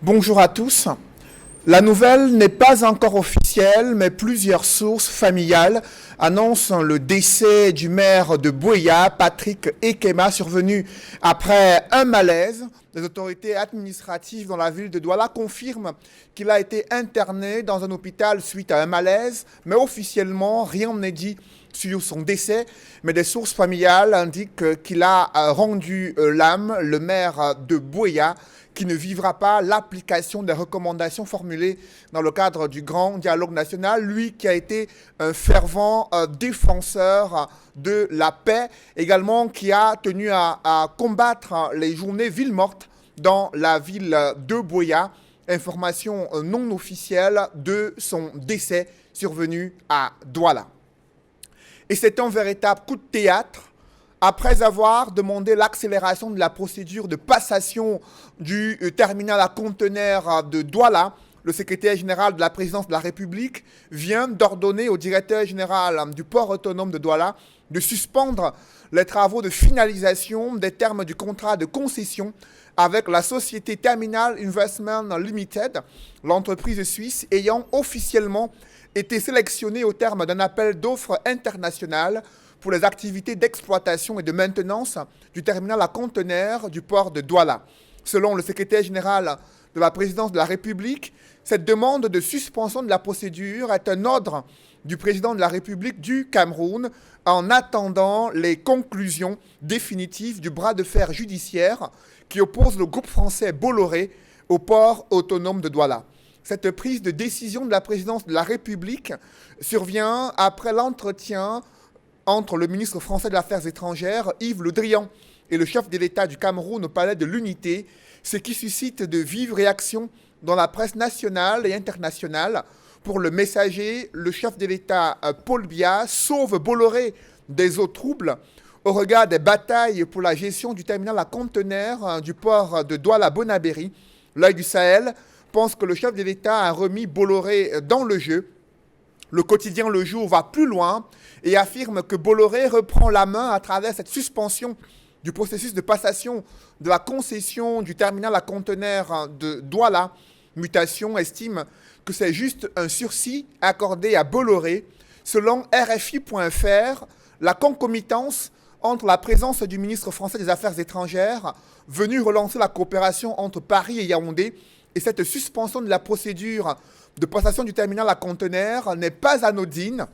Bonjour à tous. La nouvelle n'est pas encore officielle, mais plusieurs sources familiales annoncent le décès du maire de Buea, Patrick Ekema, survenu après un malaise. Les autorités administratives dans la ville de Douala confirment qu'il a été interné dans un hôpital suite à un malaise, mais officiellement, rien n'est dit sur son décès, mais des sources familiales indiquent qu'il a rendu l'âme, le maire de Buea, qui ne vivra pas l'application des recommandations formulées dans le cadre du grand dialogue national, lui qui a été un fervent défenseur de la paix, également qui a tenu à combattre les journées villes mortes dans la ville de Buea. Information non officielle de son décès survenu à Douala. Et c'est un véritable coup de théâtre. Après avoir demandé l'accélération de la procédure de passation du terminal à conteneurs de Douala, le secrétaire général de la présidence de la République vient d'ordonner au directeur général du port autonome de Douala de suspendre les travaux de finalisation des termes du contrat de concession avec la société Terminal Investment Limited, l'entreprise suisse ayant officiellement été sélectionnée au terme d'un appel d'offres international pour les activités d'exploitation et de maintenance du terminal à conteneurs du port de Douala. Selon le secrétaire général de la présidence de la République, cette demande de suspension de la procédure est un ordre du président de la République du Cameroun en attendant les conclusions définitives du bras de fer judiciaire qui oppose le groupe français Bolloré au port autonome de Douala. Cette prise de décision de la présidence de la République survient après l'entretien entre le ministre français des Affaires étrangères, Yves Le Drian, et le chef de l'État du Cameroun au palais de l'Unité, ce qui suscite de vives réactions dans la presse nationale et internationale. Pour Le Messager, le chef de l'État, Paul Biya, sauve Bolloré des eaux troubles au regard des batailles pour la gestion du terminal à conteneurs du port de Douala-Bonabéry. L'Œil du Sahel pense que le chef de l'État a remis Bolloré dans le jeu. Le quotidien Le Jour va plus loin et affirme que Bolloré reprend la main à travers cette suspension du processus de passation de la concession du terminal à conteneurs de Douala. Mutation estime que c'est juste un sursis accordé à Bolloré. Selon RFI.fr, la concomitance entre la présence du ministre français des Affaires étrangères, venu relancer la coopération entre Paris et Yaoundé, et cette suspension de la procédure de passation du terminal à conteneurs n'est pas anodine.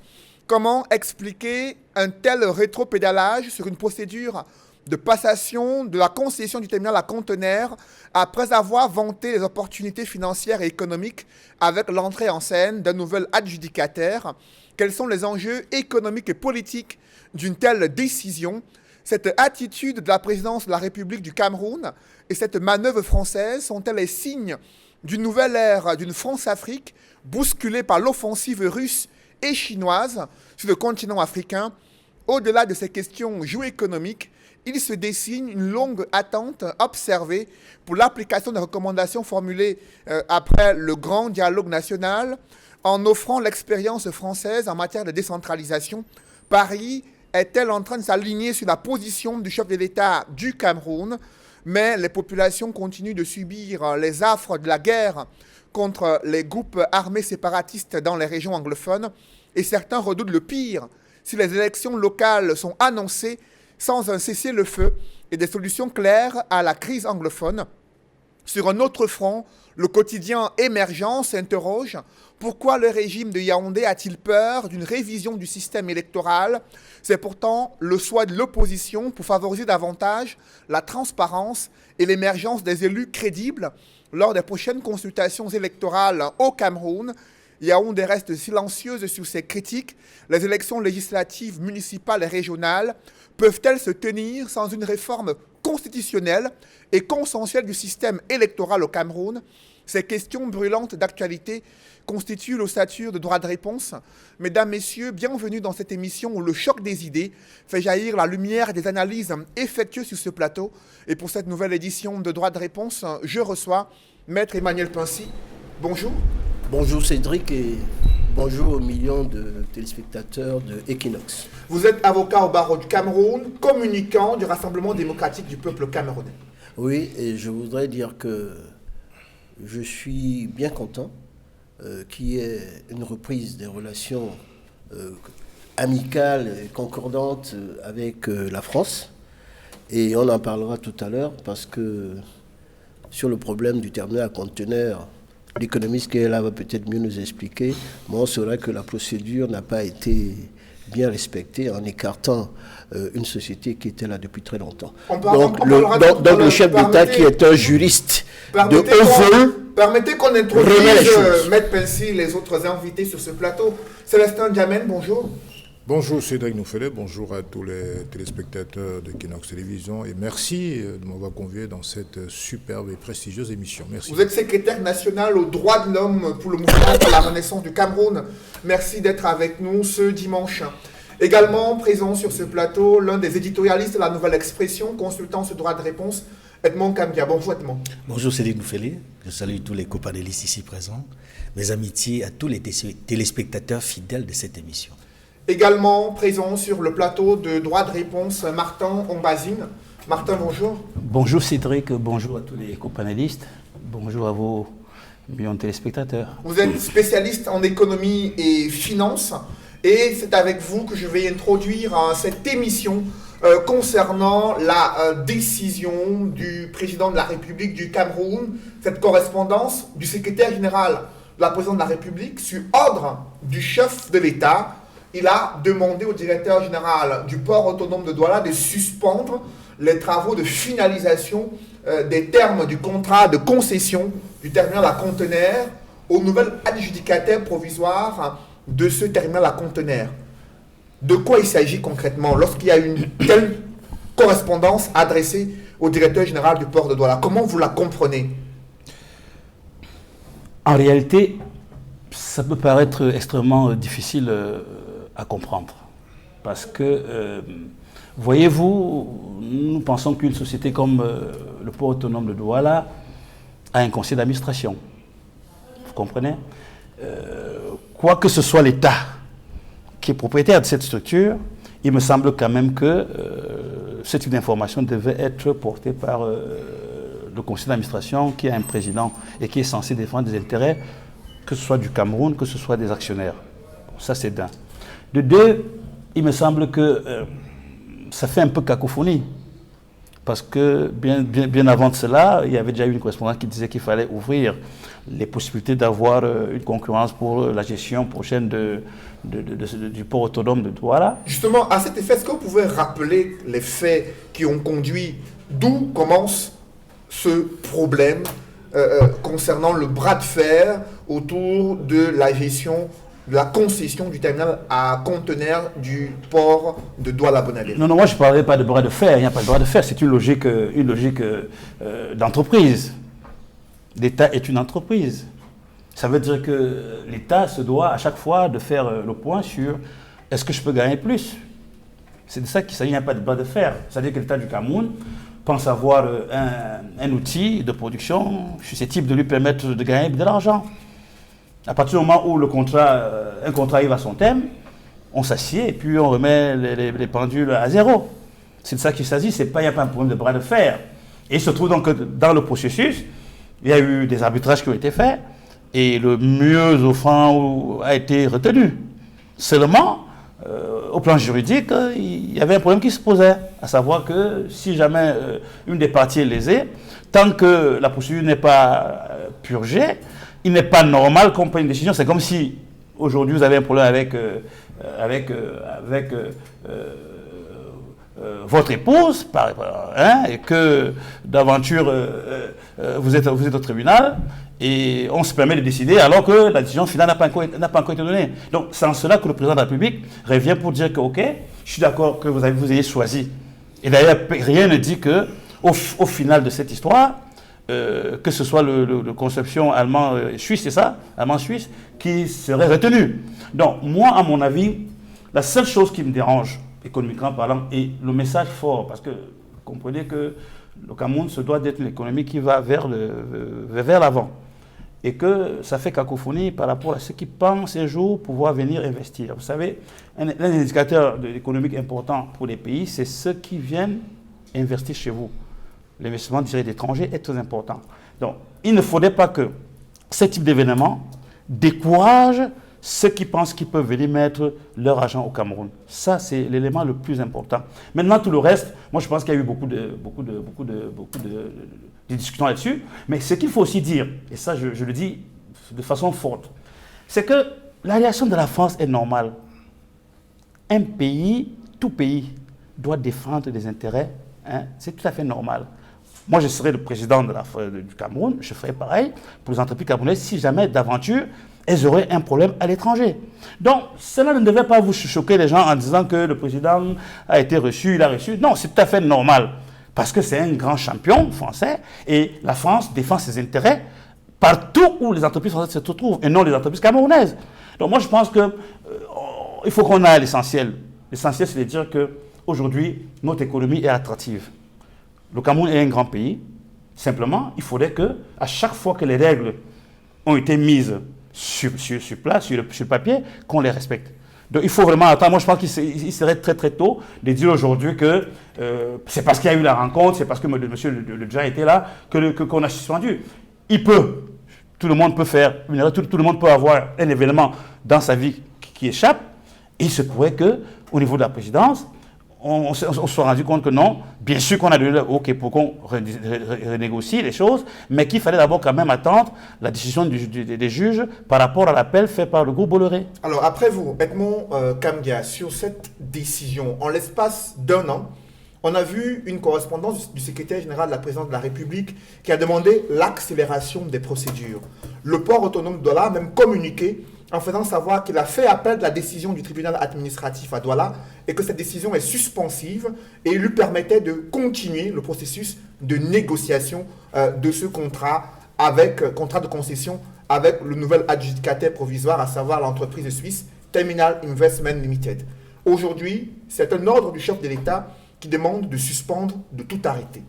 Comment expliquer un tel rétropédalage sur une procédure de passation de la concession du terminal à conteneurs après avoir vanté les opportunités financières et économiques avec l'entrée en scène d'un nouvel adjudicataire? Quels sont les enjeux économiques et politiques d'une telle décision? Cette attitude de la présidence de la République du Cameroun et cette manœuvre française sont-elles les signes d'une nouvelle ère d'une France-Afrique bousculée par l'offensive russe et chinoise sur le continent africain? Au-delà de ces questions géoéconomiques, il se dessine une longue attente observée pour l'application des recommandations formulées après le grand dialogue national en offrant l'expérience française en matière de décentralisation. Paris est-elle en train de s'aligner sur la position du chef de l'État du Cameroun? Mais les populations continuent de subir les affres de la guerre contre les groupes armés séparatistes dans les régions anglophones et certains redoutent le pire si les élections locales sont annoncées sans un cessez-le-feu et des solutions claires à la crise anglophone. Sur un autre front, le quotidien Émergent s'interroge: pourquoi le régime de Yaoundé a-t-il peur d'une révision du système électoral? C'est pourtant le souhait de l'opposition pour favoriser davantage la transparence et l'émergence des élus crédibles lors des prochaines consultations électorales au Cameroun. Yaoundé reste silencieuse sur ses critiques. Les élections législatives, municipales et régionales peuvent-elles se tenir sans une réforme constitutionnelle et consensuelle du système électoral au Cameroun? Ces questions brûlantes d'actualité constituent l'ossature de droit de réponse. Mesdames, Messieurs, bienvenue dans cette émission où le choc des idées fait jaillir la lumière des analyses effectuées sur ce plateau. Et pour cette nouvelle édition de droit de réponse, je reçois Maître Emmanuel Pincy. Bonjour. Bonjour Cédric et bonjour aux millions de téléspectateurs de Equinox. Vous êtes avocat au barreau du Cameroun, communicant du Rassemblement démocratique du peuple camerounais. Oui, et je voudrais dire que je suis bien content qu'il y ait une reprise des relations amicales et concordantes avec la France. Et on en parlera tout à l'heure parce que sur le problème du terminal à conteneurs, l'économiste qui est là va peut-être mieux nous expliquer, mais on saura que la procédure n'a pas été bien respectée en écartant une société qui était là depuis très longtemps. Donc le chef d'État qui est un juriste de haut vol. Permettez qu'on introduise Maître Pensy et les autres invités sur ce plateau. Célestin Diamène, bonjour. Bonjour Cédric Nouffelet, bonjour à tous les téléspectateurs de Equinox Télévision et merci de m'avoir convié dans cette superbe et prestigieuse émission. Merci. Vous êtes secrétaire national aux droits de l'homme pour le mouvement pour la renaissance du Cameroun. Merci d'être avec nous ce dimanche. Également présent sur ce plateau, l'un des éditorialistes de la Nouvelle Expression, consultant ce droit de réponse, Edmond Kambia. Bonjour Edmond. Bonjour Cédric Nouffelet, je salue tous les copanélistes ici présents, mes amitiés à tous les téléspectateurs fidèles de cette émission. Également présent sur le plateau de droit de réponse, Martin Ombazine. Martin, bonjour. Bonjour Cédric, bonjour à tous les copanélistes, bonjour à vos millions de téléspectateurs. Vous êtes spécialiste en économie et finance et c'est avec vous que je vais introduire cette émission concernant la décision du président de la République du Cameroun, cette correspondance du secrétaire général de la présidente de la République sur ordre du chef de l'État. Il a demandé au directeur général du port autonome de Douala de suspendre les travaux de finalisation des termes du contrat de concession du terminal à conteneurs aux nouvelles adjudicataires provisoires de ce terminal à conteneurs. De quoi il s'agit concrètement lorsqu'il y a une telle correspondance adressée au directeur général du port de Douala? Comment vous la comprenez? En réalité, ça peut paraître extrêmement difficile à comprendre. Parce que, voyez-vous, nous pensons qu'une société comme le port autonome de Douala a un conseil d'administration. Vous comprenez? Quoi que ce soit l'État qui est propriétaire de cette structure, il me semble quand même que ce type d'information devait être porté par le conseil d'administration qui a un président et qui est censé défendre des intérêts, que ce soit du Cameroun, que ce soit des actionnaires. Ça, c'est d'un. De deux, il me semble que ça fait un peu cacophonie. Parce que bien avant de cela, il y avait déjà eu une correspondance qui disait qu'il fallait ouvrir les possibilités d'avoir une concurrence pour la gestion prochaine du port autonome de Douala. Justement, à cet effet, est-ce que vous pouvez rappeler les faits qui ont conduit, d'où commence ce problème concernant le bras de fer autour de la gestion, de la concession du terminal à conteneurs du port de Douala-Bonadé? Non, moi je ne parlerai pas de bras de fer, il n'y a pas de bras de fer, c'est une logique d'entreprise. L'État est une entreprise. Ça veut dire que l'État se doit à chaque fois de faire le point sur est-ce que je peux gagner plus? C'est de ça qu'il s'agit, il n'y a pas de bras de fer. C'est-à-dire que l'État du Cameroun pense avoir un outil de production susceptible de lui permettre de gagner de l'argent. À partir du moment où un contrat arrive à son terme, on s'assied et puis on remet les pendules à zéro. C'est de ça qu'il s'agit, il n'y a pas un problème de bras de fer. Et il se trouve donc que dans le processus, il y a eu des arbitrages qui ont été faits et le mieux offrant a été retenu. Seulement, au plan juridique, il y avait un problème qui se posait, à savoir que si jamais une des parties est lésée, tant que la procédure n'est pas purgée, il n'est pas normal qu'on prenne une décision. C'est comme si aujourd'hui vous avez un problème avec votre épouse, et que d'aventure vous êtes au tribunal et on se permet de décider alors que la décision finale n'a pas encore été donnée. Donc c'est en cela que le président de la République revient pour dire que ok, je suis d'accord que vous ayez choisi. Et d'ailleurs rien ne dit que au final de cette histoire, que ce soit le conception allemand-suisse, c'est ça, allemand-suisse, qui serait retenu. Donc moi, à mon avis, la seule chose qui me dérange, économiquement parlant, est le message fort, parce que vous comprenez que le Cameroun se doit d'être une économie qui va vers l'avant. Et que ça fait cacophonie par rapport à ceux qui pensent un jour pouvoir venir investir. Vous savez, l'un des indicateurs économiques importants pour les pays, c'est ceux qui viennent investir chez vous. L'investissement direct étranger est très important. Donc, il ne faudrait pas que ce type d'événement décourage ceux qui pensent qu'ils peuvent venir mettre leur argent au Cameroun. Ça, c'est l'élément le plus important. Maintenant, tout le reste, moi, je pense qu'il y a eu beaucoup de discussions là-dessus. Mais ce qu'il faut aussi dire, et ça, je le dis de façon forte, c'est que la réaction de la France est normale. Un pays, tout pays, doit défendre des intérêts. Hein, c'est tout à fait normal. Moi, je serais le président du Cameroun, je ferais pareil pour les entreprises camerounaises si jamais, d'aventure, elles auraient un problème à l'étranger. Donc, cela ne devait pas vous choquer les gens en disant que le président a été reçu, il a reçu. Non, c'est tout à fait normal. Parce que c'est un grand champion français et la France défend ses intérêts partout où les entreprises françaises se trouvent et non les entreprises camerounaises. Donc, moi, je pense qu'il faut qu'on aille à l'essentiel. L'essentiel, c'est de dire qu'aujourd'hui, notre économie est attractive. Le Cameroun est un grand pays. Simplement, il faudrait qu'à chaque fois que les règles ont été mises sur place, sur le papier, qu'on les respecte. Donc il faut vraiment attendre. Moi, je pense qu'il serait très très tôt de dire aujourd'hui que c'est parce qu'il y a eu la rencontre, c'est parce que M. le dirigeant était là qu'on a suspendu. Tout le monde peut faire une erreur, tout le monde peut avoir un événement dans sa vie qui échappe. Et il se pourrait qu'au niveau de la présidence, on se soit rendu compte que non, bien sûr qu'on a donné OK pour qu'on renégocie les choses, mais qu'il fallait d'abord quand même attendre la décision des juges par rapport à l'appel fait par le groupe Bolloré. Alors après vous, Edmond Kamdia, sur cette décision, en l'espace d'1 an, on a vu une correspondance du secrétaire général de la présidence de la République qui a demandé l'accélération des procédures. Le port autonome de Douala a même communiqué en faisant savoir qu'il a fait appel de la décision du tribunal administratif à Douala et que cette décision est suspensive et lui permettait de continuer le processus de négociation de ce contrat de concession avec le nouvel adjudicataire provisoire, à savoir l'entreprise suisse Terminal Investment Limited. Aujourd'hui, c'est un ordre du chef de l'État qui demande de suspendre, de tout arrêter.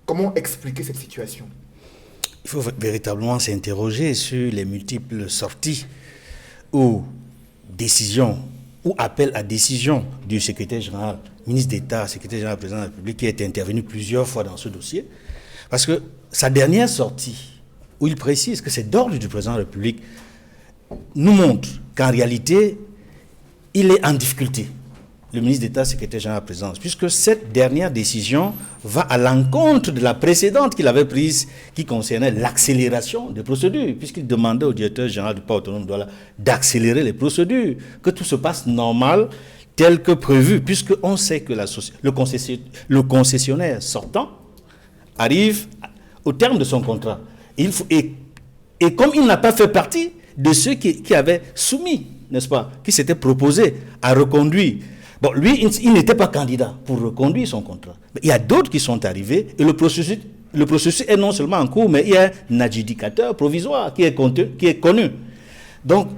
Comment expliquer cette situation? Il faut véritablement s'interroger sur les multiples sorties ou décisions ou appels à décision du secrétaire général, ministre d'État, secrétaire général, président de la République, qui est intervenu plusieurs fois dans ce dossier. Parce que sa dernière sortie, où il précise que c'est d'ordre du président de la République, nous montre qu'en réalité, il est en difficulté, le ministre d'État, secrétaire général de la présidence, puisque cette dernière décision va à l'encontre de la précédente qu'il avait prise, qui concernait l'accélération des procédures, puisqu'il demandait au directeur général du port autonome de Douala d'accélérer les procédures, que tout se passe normal, tel que prévu, puisqu'on sait que le concessionnaire sortant arrive au terme de son contrat. Et comme il n'a pas fait partie de ceux qui avaient soumis, n'est-ce pas, qui s'étaient proposés à reconduire. Bon, lui, il n'était pas candidat pour reconduire son contrat. Mais il y a d'autres qui sont arrivés et le processus est non seulement en cours, mais il y a un adjudicateur provisoire qui est connu. Donc,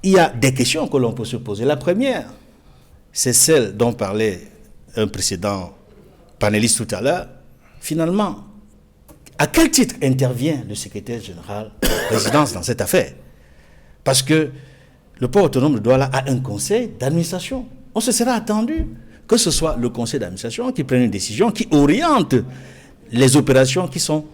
il y a des questions que l'on peut se poser. La première, c'est celle dont parlait un précédent panéliste tout à l'heure. Finalement, à quel titre intervient le secrétaire général de la présidence dans cette affaire? Parce que le port autonome de Douala a un conseil d'administration. On se serait attendu que ce soit le conseil d'administration qui prenne une décision, qui oriente les opérations qui sont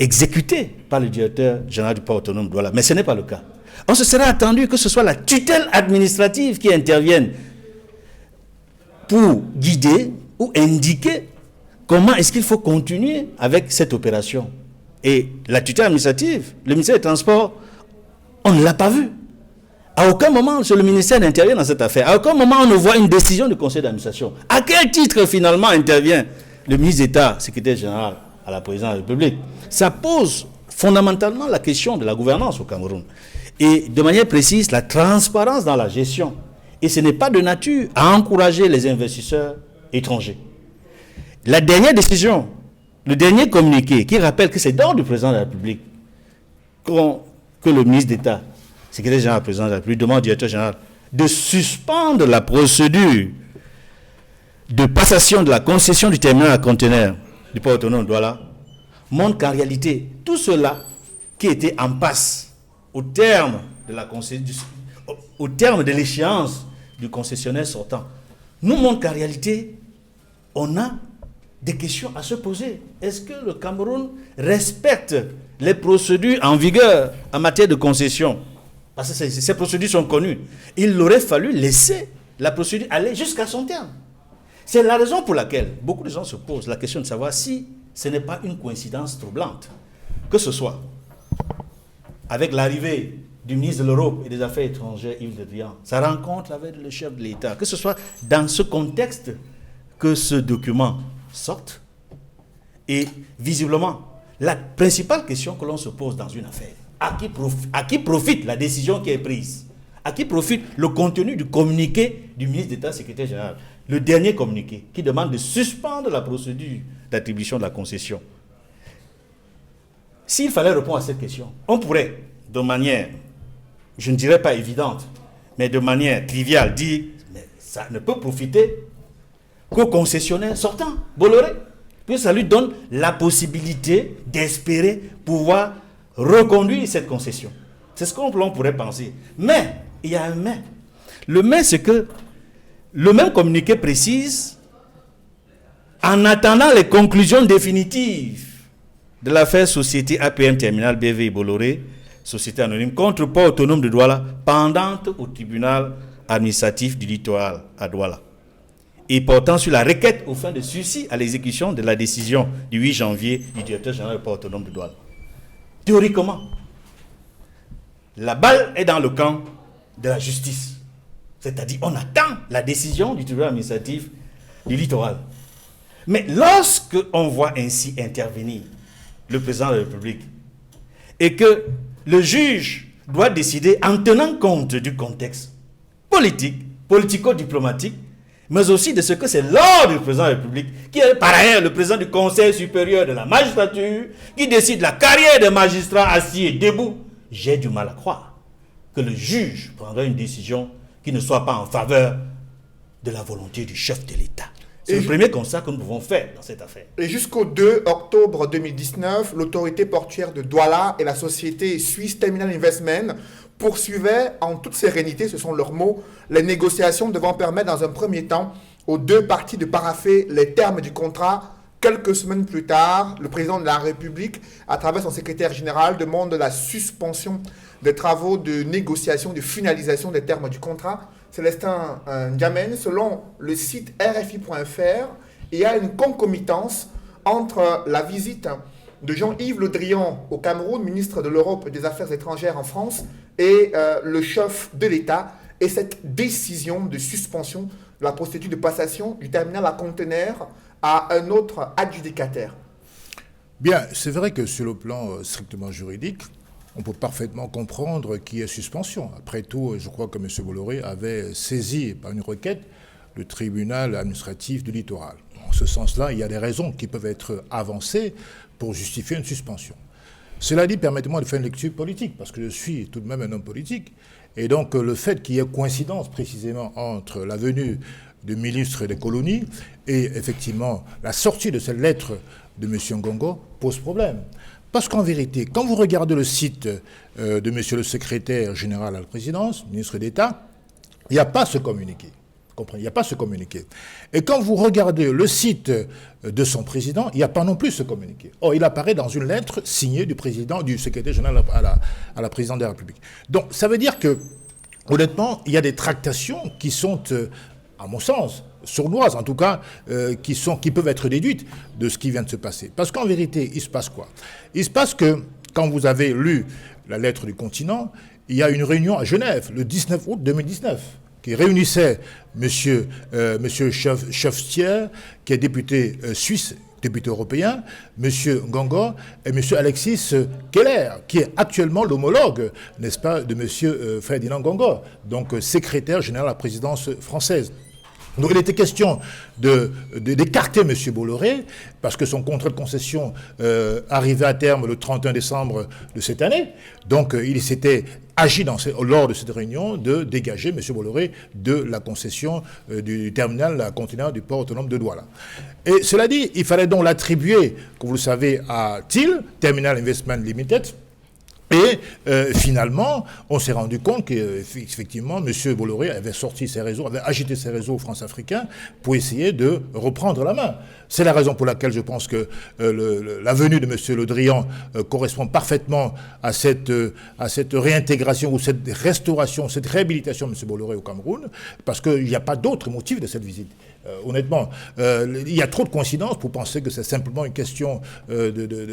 exécutées par le directeur général du port autonome de Douala. Mais ce n'est pas le cas. On se serait attendu que ce soit la tutelle administrative qui intervienne pour guider ou indiquer comment est-ce qu'il faut continuer avec cette opération. Et la tutelle administrative, le ministère des Transports, on ne l'a pas vu. À aucun moment, le ministère n'intervient dans cette affaire. À aucun moment, on ne voit une décision du conseil d'administration. À quel titre, finalement, intervient le ministre d'État, secrétaire général à la présidence de la République? Ça pose fondamentalement la question de la gouvernance au Cameroun. Et de manière précise, la transparence dans la gestion. Et ce n'est pas de nature à encourager les investisseurs étrangers. La dernière décision, le dernier communiqué qui rappelle que c'est d'ordre du président de la République que le ministre d'État, secrétaire général de la présidence de la République, demande au directeur général de suspendre la procédure de passation de la concession du terminal à conteneurs du port autonome de Douala, montre qu'en réalité, tout cela qui était en passe au terme de l'échéance du concessionnaire sortant, nous montre qu'en réalité, on a des questions à se poser. Est-ce que le Cameroun respecte les procédures en vigueur en matière de concession? Parce que ces procédures sont connues. Il aurait fallu laisser la procédure aller jusqu'à son terme. C'est la raison pour laquelle beaucoup de gens se posent la question de savoir si ce n'est pas une coïncidence troublante. Que ce soit avec l'arrivée du ministre de l'Europe et des Affaires étrangères, Yves Le Drian, sa rencontre avec le chef de l'État, que ce soit dans ce contexte que ce document sorte. Et visiblement, la principale question que l'on se pose dans une affaire, à qui profite la décision qui est prise? À qui profite le contenu du communiqué du ministre d'État, secrétaire général? Le dernier communiqué qui demande de suspendre la procédure d'attribution de la concession. S'il fallait répondre à cette question, on pourrait, de manière, je ne dirais pas évidente, mais de manière triviale, dire mais ça ne peut profiter qu'au concessionnaire sortant, Bolloré, puis ça lui donne la possibilité d'espérer pouvoir reconduire cette concession. C'est ce qu'on pourrait penser. Mais, il y a un mais. Le mais, c'est que le même communiqué précise, en attendant les conclusions définitives de l'affaire Société APM Terminal BV Bolloré, Société anonyme, contre port autonome de Douala, pendante au tribunal administratif du littoral à Douala, et portant sur la requête aux fins de sursis à l'exécution de la décision du 8 janvier du directeur général du port autonome de Douala. Théoriquement, la balle est dans le camp de la justice. C'est-à-dire, on attend la décision du tribunal administratif du littoral. Mais lorsque on voit ainsi intervenir le président de la République et que le juge doit décider en tenant compte du contexte politique, politico-diplomatique, mais aussi de ce que c'est l'ordre du président de la République, qui est par ailleurs le président du Conseil supérieur de la magistrature, qui décide la carrière des magistrats assis et debout, j'ai du mal à croire que le juge prendra une décision qui ne soit pas en faveur de la volonté du chef de l'État. C'est le premier constat que nous pouvons faire dans cette affaire. Et jusqu'au 2 octobre 2019, l'autorité portuaire de Douala et la société suisse Terminal Investment poursuivaient en toute sérénité, ce sont leurs mots, les négociations devant permettre dans un premier temps aux deux parties de parapher les termes du contrat. Quelques semaines plus tard, le président de la République, à travers son secrétaire général, demande la suspension des travaux de négociation, de finalisation des termes du contrat. Célestin Ndiamène, selon le site RFI.fr, il y a une concomitance entre la visite de Jean-Yves Le Drian au Cameroun, ministre de l'Europe et des Affaires étrangères en France, et le chef de l'État, et cette décision de suspension de la procédure de passation du terminal à conteneurs à un autre adjudicataire. Bien, c'est vrai que sur le plan strictement juridique, on peut parfaitement comprendre qu'il y ait suspension. Après tout, je crois que M. Bolloré avait saisi par une requête le tribunal administratif du littoral. En ce sens-là, il y a des raisons qui peuvent être avancées pour justifier une suspension. Cela dit, permettez-moi de faire une lecture politique, parce que je suis tout de même un homme politique. Et donc, le fait qu'il y ait coïncidence précisément entre la venue du ministre des colonies et effectivement la sortie de cette lettre de M. Ngongo pose problème. Parce qu'en vérité, quand vous regardez le site de M. le secrétaire général à la présidence, ministre d'État, il n'y a pas ce communiqué. Comprenez, il n'y a pas ce communiqué. Et quand vous regardez le site de son président, il n'y a pas non plus ce communiqué. Or, il apparaît dans une lettre signée du président, du secrétaire général à la présidente de la République. Donc, ça veut dire que, honnêtement, il y a des tractations qui sont, à mon sens, sournoises en tout cas, qui peuvent être déduites de ce qui vient de se passer. Parce qu'en vérité, il se passe quoi? Il se passe que, quand vous avez lu la lettre du continent, il y a une réunion à Genève, le 19 août 2019, qui réunissait monsieur Schoftier, qui est député suisse, député européen, M. Ngongo et M. Alexis Keller, qui est actuellement l'homologue, n'est-ce pas, de M. Ferdinand Ngongo, donc secrétaire général à la présidence française. Donc il était question d'écarter M. Bolloré, parce que son contrat de concession arrivait à terme le 31 décembre de cette année. Donc il s'était agi lors de cette réunion de dégager M. Bolloré de la concession du terminal à conteneurs du port autonome de Douala. Et cela dit, il fallait donc l'attribuer, comme vous le savez, à TIL, Terminal Investment Limited. Et finalement, on s'est rendu compte qu'effectivement, M. Bolloré avait sorti ses réseaux, avait agité ses réseaux France-Africains pour essayer de reprendre la main. C'est la raison pour laquelle je pense que la venue de M. Le Drian correspond parfaitement à cette réintégration ou cette restauration, cette réhabilitation de M. Bolloré au Cameroun, parce qu'il n'y a pas d'autre motif de cette visite. Honnêtement, il y a trop de coïncidences pour penser que c'est simplement une question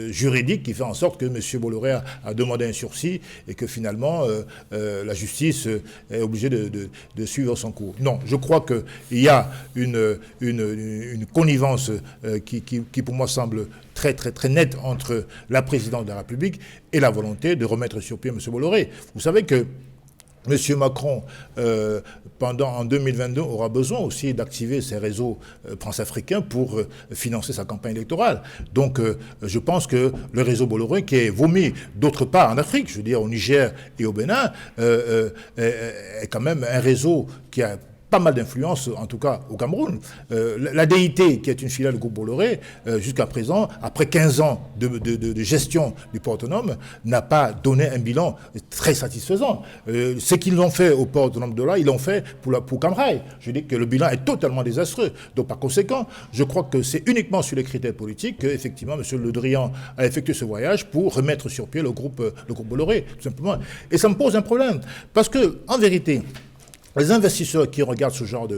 juridique qui fait en sorte que M. Bolloré a demandé un sursis et que finalement la justice est obligée de suivre son cours. Non, je crois qu'il y a une connivence qui pour moi semble très très très nette entre la présidente de la République et la volonté de remettre sur pied M. Bolloré. Vous savez que M. Macron, en 2022, aura besoin aussi d'activer ses réseaux transafricains pour financer sa campagne électorale. Donc, je pense que le réseau Bolloré, qui est vomi d'autre part en Afrique, je veux dire au Niger et au Bénin, est quand même un réseau qui a pas mal d'influence, en tout cas au Cameroun. La DIT, qui est une filiale du groupe Bolloré, jusqu'à présent, après 15 ans de gestion du port autonome, n'a pas donné un bilan très satisfaisant. Ce qu'ils ont fait au port autonome de là, ils l'ont fait pour Camrail. Je dis que le bilan est totalement désastreux. Donc par conséquent, je crois que c'est uniquement sur les critères politiques qu'effectivement M. Le Drian a effectué ce voyage pour remettre sur pied le groupe Bolloré, tout simplement. Et ça me pose un problème, parce que, en vérité, les investisseurs qui regardent ce genre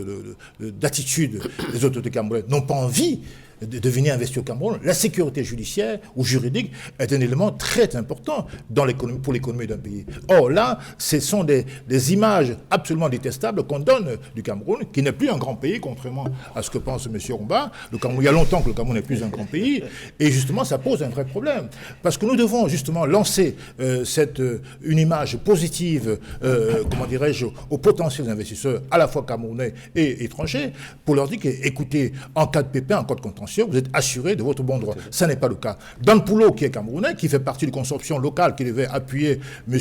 d'attitude des autorités camerounaises n'ont pas envie de venir investir au Cameroun. La sécurité judiciaire ou juridique est un élément très important pour l'économie d'un pays. Or là, ce sont des images absolument détestables qu'on donne du Cameroun, qui n'est plus un grand pays, contrairement à ce que pense M. Rumba. Il y a longtemps que le Cameroun n'est plus un grand pays, et justement, ça pose un vrai problème. Parce que nous devons justement lancer une image positive, comment dirais-je, aux potentiels investisseurs, à la fois camerounais et étrangers, pour leur dire que, écoutez, en cas de pépin, en cas de contentieux, vous êtes assuré de votre bon droit. Ça n'est pas le cas. Dan Poulot, qui est camerounais, qui fait partie du consortium local qui devait appuyer M.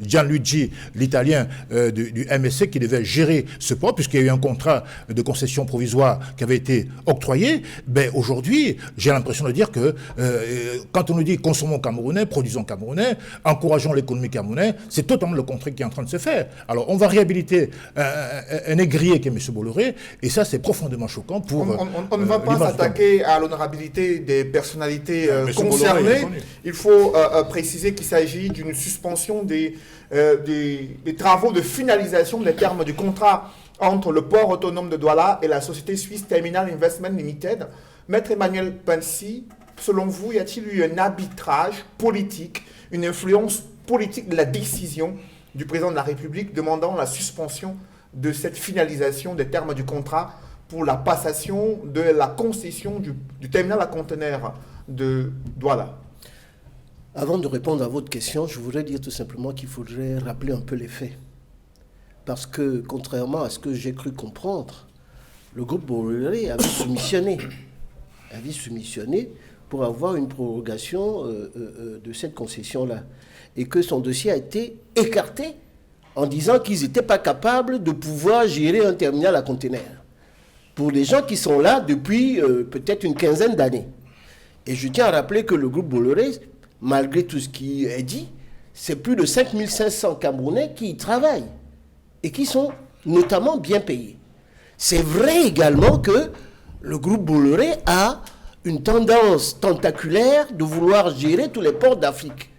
Gianluigi, l'italien du MSC, qui devait gérer ce port, puisqu'il y a eu un contrat de concession provisoire qui avait été octroyé, ben aujourd'hui, j'ai l'impression de dire que quand on nous dit consommons camerounais, produisons camerounais, encourageons l'économie camerounaise, c'est totalement le contraire qui est en train de se faire. Alors, on va réhabiliter un négrier qui est M. Bolloré, et ça, c'est profondément choquant pour... On ne va pas s'attaquer à l'honorabilité des personnalités concernées. Il faut préciser qu'il s'agit d'une suspension des travaux de finalisation des termes du contrat entre le port autonome de Douala et la société suisse Terminal Investment Limited. Maître Emmanuel Pansi, selon vous, y a-t-il eu un arbitrage politique, une influence politique de la décision du président de la République demandant la suspension de cette finalisation des termes du contrat pour la passation de la concession du terminal à conteneurs de Douala? Avant de répondre à votre question, je voudrais dire tout simplement qu'il faudrait rappeler un peu les faits. Parce que, contrairement à ce que j'ai cru comprendre, le groupe Bolloré avait soumissionné pour avoir une prorogation de cette concession-là. Et que son dossier a été écarté en disant qu'ils n'étaient pas capables de pouvoir gérer un terminal à conteneurs. Pour des gens qui sont là depuis peut-être une quinzaine d'années. Et je tiens à rappeler que le groupe Bolloré, malgré tout ce qui est dit, c'est plus de 5500 Camerounais qui y travaillent et qui sont notamment bien payés. C'est vrai également que le groupe Bolloré a une tendance tentaculaire de vouloir gérer tous les ports d'Afrique.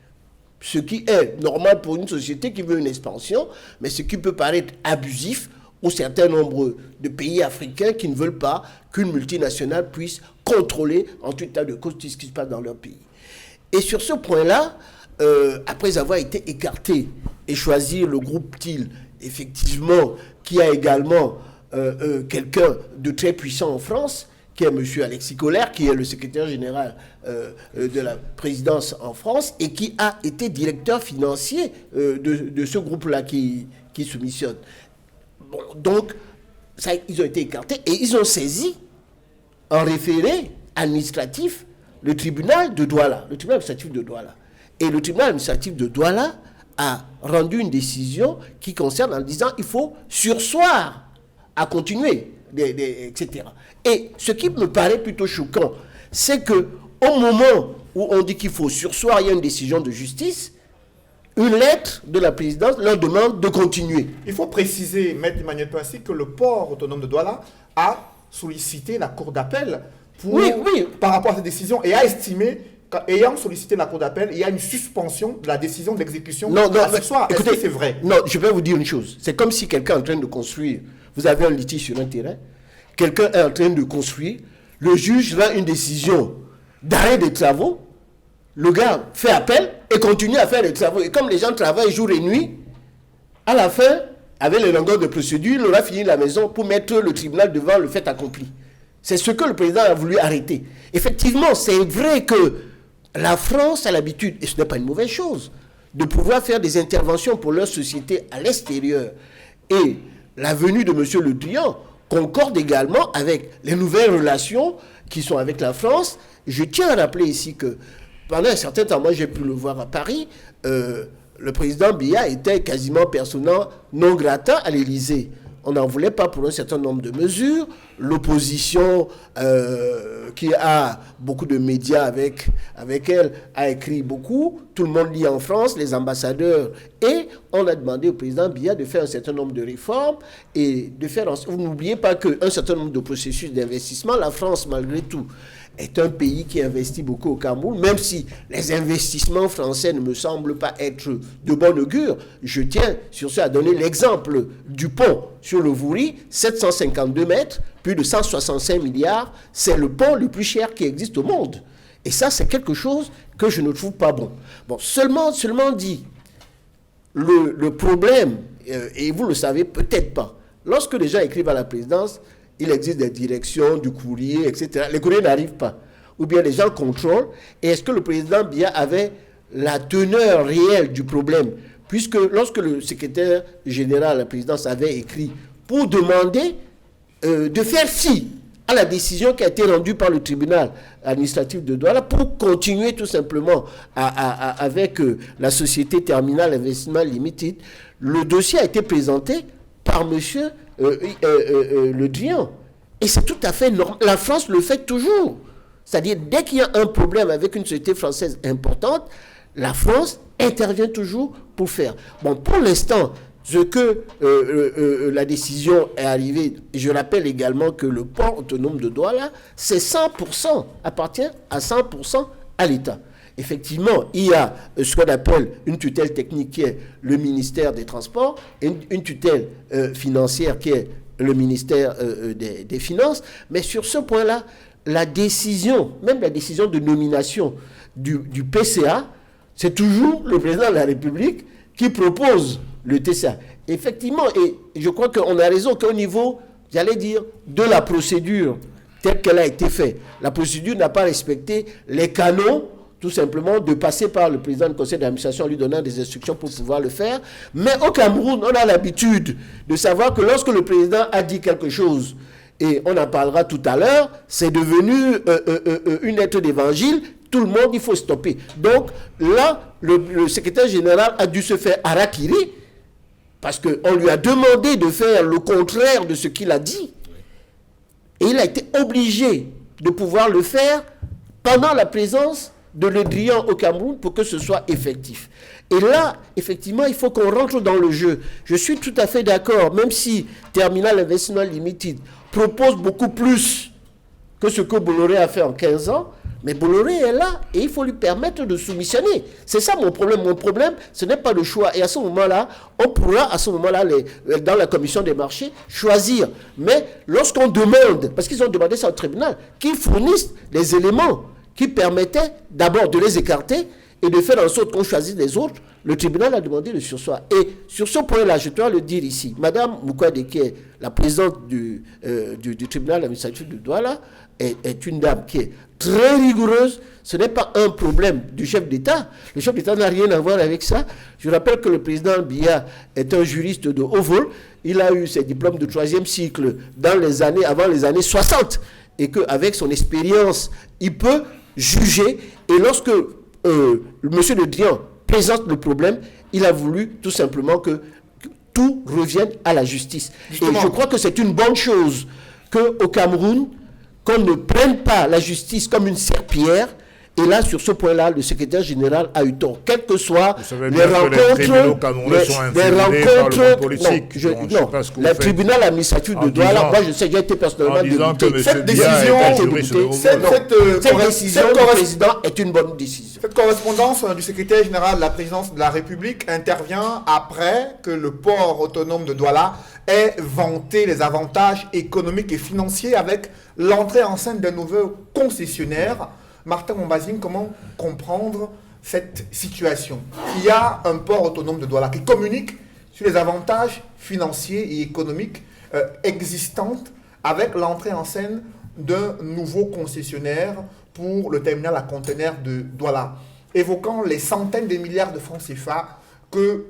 Ce qui est normal pour une société qui veut une expansion, mais ce qui peut paraître abusif au certain nombre de pays africains qui ne veulent pas qu'une multinationale puisse contrôler en tout état de cause tout ce qui se passe dans leur pays. Et sur ce point-là, après avoir été écarté et choisir le groupe TIL, effectivement, qui a également quelqu'un de très puissant en France, qui est M. Alexis Kohler, qui est le secrétaire général de la présidence en France et qui a été directeur financier de ce groupe-là qui soumissionne. Bon, donc, ça, ils ont été écartés et ils ont saisi en référé administratif le tribunal de Douala, le tribunal administratif de Douala. Et le tribunal administratif de Douala a rendu une décision qui concerne en disant qu'il faut surseoir à continuer, etc. Et ce qui me paraît plutôt choquant, c'est que au moment où on dit qu'il faut surseoir, il y a une décision de justice, une lettre de la présidence leur demande de continuer. Il faut préciser, Maître Emmanuel Passy, que le port autonome de Douala a sollicité la Cour d'appel par rapport à cette décision et a estimé qu'ayant sollicité la Cour d'appel, il y a une suspension de la décision d'exécution à ce soir. Est-ce que c'est vrai? Non, je vais vous dire une chose. C'est comme si quelqu'un est en train de construire. Vous avez un litige sur un terrain. Quelqu'un est en train de construire. Le juge rend une décision d'arrêt des travaux. Le gars fait appel et continue à faire les travaux. Et comme les gens travaillent jour et nuit, à la fin, avec les longueurs de procédure, il aura fini la maison pour mettre le tribunal devant le fait accompli. C'est ce que le président a voulu arrêter. Effectivement, c'est vrai que la France a l'habitude, et ce n'est pas une mauvaise chose, de pouvoir faire des interventions pour leur société à l'extérieur. Et la venue de M. Le Drian concorde également avec les nouvelles relations qui sont avec la France. Je tiens à rappeler ici que pendant un certain temps, moi j'ai pu le voir à Paris, le président Biya était quasiment persona non grata à l'Élysée. On n'en voulait pas pour un certain nombre de mesures. L'opposition, qui a beaucoup de médias avec elle, a écrit beaucoup. Tout le monde lit en France, les ambassadeurs. Et on a demandé au président Biya de faire un certain nombre de réformes et de faire... Vous n'oubliez pas qu'un certain nombre de processus d'investissement, la France, malgré tout, est un pays qui investit beaucoup au Cameroun, même si les investissements français ne me semblent pas être de bon augure. Je tiens sur ce à donner l'exemple du pont sur le Vouri, 752 mètres, plus de 165 milliards, c'est le pont le plus cher qui existe au monde. Et ça, c'est quelque chose que je ne trouve pas bon. Bon, seulement dit, le problème, et vous le savez peut-être pas, lorsque les gens écrivent à la présidence, il existe des directions, du courrier, etc. Les courriers n'arrivent pas. Ou bien les gens contrôlent. Et est-ce que le président Biya avait la teneur réelle du problème? Puisque lorsque le secrétaire général à la présidence avait écrit pour demander de faire fi à la décision qui a été rendue par le tribunal administratif de Douala pour continuer tout simplement avec la société Terminal Investment Limited, le dossier a été présenté par monsieur Le Drian. Et c'est tout à fait normal. La France le fait toujours. C'est-à-dire, dès qu'il y a un problème avec une société française importante, la France intervient toujours pour faire. Bon, pour l'instant, ce que la décision est arrivée, je rappelle également que le port autonome de Douala, c'est 100%, appartient à 100% à l'État. Effectivement, il y a ce qu'on appelle une tutelle technique qui est le ministère des Transports et une tutelle financière qui est le ministère des Finances. Mais sur ce point-là, la décision, même la décision de nomination du PCA, c'est toujours le président de la République qui propose le TCA. Effectivement, et je crois qu'on a raison qu'au niveau, j'allais dire, de la procédure telle qu'elle a été faite, la procédure n'a pas respecté les canons tout simplement de passer par le président du conseil d'administration en lui donnant des instructions pour pouvoir le faire. Mais au Cameroun, on a l'habitude de savoir que lorsque le président a dit quelque chose, et on en parlera tout à l'heure, c'est devenu une lettre d'évangile, tout le monde, il faut stopper. Donc là, le secrétaire général a dû se faire harakiri, parce qu'on lui a demandé de faire le contraire de ce qu'il a dit. Et il a été obligé de pouvoir le faire pendant la présence de Le Drian au Cameroun pour que ce soit effectif. Et là, effectivement, il faut qu'on rentre dans le jeu. Je suis tout à fait d'accord, même si Terminal Investment Limited propose beaucoup plus que ce que Bolloré a fait en 15 ans, mais Bolloré est là et il faut lui permettre de soumissionner. C'est ça mon problème. Mon problème, ce n'est pas le choix. Et à ce moment-là, on pourra, à ce moment-là, dans la commission des marchés, choisir. Mais lorsqu'on demande, parce qu'ils ont demandé ça au tribunal, qu'ils fournissent les éléments qui permettait d'abord de les écarter et de faire en sorte qu'on choisisse les autres, le tribunal a demandé le surseoir. Et sur ce point-là, je dois le dire ici, Madame Moukwade, qui est la présidente du tribunal administratif de Douala, est une dame qui est très rigoureuse. Ce n'est pas un problème du chef d'État. Le chef d'État n'a rien à voir avec ça. Je rappelle que le président Biya est un juriste de haut vol. Il a eu ses diplômes de 3e cycle avant les années 60. Et qu'avec son expérience, il peut juger. Et lorsque M. Le Drian présente le problème, il a voulu tout simplement que tout revienne à la justice. Justement. Et je crois que c'est une bonne chose qu'au Cameroun, qu'on ne prenne pas la justice comme une serpillière Et là, sur ce point-là, le secrétaire général a eu tort. Quelles que soient savez les bien que les rencontres, tribunaux camerounais sont inféodés par le monde politique. le tribunal administratif de Douala, moi je sais, j'ai été personnellement député. Cette décision du président est une bonne décision. Cette correspondance du secrétaire général de la présidence de la République intervient après que le port autonome de Douala ait vanté les avantages économiques et financiers avec l'entrée en scène d'un nouveau concessionnaire. Martin Mombazine, comment comprendre cette situation? Il y a un port autonome de Douala qui communique sur les avantages financiers et économiques existants avec l'entrée en scène d'un nouveau concessionnaire pour le terminal à conteneurs de Douala, évoquant les centaines de milliards de francs CFA que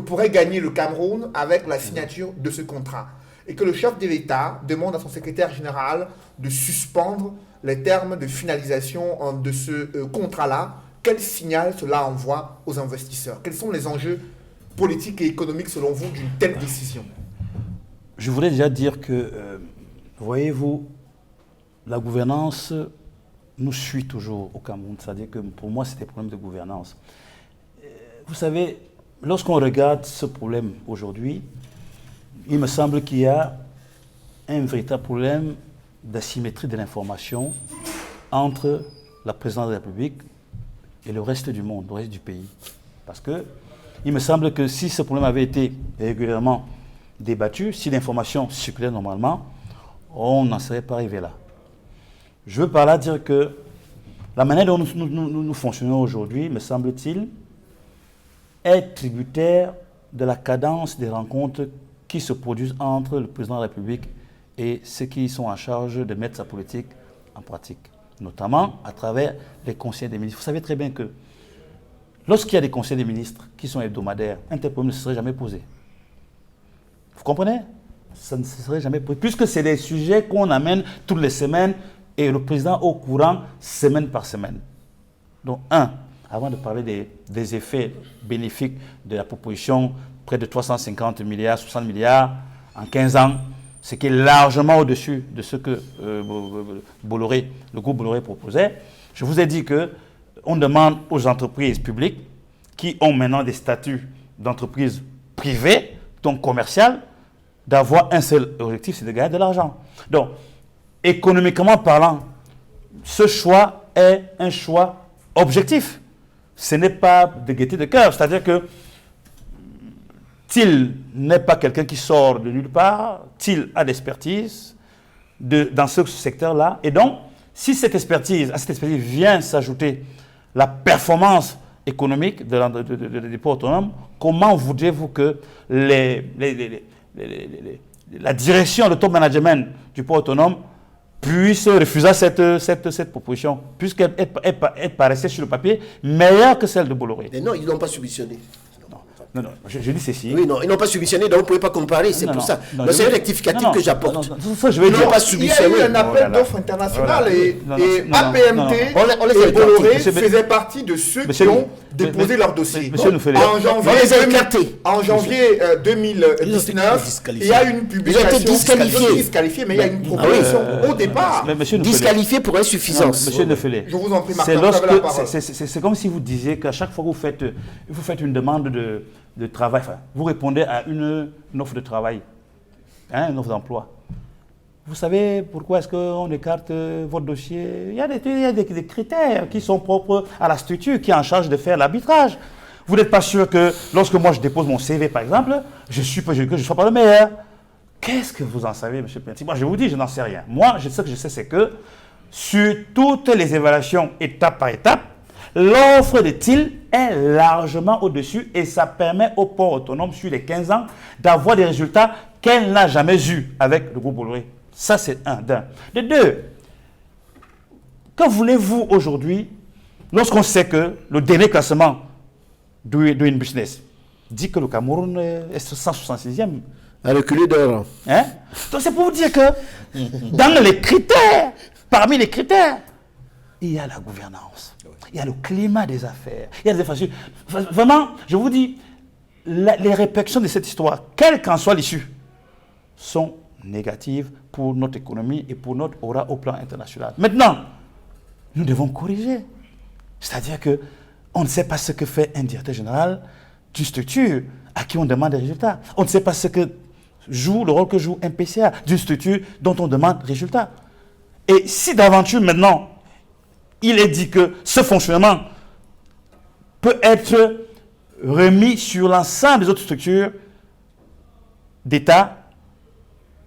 pourrait gagner le Cameroun avec la signature de ce contrat. Et que le chef de l'État demande à son secrétaire général de suspendre les termes de finalisation de ce contrat-là. Quel signal cela envoie aux investisseurs? Quels sont les enjeux politiques et économiques selon vous d'une telle décision? Je voudrais déjà dire que, voyez-vous, la gouvernance nous suit toujours au Cameroun. C'est-à-dire que pour moi, c'est des problèmes de gouvernance. Vous savez, lorsqu'on regarde ce problème aujourd'hui, il me semble qu'il y a un véritable problème d'asymétrie de l'information entre la présidence de la République et le reste du monde, le reste du pays. Parce que il me semble que si ce problème avait été régulièrement débattu, si l'information circulait normalement, on n'en serait pas arrivé là. Je veux par là dire que la manière dont nous fonctionnons aujourd'hui, me semble-t-il, est tributaire de la cadence des rencontres qui se produisent entre le président de la République et ceux qui sont en charge de mettre sa politique en pratique, notamment à travers les conseils des ministres. Vous savez très bien que lorsqu'il y a des conseils des ministres qui sont hebdomadaires, un tel problème ne se serait jamais posé. Vous comprenez? Ça ne se serait jamais posé, puisque c'est des sujets qu'on amène toutes les semaines et le président au courant semaine par semaine. Donc, avant de parler des effets bénéfiques de la proposition, près de 350 milliards, 60 milliards en 15 ans, ce qui est largement au-dessus de ce que le groupe Bolloré proposait. Je vous ai dit qu'on demande aux entreprises publiques qui ont maintenant des statuts d'entreprises privées, donc commerciales, d'avoir un seul objectif, c'est de gagner de l'argent. Donc, économiquement parlant, ce choix est un choix objectif. Ce n'est pas de gaieté de cœur, c'est-à-dire que Thiel n'est pas quelqu'un qui sort de nulle part, Thiel a l'expertise dans ce secteur-là, et donc, si à cette expertise vient s'ajouter la performance économique des ports autonomes, comment voudrez-vous que la direction, le top management du port autonome puisse refuser cette proposition, puisqu'elle paraissait sur le papier meilleure que celle de Bolloré? Mais non, ils n'ont pas subventionné. Non, je dis ceci. Oui, non, ils n'ont pas subventionné, donc vous ne pouvez pas comparer, c'est pour ça. C'est un rectificatif que j'apporte. Je veux dire, pas il y a eu un appel d'offres international et APMT et Bolloré faisaient partie de ceux qui ont déposé leur dossier. En janvier 2019, il y a une publication. Ils ont été disqualifiés, mais il y a une proposition au départ. Disqualifiés pour insuffisance. Monsieur Nefelé, je vous en prie, Martin, vous avez la parole. c'est comme si vous disiez qu'à chaque fois que vous faites une demande de travail, enfin, vous répondez à une offre de travail, une offre d'emploi. Vous savez pourquoi est-ce qu'on écarte votre dossier? Il y a des critères qui sont propres à la structure qui est en charge de faire l'arbitrage. Vous n'êtes pas sûr que lorsque moi je dépose mon CV, par exemple, que je ne sois pas le meilleur. Qu'est-ce que vous en savez, M. Penty? Moi, je vous dis, je n'en sais rien. Moi, ce que je sais, c'est que sur toutes les évaluations, étape par étape, l'offre de Thiel est largement au-dessus et ça permet au port autonome, sur les 15 ans, d'avoir des résultats qu'elle n'a jamais eus avec le groupe Bolloré. Ça, c'est d'un. De deux, que voulez-vous aujourd'hui, lorsqu'on sait que le dernier classement Doing Business dit que le Cameroun est 166e? À reculer d'un rang. Donc, c'est pour vous dire que dans les critères, parmi les critères, il y a la gouvernance, il y a le climat des affaires, il y a des infrastructures. Vraiment, je vous dis, les répercussions de cette histoire, quelle qu'en soit l'issue, sont négatives pour notre économie et pour notre aura au plan international. Maintenant, nous devons corriger. C'est-à-dire qu'on ne sait pas ce que fait un directeur général d'une structure à qui on demande des résultats. On ne sait pas le rôle que joue un PCA d'une structure dont on demande des résultats. Et si d'aventure maintenant, il est dit que ce fonctionnement peut être remis sur l'ensemble des autres structures d'État,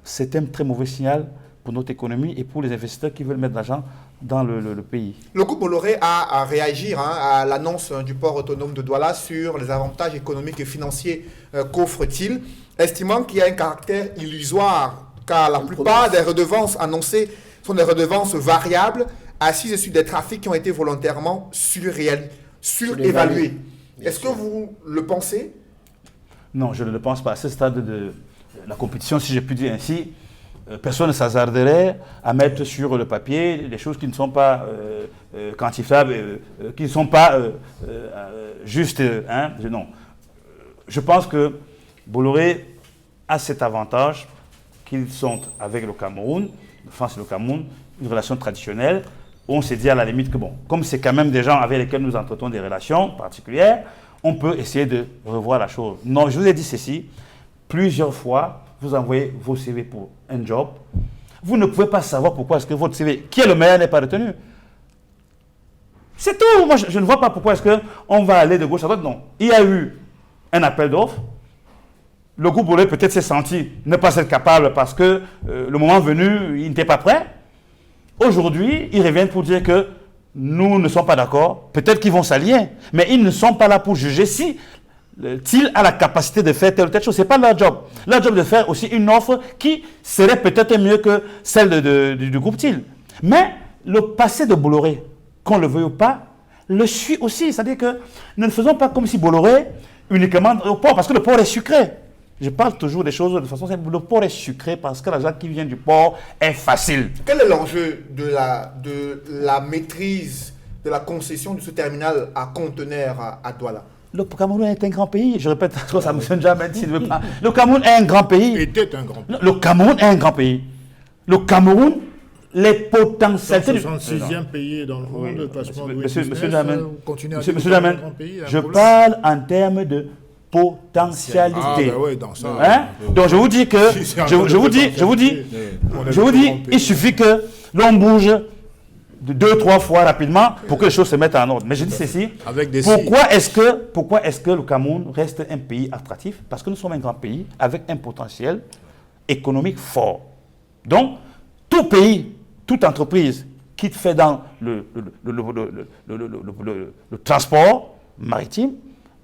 c'est un très mauvais signal pour notre économie et pour les investisseurs qui veulent mettre de l'argent dans le pays. Le groupe Bolloré a réagi à l'annonce du port autonome de Douala sur les avantages économiques et financiers qu'offre-t-il, estimant qu'il y a un caractère illusoire, car la plupart des redevances annoncées sont des redevances variables, assises sur des trafics qui ont été volontairement surévalués. Est-ce que vous le pensez? Non, je ne le pense pas. À ce stade de la compétition, si je puis dire ainsi, personne ne s'hasarderait à mettre sur le papier des choses qui ne sont pas quantifiables, qui ne sont pas justes. Non. Je pense que Bolloré a cet avantage qu'ils sont avec le Cameroun, la France et le Cameroun, une relation traditionnelle, où on s'est dit à la limite que, bon, comme c'est quand même des gens avec lesquels nous entretenons des relations particulières, on peut essayer de revoir la chose. Non, je vous ai dit ceci, plusieurs fois, vous envoyez vos CV pour un job, vous ne pouvez pas savoir pourquoi est-ce que votre CV, qui est le meilleur, n'est pas retenu. C'est tout. Moi, je ne vois pas pourquoi est-ce qu'on va aller de gauche à droite. Non. Il y a eu un appel d'offres. Le groupe Bolloré peut-être s'est senti ne pas être capable parce que le moment venu, il n'était pas prêt. Aujourd'hui, ils reviennent pour dire que nous ne sommes pas d'accord. Peut-être qu'ils vont s'allier, mais ils ne sont pas là pour juger si il a la capacité de faire telle ou telle chose. Ce n'est pas leur job. Leur job de faire aussi une offre qui serait peut-être mieux que celle du groupe TIL. Mais le passé de Bolloré, qu'on le veuille ou pas, le suit aussi. C'est-à-dire que nous ne faisons pas comme si Bolloré uniquement au port, parce que le port est sucré. Je parle toujours des choses de façon simple. Le port est sucré parce que l'argent qui vient du port est facile. Quel est l'enjeu de la maîtrise de la concession de ce terminal à conteneurs à Douala? Le Cameroun est un grand pays. Je répète, ça me sonne jamais s'il ne veut pas. Le Cameroun est un grand pays. Était un grand pays. Le Cameroun est un grand pays. Le Cameroun, les potentialités... 66e pays dans le monde, le classement de Monsieur business, Damen, vous continuez à Monsieur dire que c'est Damen, un grand pays, un je problème. parle en termes de potentialité. Ah, ben ouais, dans ça. Donc je vous dis que, Si c'est un je vous dis, on est le grand pays. il suffit que l'on bouge de 2-3 fois rapidement pour que les choses se mettent en ordre. Mais je dis ceci, Avec des pourquoi est-ce que le Cameroun reste un pays attractif? Parce que nous sommes un grand pays avec un potentiel économique fort. Donc, tout pays, toute entreprise qui fait dans le transport maritime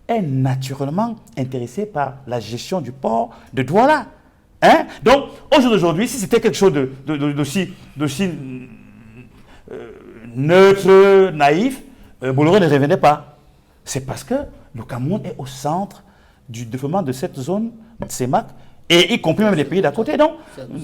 est naturellement intéressé par la gestion du port de Douala. Donc, aujourd'hui, si c'était quelque chose d'aussi neutre, naïf, Bolloré ne revenait pas. C'est parce que le Cameroun est au centre du développement de cette zone, CEMAC, et y compris même les pays d'à côté. Donc,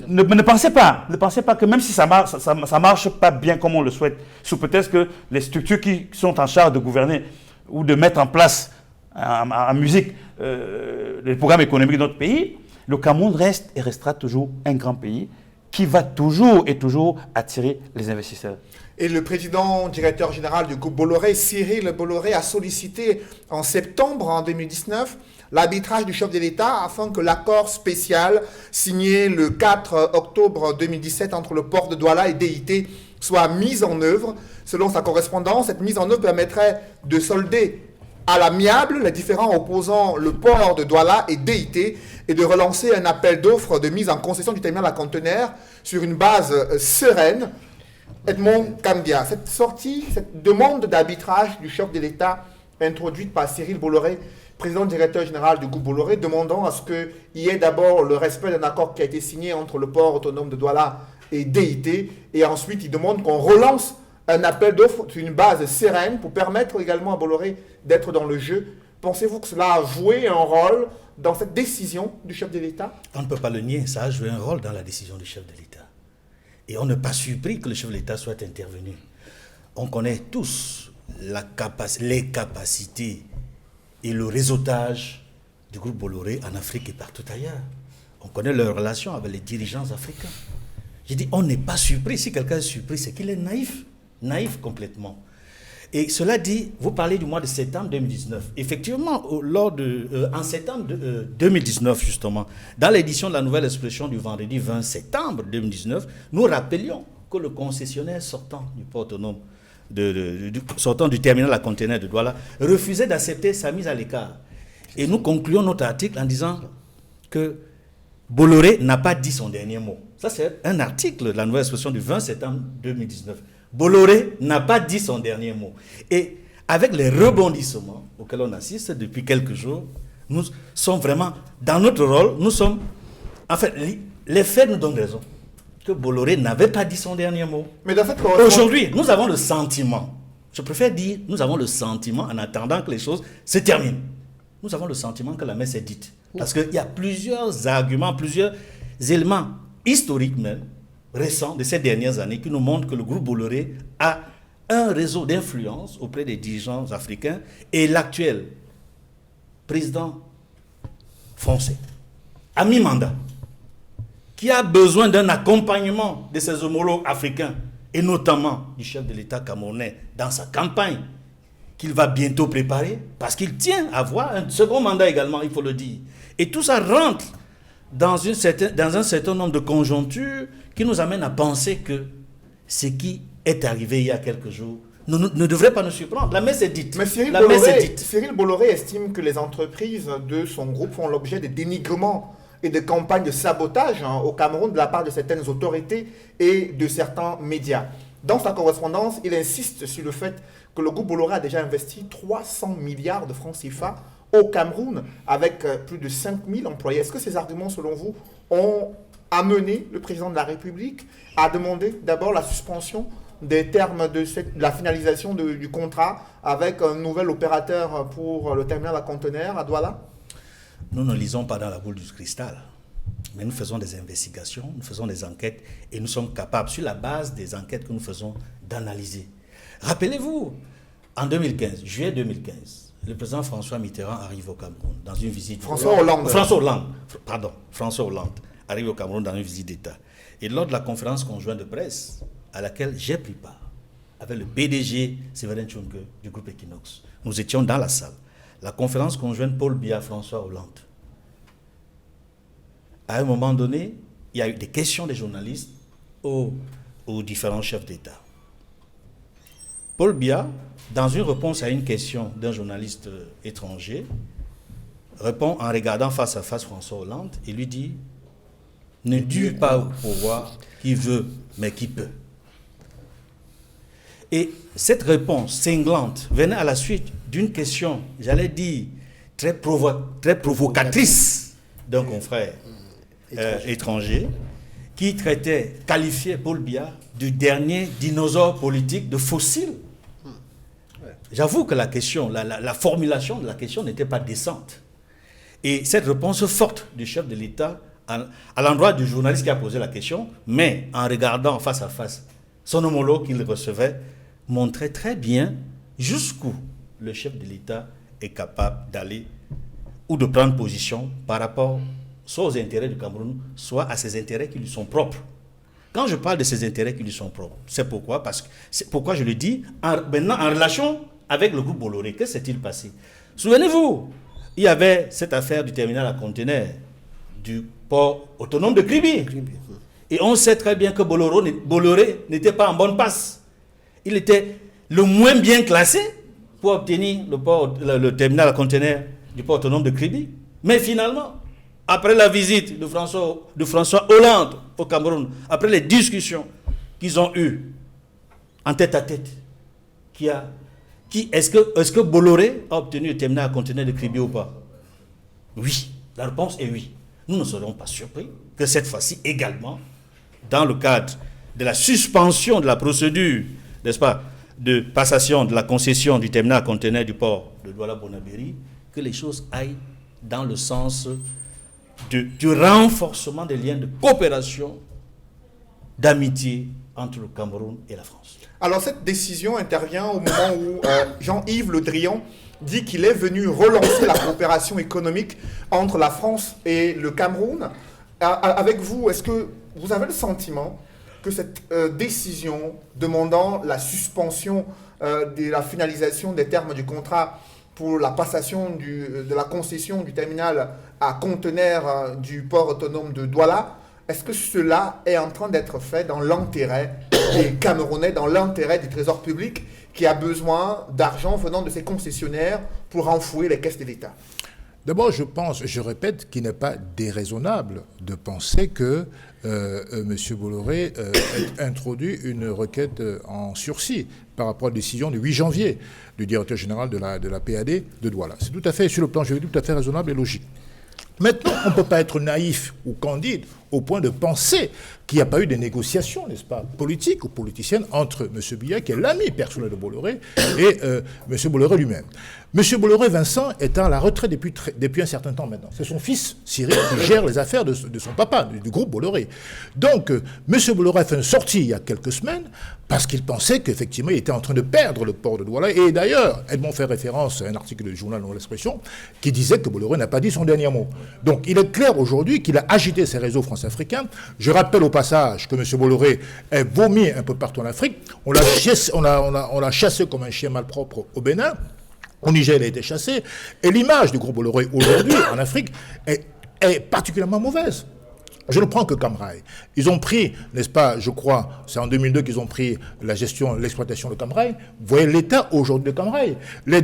ne pensez pas que même si ça marche pas bien comme on le souhaite, sous prétexte que les structures qui sont en charge de gouverner ou de mettre en place en musique les programmes économiques de notre pays, le Cameroun reste et restera toujours un grand pays qui va toujours et toujours attirer les investisseurs. Et le président directeur général du groupe Bolloré, Cyril Bolloré, a sollicité en septembre en 2019 l'arbitrage du chef de l'État afin que l'accord spécial signé le 4 octobre 2017 entre le port de Douala et DIT soit mis en œuvre. Selon sa correspondance, cette mise en œuvre permettrait de solder à l'amiable les différends opposant le port de Douala et DIT et de relancer un appel d'offres de mise en concession du terminal à conteneurs sur une base sereine. Edmond Kandia, cette demande d'arbitrage du chef de l'État introduite par Cyril Bolloré, président directeur général du groupe Bolloré, demandant à ce qu'il y ait d'abord le respect d'un accord qui a été signé entre le port autonome de Douala et DIT, et ensuite il demande qu'on relance un appel d'offres sur une base sereine pour permettre également à Bolloré d'être dans le jeu. Pensez-vous que cela a joué un rôle dans cette décision du chef de l'État? On ne peut pas le nier, ça a joué un rôle dans la décision du chef de l'État. Et on n'est pas surpris que le chef de l'État soit intervenu. On connaît tous les capacités et le réseautage du groupe Bolloré en Afrique et partout ailleurs. On connaît leurs relations avec les dirigeants africains. J'ai dit, on n'est pas surpris. Si quelqu'un est surpris, c'est qu'il est naïf. naïf complètement. Et cela dit, vous parlez du mois de septembre 2019. Effectivement, en septembre 2019, justement, dans l'édition de la nouvelle expression du vendredi 20 septembre 2019, nous rappelions que le concessionnaire sortant du port autonome, sortant du terminal à conteneurs de Douala, refusait d'accepter sa mise à l'écart. Et nous concluons notre article en disant que Bolloré n'a pas dit son dernier mot. Ça, c'est un article de la nouvelle expression du 20 septembre 2019. Bolloré n'a pas dit son dernier mot. Et avec les rebondissements auxquels on assiste depuis quelques jours, nous sommes vraiment dans notre rôle. Nous sommes. En fait, les faits nous donnent raison que Bolloré n'avait pas dit son dernier mot. Mais dans cette Aujourd'hui, nous avons le sentiment. Je préfère dire, nous avons le sentiment, en attendant que les choses se terminent. Nous avons le sentiment que la messe est dite. Parce qu'il y a plusieurs arguments, plusieurs éléments historiques même, récents de ces dernières années qui nous montrent que le groupe Bolloré a un réseau d'influence auprès des dirigeants africains et l'actuel président français, à mi-mandat, qui a besoin d'un accompagnement de ses homologues africains et notamment du chef de l'État camerounais dans sa campagne qu'il va bientôt préparer parce qu'il tient à avoir un second mandat également, il faut le dire. Et tout ça rentre dans un certain nombre de conjonctures qui nous amènent à penser que ce qui est arrivé il y a quelques jours ne devrait pas nous surprendre. La messe est dite. Mais Cyril Bolloré estime que les entreprises de son groupe font l'objet de dénigrements et de campagnes de sabotage au Cameroun de la part de certaines autorités et de certains médias. Dans sa correspondance, il insiste sur le fait que le groupe Bolloré a déjà investi 300 milliards de francs CFA au Cameroun avec plus de 5000 employés. Est-ce que ces arguments, selon vous, ont amené le président de la République à demander d'abord la suspension des termes de la finalisation du contrat avec un nouvel opérateur pour le terminal à conteneurs à Douala? Nous ne lisons pas dans la boule du cristal, mais nous faisons des investigations, nous faisons des enquêtes et nous sommes capables, sur la base des enquêtes que nous faisons, d'analyser. Rappelez-vous, en 2015, juillet 2015, le président François Mitterrand arrive au Cameroun dans une visite... François Hollande arrive au Cameroun dans une visite d'État. Et lors de la conférence conjointe de presse, à laquelle j'ai pris part, avec le PDG Séverin Tchunke du groupe Equinox, nous étions dans la salle. La conférence conjointe Paul Biya-François Hollande. À un moment donné, il y a eu des questions des journalistes aux différents chefs d'État. Paul Biya, dans une réponse à une question d'un journaliste étranger, répond en regardant face à face François Hollande et lui dit « Ne dure pas au pouvoir qui veut, mais qui peut ». Et cette réponse cinglante venait à la suite d'une question, j'allais dire, très provocatrice d'un confrère étranger qui qualifiait Paul Biya du dernier dinosaure politique, de fossile. J'avoue que la question, la formulation de la question n'était pas décente. Et cette réponse forte du chef de l'État à l'endroit du journaliste qui a posé la question, mais en regardant face à face son homologue qu'il recevait, montrait très bien jusqu'où le chef de l'État est capable d'aller ou de prendre position par rapport soit aux intérêts du Cameroun, soit à ses intérêts qui lui sont propres. Quand je parle de ses intérêts qui lui sont propres, c'est pourquoi je le dis maintenant en relation avec le groupe Bolloré. Que s'est-il passé? Souvenez-vous, il y avait cette affaire du terminal à conteneurs du port autonome de Kribi. Et on sait très bien que Bolloré n'était pas en bonne passe. Il était le moins bien classé pour obtenir le terminal à conteneurs du port autonome de Kribi. Mais finalement, après la visite de François Hollande au Cameroun, après les discussions qu'ils ont eues en tête à tête, est-ce que Bolloré a obtenu le terminal à conteneurs de Kribi ou pas? Oui, la réponse est oui. Nous ne serons pas surpris que cette fois-ci également, dans le cadre de la suspension de la procédure, n'est-ce pas, de passation de la concession du terminal à conteneurs du port de Douala-Bonabéry, que les choses aillent dans le sens du renforcement des liens de coopération, d'amitié entre le Cameroun et la France. Alors cette décision intervient au moment où Jean-Yves Le Drian dit qu'il est venu relancer la coopération économique entre la France et le Cameroun. Avec vous, est-ce que vous avez le sentiment que cette décision demandant la suspension de la finalisation des termes du contrat pour la passation de la concession du terminal à conteneurs du port autonome de Douala, est-ce que cela est en train d'être fait dans l'intérêt des Camerounais, dans l'intérêt du Trésor public qui a besoin d'argent venant de ses concessionnaires pour renflouer les caisses de l'État? D'abord, je répète qu'il n'est pas déraisonnable de penser que M. Bolloré ait introduit une requête en sursis par rapport à la décision du 8 janvier du directeur général de la PAD de Douala. C'est tout à fait, sur le plan juridique, tout à fait raisonnable et logique. Maintenant, on ne peut pas être naïf ou candide au point de penser qu'il n'y a pas eu de négociations, n'est-ce pas, politiques ou politiciennes entre M. Biya, qui est l'ami personnel de Bolloré, et M. Bolloré lui-même. M. Bolloré Vincent est à la retraite depuis un certain temps maintenant. C'est son fils, Cyril, qui gère les affaires de son papa, du groupe Bolloré. Donc, M. Bolloré a fait une sortie il y a quelques semaines parce qu'il pensait qu'effectivement, il était en train de perdre le port de Douala. Et d'ailleurs, Edmond fait référence à un article du journal Nouvelle Expression qui disait que Bolloré n'a pas dit son dernier mot. Donc, il est clair aujourd'hui qu'il a agité ses réseaux france-africains. Je rappelle au passage que M. Bolloré est vomi un peu partout en Afrique. On l'a chassé comme un chien malpropre au Bénin. Au Niger, il a été chassé. Et l'image du groupe Bolloré aujourd'hui en Afrique est particulièrement mauvaise. Je ne prends que Cam Rai. Ils ont pris, n'est-ce pas, je crois, c'est en 2002 qu'ils ont pris la gestion, l'exploitation de Cam Rai. Vous voyez l'état aujourd'hui de Cam Rai. Les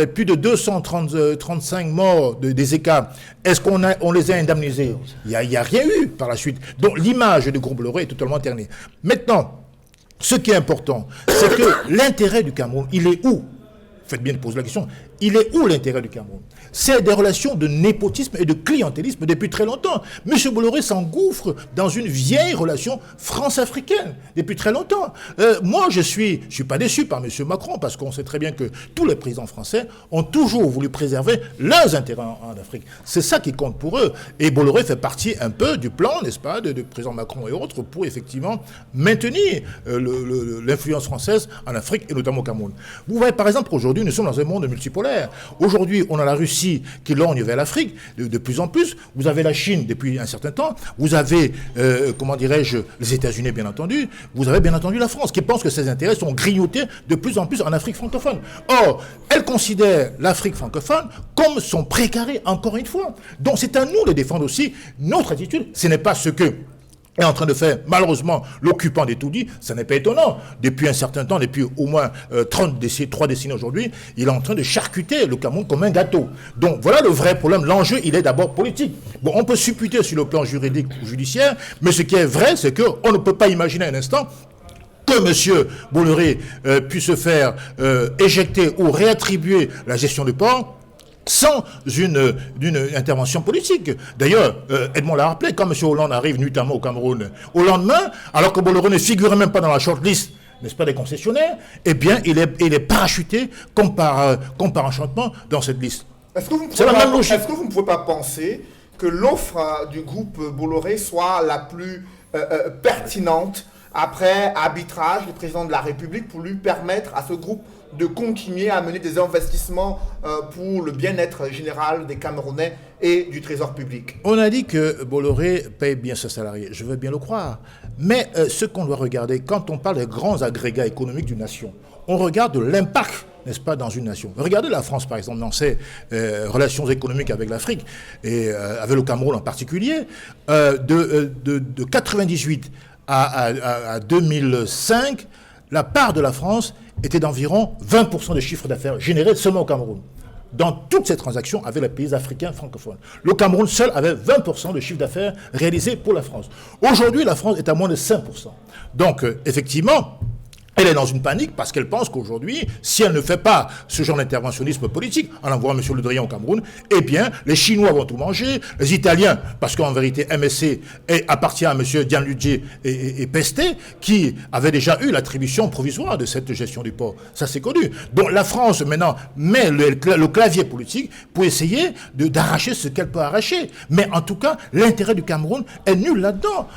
plus de 235 morts des ECA, est-ce qu'on les a indemnisés? Il n'y a rien eu par la suite. Donc l'image du groupe Bolloré est totalement ternie. Maintenant, ce qui est important, c'est que l'intérêt du Cameroun, il est où? Faites bien de poser la question. Il est où l'intérêt du Cameroun? C'est des relations de népotisme et de clientélisme depuis très longtemps. M. Bolloré s'engouffre dans une vieille relation france-africaine depuis très longtemps. Moi, je suis pas déçu par M. Macron parce qu'on sait très bien que tous les présidents français ont toujours voulu préserver leurs intérêts en Afrique. C'est ça qui compte pour eux. Et Bolloré fait partie un peu du plan, n'est-ce pas, de président Macron et autres pour effectivement maintenir l'influence française en Afrique et notamment au Cameroun. Vous voyez, par exemple, aujourd'hui, nous sommes dans un monde multipolaire. Aujourd'hui, on a la Russie qui lorgne vers l'Afrique de plus en plus. Vous avez la Chine depuis un certain temps. Vous avez, les États-Unis, bien entendu. Vous avez, bien entendu, la France qui pense que ses intérêts sont grignotés de plus en plus en Afrique francophone. Or, elle considère l'Afrique francophone comme son précaré, encore une fois. Donc, c'est à nous de défendre aussi notre attitude. Ce n'est pas ce que est en train de faire, malheureusement, l'occupant des tout-dits. Ça n'est pas étonnant. Depuis un certain temps, depuis au moins 3 décennies aujourd'hui, il est en train de charcuter le Cameroun comme un gâteau. Donc voilà le vrai problème. L'enjeu, il est d'abord politique. Bon, on peut supputer sur le plan juridique ou judiciaire, mais ce qui est vrai, c'est qu'on ne peut pas imaginer un instant que M. Bolloré puisse se faire éjecter ou réattribuer la gestion du port sans une intervention politique. D'ailleurs, Edmond l'a rappelé, quand M. Hollande arrive nuitamment au Cameroun, au lendemain, alors que Bolloré ne figurait même pas dans la shortlist, n'est-ce pas, des concessionnaires, eh bien, il est parachuté comme par enchantement dans cette liste. Est-ce que vous ne pouvez pas penser que l'offre du groupe Bolloré soit la plus pertinente après arbitrage du président de la République pour lui permettre à ce groupe de continuer à mener des investissements pour le bien-être général des Camerounais et du Trésor public? On a dit que Bolloré paye bien ses salariés. Je veux bien le croire. Mais ce qu'on doit regarder, quand on parle des grands agrégats économiques d'une nation, on regarde l'impact, n'est-ce pas, dans une nation. Regardez la France, par exemple, dans ses relations économiques avec l'Afrique, et avec le Cameroun en particulier. De 98 à 2005, la part de la France était d'environ 20% des chiffres d'affaires générés seulement au Cameroun. Dans toutes ces transactions avec les pays africains francophones. Le Cameroun seul avait 20% de chiffre d'affaires réalisés pour la France. Aujourd'hui, la France est à moins de 5%. Donc, effectivement, elle est dans une panique parce qu'elle pense qu'aujourd'hui, si elle ne fait pas ce genre d'interventionnisme politique, en envoyant M. Le Drian au Cameroun, eh bien, les Chinois vont tout manger, les Italiens, parce qu'en vérité, MSC appartient à M. Gianluigi et Peste, qui avaient déjà eu l'attribution provisoire de cette gestion du port. Ça, c'est connu. Donc, la France, maintenant, met le clavier politique pour essayer d'arracher ce qu'elle peut arracher. Mais en tout cas, l'intérêt du Cameroun est nul là-dedans.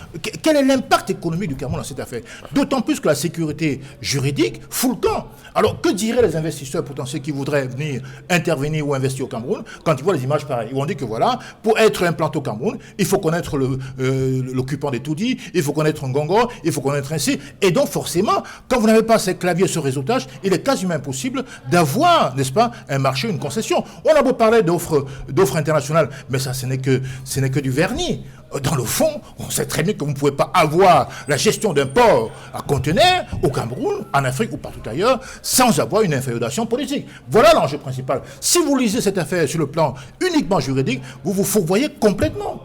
Quel est l'impact économique du Cameroun dans cette affaire? D'autant plus que la sécurité juridique fout le camp. Alors, que diraient les investisseurs potentiels qui voudraient venir intervenir ou investir au Cameroun quand ils voient les images pareilles? Ils vont dire que voilà, pour être implanté au Cameroun, il faut connaître l'occupant des Toudi, il faut connaître Ngongo, il faut connaître ainsi. Et donc, forcément, quand vous n'avez pas ces claviers, ce réseautage, il est quasiment impossible d'avoir, n'est-ce pas, un marché, une concession. On a beau parler d'offres internationales, mais ça, ce n'est que du vernis. Dans le fond, on sait très bien que vous ne pouvez pas avoir la gestion d'un port à conteneurs au Cameroun, en Afrique ou partout ailleurs, sans avoir une inféodation politique. Voilà l'enjeu principal. Si vous lisez cette affaire sur le plan uniquement juridique, vous vous fourvoyez complètement.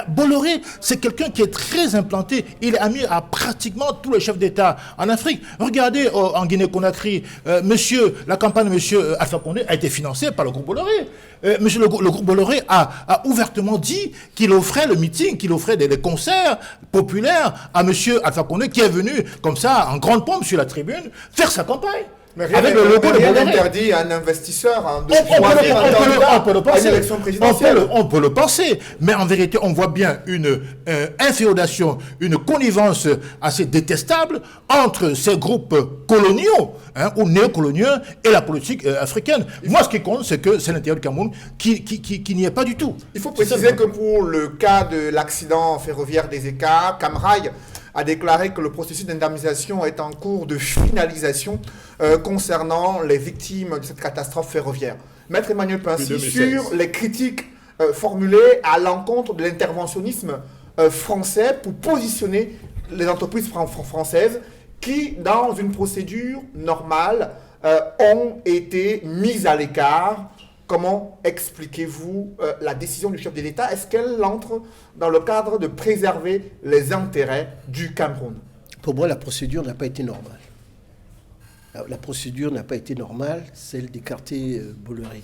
Bolloré, c'est quelqu'un qui est très implanté. Il est ami à pratiquement tous les chefs d'État en Afrique. Regardez en Guinée-Conakry, la campagne de M. Alpha Condé a été financée par le groupe Bolloré. Le groupe Bolloré a ouvertement dit qu'il offrait le meeting, qu'il offrait des concerts populaires à M. Alpha Condé, qui est venu comme ça en grande pompe sur la tribune faire sa campagne. Mais avec le logo de Bolloré interdit à un investisseur de choisir un candidat à une élection présidentielle. On peut le penser, mais en vérité, on voit bien une inféodation, une connivence assez détestable entre ces groupes coloniaux ou néocoloniaux et la politique africaine. Moi, ce qui compte, c'est que c'est l'intérieur du Cameroun qui n'y est pas du tout. Il faut préciser que pour le cas de l'accident ferroviaire des ECA, Camrail a déclaré que le processus d'indemnisation est en cours de finalisation concernant les victimes de cette catastrophe ferroviaire. Maître Emmanuel Pincy, sur les critiques formulées à l'encontre de l'interventionnisme français pour positionner les entreprises françaises qui, dans une procédure normale, ont été mises à l'écart. Comment expliquez-vous la décision du chef de l'État? Est-ce qu'elle entre dans le cadre de préserver les intérêts du Cameroun? Pour moi, la procédure n'a pas été normale. La procédure n'a pas été normale, celle d'écarter Bolloré,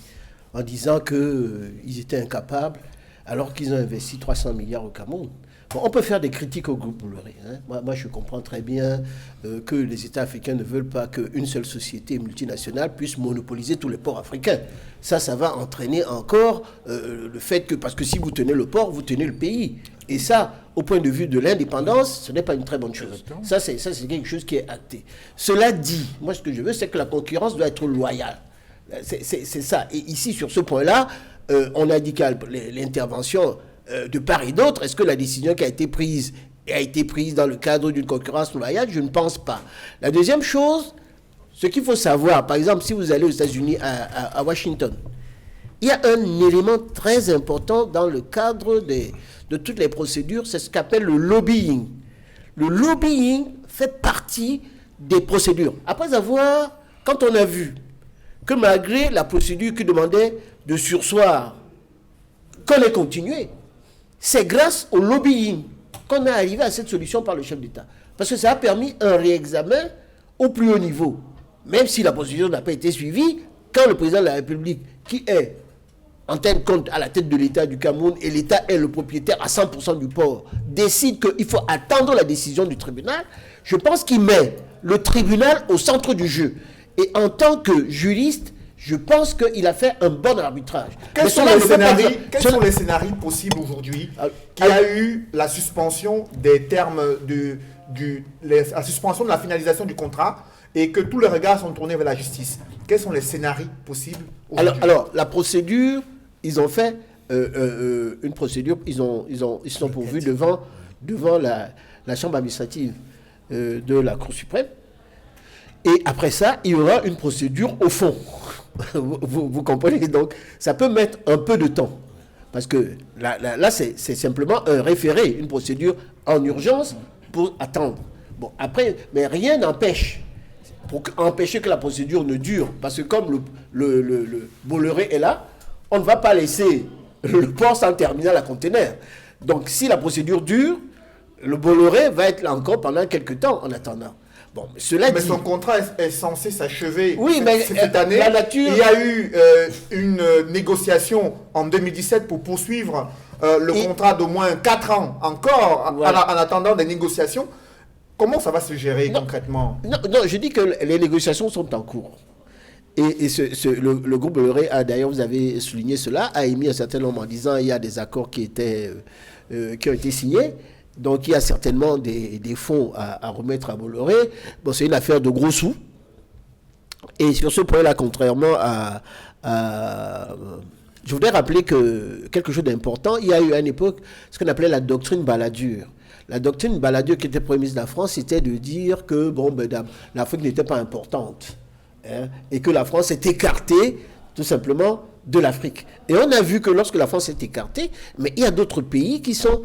en disant qu'ils étaient incapables, alors qu'ils ont investi 300 milliards au Cameroun. Bon, on peut faire des critiques au groupe Bolloré. Moi, je comprends très bien que les États africains ne veulent pas qu'une seule société multinationale puisse monopoliser tous les ports africains. Ça va entraîner encore le fait que, parce que si vous tenez le port, vous tenez le pays. Et ça, au point de vue de l'indépendance, ce n'est pas une très bonne chose. Ça, c'est quelque chose qui est acté. Cela dit, moi, ce que je veux, c'est que la concurrence doit être loyale. C'est ça. Et ici, sur ce point-là, on a dit que l'intervention de part et d'autre, est-ce que la décision qui a été prise dans le cadre d'une concurrence loyale? Je ne pense pas. La deuxième chose, ce qu'il faut savoir, par exemple, si vous allez aux États-Unis, à Washington, il y a un élément très important dans le cadre de toutes les procédures, c'est ce qu'appelle le lobbying. Le lobbying fait partie des procédures. Après avoir, quand on a vu que malgré la procédure qui demandait de surseoir, qu'on ait continué, c'est grâce au lobbying qu'on est arrivé à cette solution par le chef d'État. Parce que ça a permis un réexamen au plus haut niveau. Même si la procédure n'a pas été suivie, quand le président de la République, qui est en tête compte à la tête de l'État du Cameroun, et l'État est le propriétaire à 100% du port, décide qu'il faut attendre la décision du tribunal, je pense qu'il met le tribunal au centre du jeu. Et en tant que juriste, je pense qu'il a fait un bon arbitrage. Quels sont les scénarios possibles aujourd'hui qui a eu la suspension des termes la suspension de la finalisation du contrat et que tous les regards sont tournés vers la justice? Quels sont les scénarios possibles aujourd'hui? Alors, la procédure, ils ont fait une procédure, ils sont pourvus devant la chambre administrative de la Cour suprême. Et après ça, il y aura une procédure au fond. Vous comprenez? Donc, ça peut mettre un peu de temps. Parce que là c'est simplement un référé, une procédure en urgence pour attendre. Bon, après, mais rien n'empêche, pour empêcher que la procédure ne dure. Parce que comme le Bolloré est là, on ne va pas laisser le port sans terminal à conteneur. Donc, si la procédure dure, le Bolloré va être là encore pendant quelques temps en attendant. Bon, mais son contrat est censé s'achever cette année. Il y a eu une négociation en 2017 pour poursuivre le contrat d'au moins 4 ans encore, voilà, en attendant des négociations. Comment ça va se gérer concrètement? Non, je dis que les négociations sont en cours. Et le groupe Bolloré, d'ailleurs, vous avez souligné cela, a émis un certain nombre en disant qu'il y a des accords qui ont été signés. Donc il y a certainement des fonds à remettre à Bolloré. Bon, c'est une affaire de gros sous. Et sur ce point-là, contrairement je voudrais rappeler quelque chose d'important. Il y a eu à une époque ce qu'on appelait la doctrine Balladur. La doctrine Balladur, qui était Premier ministre de la France, c'était de dire que l'Afrique n'était pas importante, hein, et que la France s'est écartée tout simplement de l'Afrique. Et on a vu que lorsque la France s'est écartée, mais il y a d'autres pays qui sont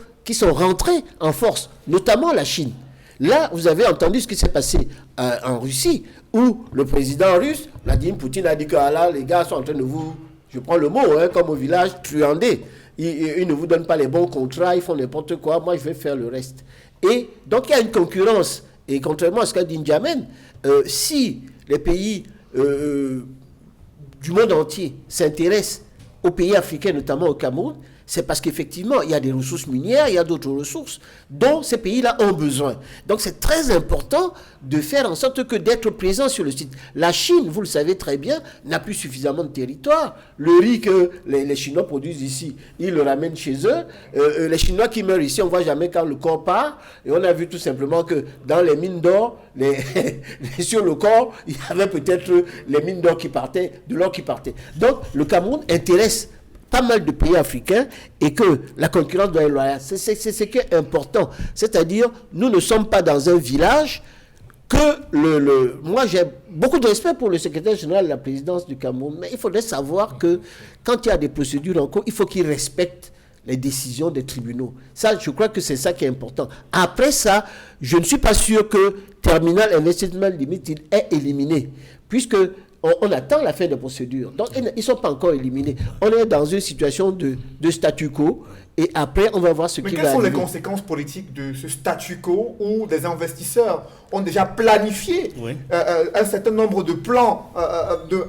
rentrés en force, notamment la Chine. Là, vous avez entendu ce qui s'est passé en Russie, où le président russe, Vladimir Poutine, a dit que là, les gars sont en train de vous, je prends le mot, hein, comme au village, truander. Ils ne vous donnent pas les bons contrats, ils font n'importe quoi, moi je vais faire le reste. Et donc il y a une concurrence. Et contrairement à ce qu'a dit N'Djamène, si les pays du monde entier s'intéressent aux pays africains, notamment au Cameroun, c'est parce qu'effectivement, il y a des ressources minières, il y a d'autres ressources dont ces pays-là ont besoin. Donc c'est très important de faire en sorte que d'être présent sur le site. La Chine, vous le savez très bien, n'a plus suffisamment de territoire. Le riz que les Chinois produisent ici, ils le ramènent chez eux. Les Chinois qui meurent ici, on ne voit jamais quand le corps part. Et on a vu tout simplement que dans les mines d'or, sur le corps, il y avait peut-être les mines d'or qui partaient, de l'or qui partait. Donc le Cameroun intéresse pas mal de pays africains et que la concurrence doit être loyale. C'est ce qui est important. C'est-à-dire, nous ne sommes pas dans un village que moi, j'ai beaucoup de respect pour le secrétaire général de la présidence du Cameroun, mais il faudrait savoir que quand il y a des procédures en cours, il faut qu'il respecte les décisions des tribunaux. Ça, je crois que c'est ça qui est important. Après ça, je ne suis pas sûr que Terminal Investment Limited est éliminé, puisque on attend la fin des procédures. Donc, ils ne sont pas encore éliminés. On est dans une situation de statu quo. Et après, on va voir ce qui va arriver. Mais quelles sont les conséquences politiques de ce statu quo où des investisseurs ont déjà planifié un certain nombre de plans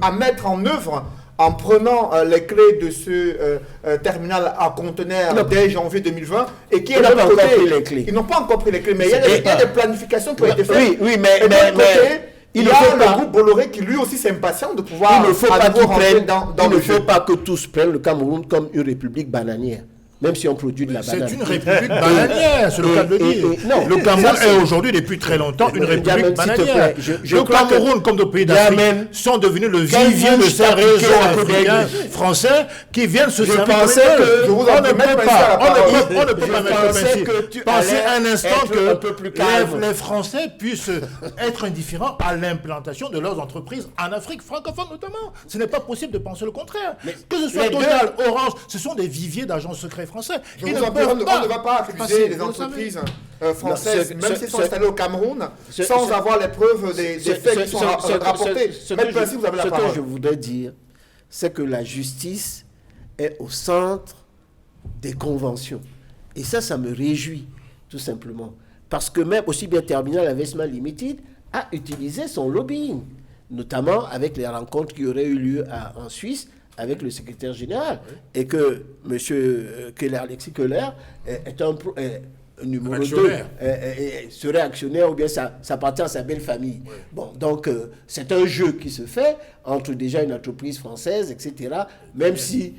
à mettre en œuvre en prenant les clés de ce terminal à conteneurs dès janvier 2020 et qui est de l'autre côté. Ils n'ont pas encore pris les clés, mais il y a des planifications qui ont été faites. Oui, mais il y a le groupe Bolloré qui lui aussi s'impatient de pouvoir il ne faut pas que tous prennent le Cameroun comme une république bananière. Même si on produit de la banane. C'est une république bananière, c'est le cas de le dire. Non, le Cameroun est aujourd'hui, depuis très longtemps, une république bananière. Le Cameroun, comme d'autres pays d'Afrique, sont devenus le vivier de ces réseaux africains, français, qui viennent se servir de eux. On ne peut pas mettre le principe. Pensez un instant que les Français puissent être indifférents à l'implantation de leurs entreprises en Afrique francophone notamment. Ce n'est pas possible de penser le contraire. Que ce soit Total, Orange, ce sont des viviers d'agents secrets français. On ne va pas accuser les entreprises françaises, même si elles sont installées au Cameroun, sans avoir les preuves des faits qui sont rapportés. Ce que je voudrais dire, c'est que la justice est au centre des conventions. Et ça me réjouit, tout simplement. Parce que même aussi bien Terminal Investment Limited a utilisé son lobbying, notamment avec les rencontres qui auraient eu lieu en Suisse, avec le secrétaire général, et que M. Alexis Keller est un numéro 2, serait actionnaire ou bien ça appartient à sa belle famille. Oui. Bon, donc c'est un jeu qui se fait entre déjà une entreprise française, etc. Même si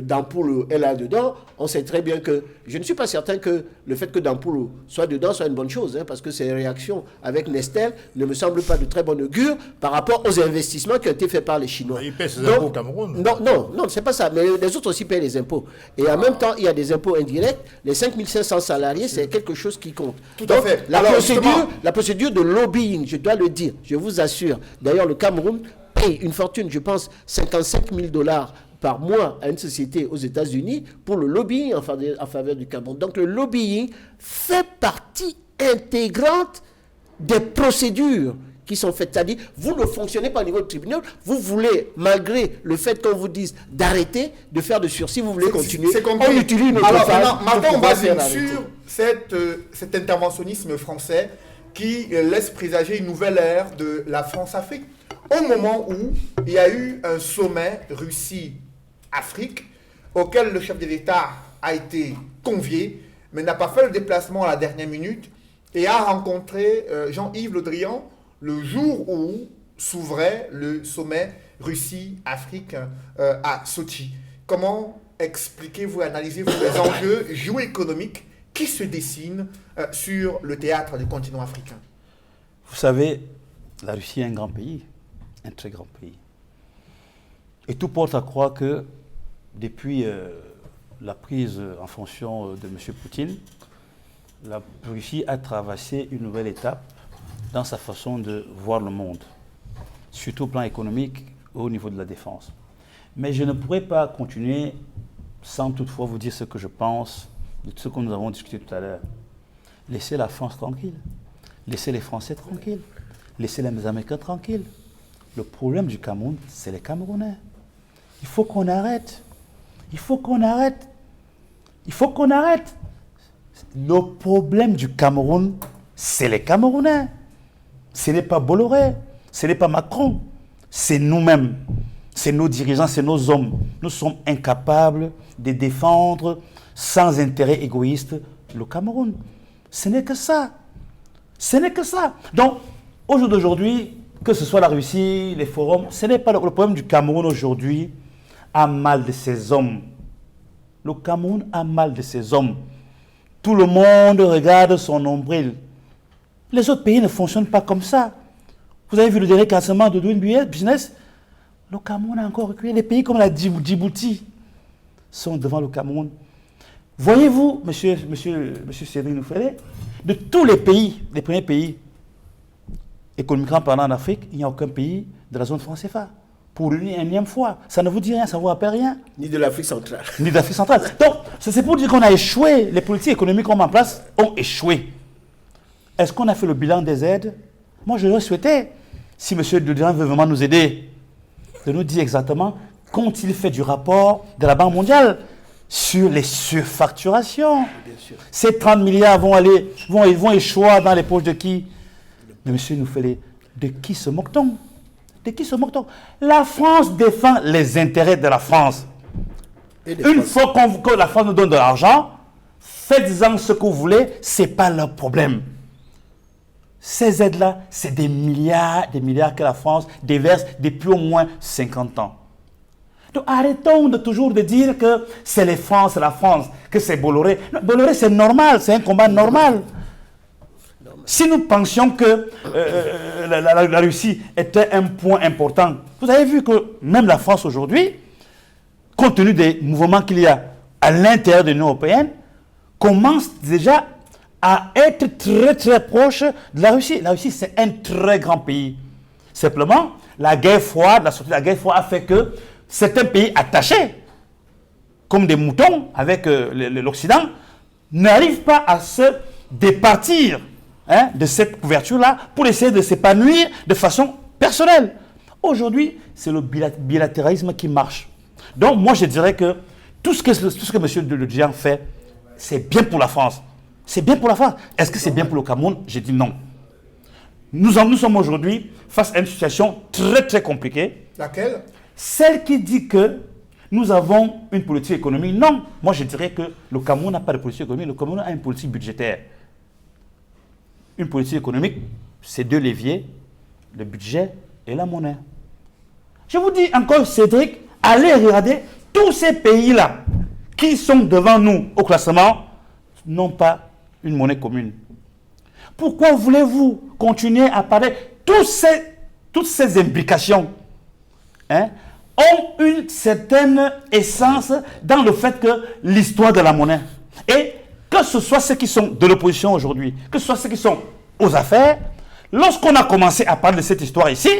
Dampourou est là-dedans, on sait très bien que... Je ne suis pas certain que le fait que Dampourou soit dedans soit une bonne chose, hein, parce que ses réactions avec Nestel ne me semblent pas de très bon augure par rapport aux investissements qui ont été faits par les Chinois. Il paie ses impôts au Cameroun. Non, c'est pas ça. Mais les autres aussi paient les impôts. Et en même temps, il y a des impôts indirects. Les 5500 salariés, c'est quelque chose qui compte. Tout à fait. La procédure de lobbying, je dois le dire, je vous assure. D'ailleurs, le Cameroun paye une fortune, je pense, 55 000 $ par mois à une société aux États-Unis pour le lobbying en faveur du Cameroun. Donc le lobbying fait partie intégrante des procédures qui sont faites. C'est-à-dire, vous ne fonctionnez pas au niveau du tribunal, vous voulez, malgré le fait qu'on vous dise d'arrêter, de faire de sursis, vous voulez continuer. On utilise notre phase. Maintenant, on base sur cet interventionnisme français qui laisse présager une nouvelle ère de la France-Afrique. Au moment où il y a eu un sommet Russie-Afrique, auquel le chef de l'État a été convié, mais n'a pas fait le déplacement à la dernière minute, et a rencontré Jean-Yves Le Drian le jour où s'ouvrait le sommet Russie-Afrique à Sochi. Comment expliquez-vous, analysez-vous les enjeux géoéconomiques qui se dessine sur le théâtre du continent africain? Vous savez, la Russie est un grand pays, un très grand pays. Et tout porte à croire que depuis la prise en fonction de M. Poutine, la Russie a traversé une nouvelle étape dans sa façon de voir le monde, surtout au plan économique au niveau de la défense. Mais je ne pourrais pas continuer sans toutefois vous dire ce que je pense de ce que nous avons discuté tout à l'heure. Laissez la France tranquille, laissez les Français tranquilles, laissez les Américains tranquilles. Le problème du Cameroun, c'est les Camerounais. Il faut qu'on arrête. Il faut qu'on arrête. Il faut qu'on arrête. Le problème du Cameroun, c'est les Camerounais. Ce n'est pas Bolloré, ce n'est pas Macron, c'est nous-mêmes. C'est nos dirigeants, c'est nos hommes. Nous sommes incapables de défendre sans intérêt égoïste le Cameroun. Ce n'est que ça. Ce n'est que ça. Donc, au jour d'aujourd'hui, que ce soit la Russie, les forums, ce n'est pas le problème du Cameroun aujourd'hui a mal de ses hommes. Le Cameroun a mal de ses hommes. Tout le monde regarde son nombril. Les autres pays ne fonctionnent pas comme ça. Vous avez vu le dernier classement de Doing Business? Le Cameroun a encore reculé. Les pays comme la Djibouti sont devant le Cameroun. Voyez-vous, monsieur Cédric Noufélé, de tous les pays, les premiers pays économiquement parlant en Afrique, il n'y a aucun pays de la zone franc CFA. Pour une énième fois. Ça ne vous dit rien, ça ne vous rappelle rien. Ni de l'Afrique centrale. Ni de l'Afrique centrale. Donc, c'est pour dire qu'on a échoué. Les politiques économiques qu'on met en place ont échoué. Est-ce qu'on a fait le bilan des aides? Moi, je souhaitais, si M. Dodian veut vraiment nous aider, de nous dire exactement qu'ont-ils fait du rapport de la Banque mondiale sur les surfacturations. Bien sûr. Ces 30 milliards vont échouer dans les poches de qui? Mais monsieur Noufélé, de qui se moque-t-on? De qui se moque-t-on? La France défend les intérêts de la France. Une fois que la France nous donne de l'argent, faites-en ce que vous voulez, ce n'est pas leur problème. Ces aides-là, c'est des milliards que la France déverse depuis au moins 50 ans. Donc arrêtons de toujours de dire que c'est les France, c'est la France, que c'est Bolloré. Non, Bolloré, c'est normal, c'est un combat normal. Si nous pensions que la Russie était un point important, vous avez vu que même la France aujourd'hui, compte tenu des mouvements qu'il y a à l'intérieur de l'Union européenne, commence déjà à être très très proche de la Russie. La Russie, c'est un très grand pays. Simplement, la guerre froide, la sortie de la guerre froide a fait que certains pays attachés, comme des moutons avec l'Occident, n'arrivent pas à se départir de cette couverture-là pour essayer de s'épanouir de façon personnelle. Aujourd'hui, c'est le bilatéralisme qui marche. Donc, moi, je dirais que tout ce que M. Le Drian fait, c'est bien pour la France. C'est bien pour la France. Est-ce que c'est bien pour le Cameroun? J'ai dit non. Nous sommes aujourd'hui face à une situation très, très compliquée. Laquelle? Celle qui dit que nous avons une politique économique. Non. Moi, je dirais que le Cameroun n'a pas de politique économique. Le Cameroun a une politique budgétaire. Une politique économique, c'est deux leviers, le budget et la monnaie. Je vous dis encore, Cédric, allez regarder tous ces pays-là qui sont devant nous au classement n'ont pas une monnaie commune. Pourquoi voulez-vous continuer à parler? Toutes ces implications ont une certaine essence dans le fait que l'histoire de la monnaie. Et que ce soit ceux qui sont de l'opposition aujourd'hui, que ce soit ceux qui sont aux affaires, lorsqu'on a commencé à parler de cette histoire ici,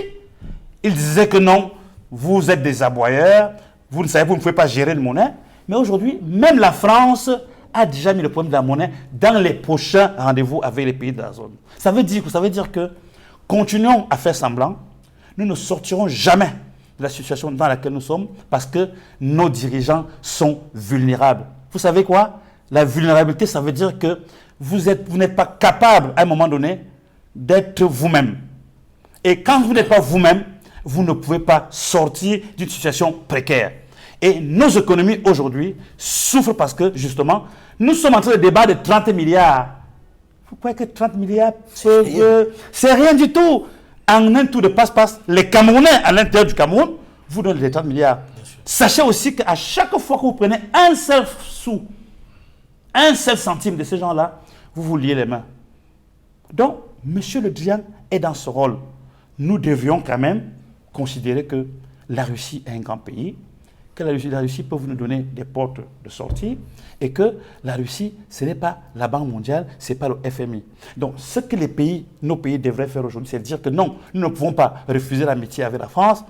ils disaient que non, vous êtes des aboyeurs, vous ne pouvez pas gérer une monnaie. Mais aujourd'hui, même la France a déjà mis le problème de la monnaie dans les prochains rendez-vous avec les pays de la zone. Ça veut dire que continuons à faire semblant, nous ne sortirons jamais de la situation dans laquelle nous sommes parce que nos dirigeants sont vulnérables. Vous savez quoi? La vulnérabilité, ça veut dire que vous n'êtes pas capable à un moment donné d'être vous-même. Et quand vous n'êtes pas vous-même, vous ne pouvez pas sortir d'une situation précaire. Et nos économies aujourd'hui souffrent parce que justement, nous sommes en train de débattre de 30 milliards. Vous croyez que 30 milliards, c'est rien du tout. En un tour de passe-passe, les Camerounais à l'intérieur du Cameroun vous donnent les 30 milliards. Sachez aussi qu'à chaque fois que vous prenez un seul sou, un seul centime de ces gens-là, vous vous liez les mains. Donc, M. Le Drian est dans ce rôle. Nous devions quand même considérer que la Russie est un grand pays, que la Russie peut nous donner des portes de sortie et que la Russie, ce n'est pas la Banque mondiale, ce n'est pas le FMI. Donc, ce que nos pays devraient faire aujourd'hui, c'est dire que non, nous ne pouvons pas refuser l'amitié avec la France.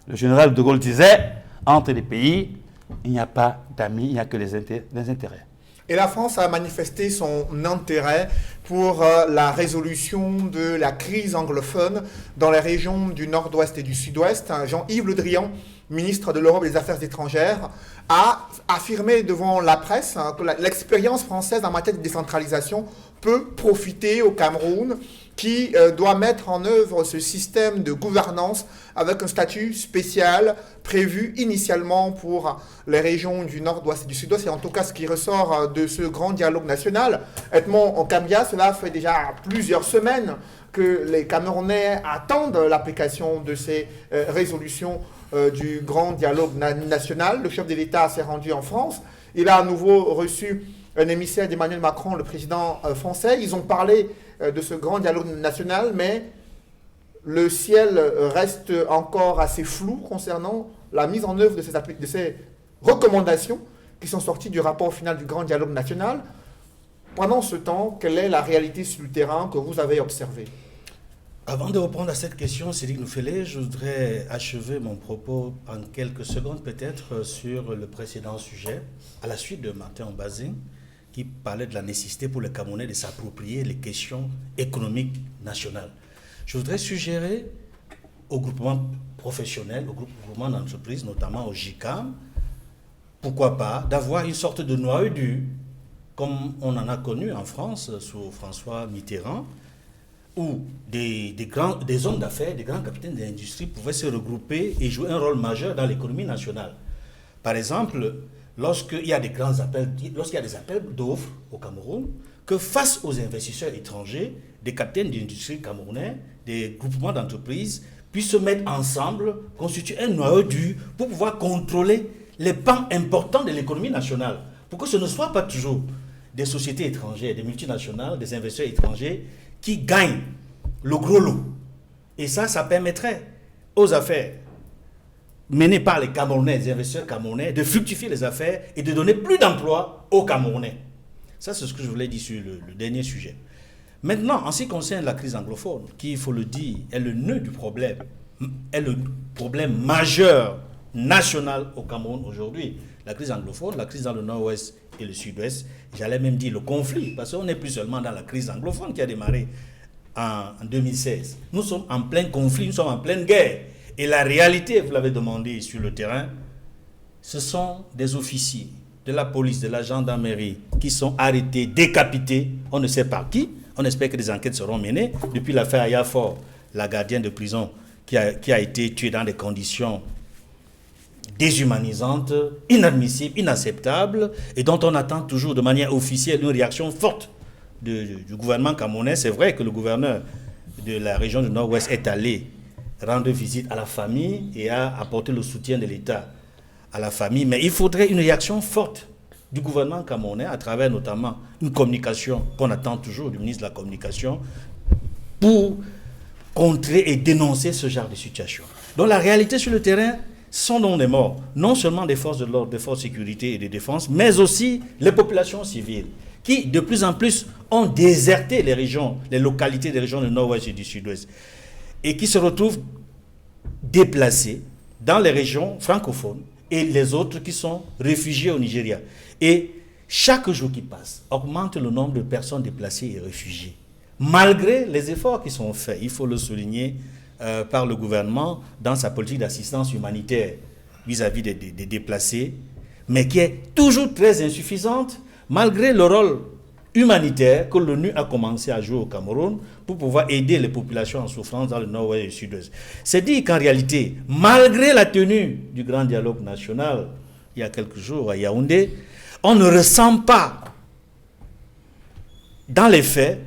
Le général de Gaulle disait, entre les pays, il n'y a pas d'amis, il n'y a que les intérêts. Et la France a manifesté son intérêt pour la résolution de la crise anglophone dans les régions du nord-ouest et du sud-ouest. Jean-Yves Le Drian, ministre de l'Europe et des Affaires étrangères, a affirmé devant la presse que l'expérience française en matière de décentralisation peut profiter au Cameroun, qui doit mettre en œuvre ce système de gouvernance avec un statut spécial prévu initialement pour les régions du nord-ouest et du sud-ouest. Et en tout cas, ce qui ressort de ce grand dialogue national, Edmond Kambia, cela fait déjà plusieurs semaines que les Camerounais attendent l'application de ces résolutions du grand dialogue national. Le chef de l'État s'est rendu en France. Il a à nouveau reçu un émissaire d'Emmanuel Macron, le président français. Ils ont parlé de ce grand dialogue national, mais le ciel reste encore assez flou concernant la mise en œuvre de ces recommandations qui sont sorties du rapport final du grand dialogue national. Pendant ce temps, quelle est la réalité sur le terrain que vous avez observée? Avant de répondre à cette question, Cédric Noufélé, je voudrais achever mon propos en quelques secondes peut-être sur le précédent sujet, à la suite de Martin Ombazin, qui parlait de la nécessité pour les Camerounais de s'approprier les questions économiques nationales. Je voudrais suggérer aux groupements professionnels, aux groupements d'entreprises, notamment au GICAM, pourquoi pas, d'avoir une sorte de noyau dur, comme on en a connu en France sous François Mitterrand, où des hommes d'affaires, des grands capitaines de l'industrie pouvaient se regrouper et jouer un rôle majeur dans l'économie nationale. Par exemple, lorsqu'il y a des appels d'offres au Cameroun, que face aux investisseurs étrangers, des capitaines d'industrie camerounais, des groupements d'entreprises puissent se mettre ensemble, constituer un noyau dur pour pouvoir contrôler les pans importants de l'économie nationale, pour que ce ne soit pas toujours des sociétés étrangères, des multinationales, des investisseurs étrangers qui gagnent le gros lot. Et ça permettrait aux affaires menées par les Camerounais, les investisseurs camerounais, de fructifier les affaires et de donner plus d'emplois aux Camerounais. Ça, c'est ce que je voulais dire sur le dernier sujet. Maintenant, en ce qui concerne la crise anglophone, qui, il faut le dire, est le nœud du problème, est le problème majeur national au Cameroun aujourd'hui. La crise anglophone, la crise dans le nord-ouest et le sud-ouest, j'allais même dire le conflit, parce qu'on n'est plus seulement dans la crise anglophone qui a démarré en 2016. Nous sommes en plein conflit, nous sommes en pleine guerre. Et la réalité, vous l'avez demandé sur le terrain, ce sont des officiers de la police, de la gendarmerie qui sont arrêtés, décapités, on ne sait par qui. On espère que des enquêtes seront menées. Depuis l'affaire Ayafor, la gardienne de prison qui a été tuée dans des conditions déshumanisantes, inadmissibles, inacceptables, et dont on attend toujours de manière officielle une réaction forte du gouvernement camerounais. C'est vrai que le gouverneur de la région du Nord-Ouest est allé rendre visite à la famille et a apporté le soutien de l'État à la famille, mais il faudrait une réaction forte du gouvernement camerounais à travers notamment une communication qu'on attend toujours du ministre de la Communication pour contrer et dénoncer ce genre de situation. Donc la réalité sur le terrain, sont donc des morts, non seulement des forces de l'ordre, des forces de sécurité et de défense, mais aussi les populations civiles qui de plus en plus ont déserté les régions, les localités des régions du nord-ouest et du sud-ouest et qui se retrouvent déplacés dans les régions francophones et les autres qui sont réfugiés au Nigeria. Et chaque jour qui passe augmente le nombre de personnes déplacées et réfugiées. Malgré les efforts qui sont faits, il faut le souligner, par le gouvernement dans sa politique d'assistance humanitaire vis-à-vis des déplacés, mais qui est toujours très insuffisante, malgré le rôle humanitaire que l'ONU a commencé à jouer au Cameroun pour pouvoir aider les populations en souffrance dans le nord-ouest et le sud-ouest. C'est dire qu'en réalité, malgré la tenue du grand dialogue national il y a quelques jours à Yaoundé, on ne ressent pas dans les faits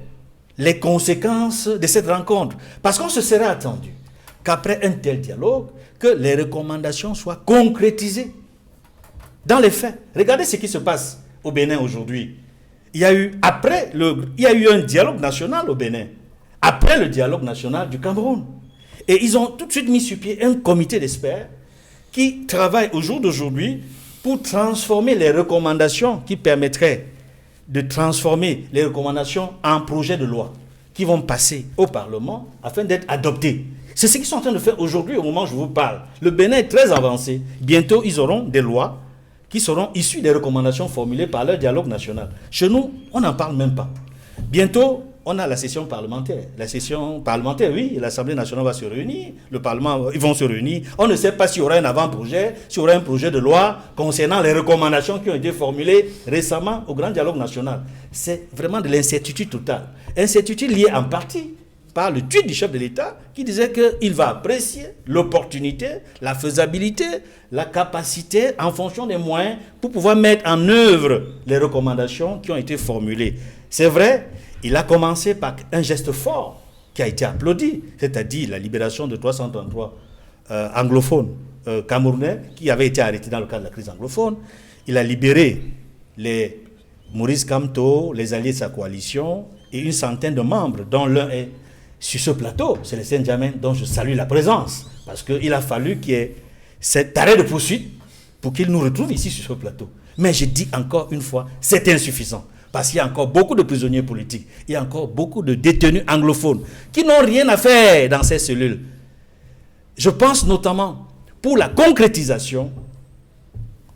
les conséquences de cette rencontre. Parce qu'on se serait attendu qu'après un tel dialogue, que les recommandations soient concrétisées dans les faits. Regardez ce qui se passe au Bénin aujourd'hui. il y a eu un dialogue national au Bénin, après le dialogue national du Cameroun. Et ils ont tout de suite mis sur pied un comité d'experts qui travaille au jour d'aujourd'hui pour transformer les recommandations qui permettraient de transformer les recommandations en projets de loi qui vont passer au Parlement afin d'être adoptés. C'est ce qu'ils sont en train de faire aujourd'hui au moment où je vous parle. Le Bénin est très avancé. Bientôt, ils auront des lois qui seront issues des recommandations formulées par leur dialogue national. Chez nous, on n'en parle même pas. Bientôt, on a la session parlementaire. La session parlementaire, oui, l'Assemblée nationale va se réunir, le Parlement, ils vont se réunir. On ne sait pas s'il y aura un avant-projet, s'il y aura un projet de loi concernant les recommandations qui ont été formulées récemment au grand dialogue national. C'est vraiment de l'incertitude totale. Incertitude liée en partie par le tweet du chef de l'État qui disait qu'il va apprécier l'opportunité, la faisabilité, la capacité en fonction des moyens pour pouvoir mettre en œuvre les recommandations qui ont été formulées. C'est vrai, il a commencé par un geste fort qui a été applaudi, c'est-à-dire la libération de 333 anglophones camerounais qui avaient été arrêtés dans le cadre de la crise anglophone. Il a libéré les Maurice Kamto, les alliés de sa coalition et une centaine de membres, dont l'un est sur ce plateau, Célestin Djamène, dont je salue la présence, parce qu'il a fallu qu'il y ait cet arrêt de poursuite pour qu'il nous retrouve ici sur ce plateau. Mais je dis encore une fois, c'est insuffisant. Parce qu'il y a encore beaucoup de prisonniers politiques, il y a encore beaucoup de détenus anglophones qui n'ont rien à faire dans ces cellules. Je pense notamment pour la concrétisation,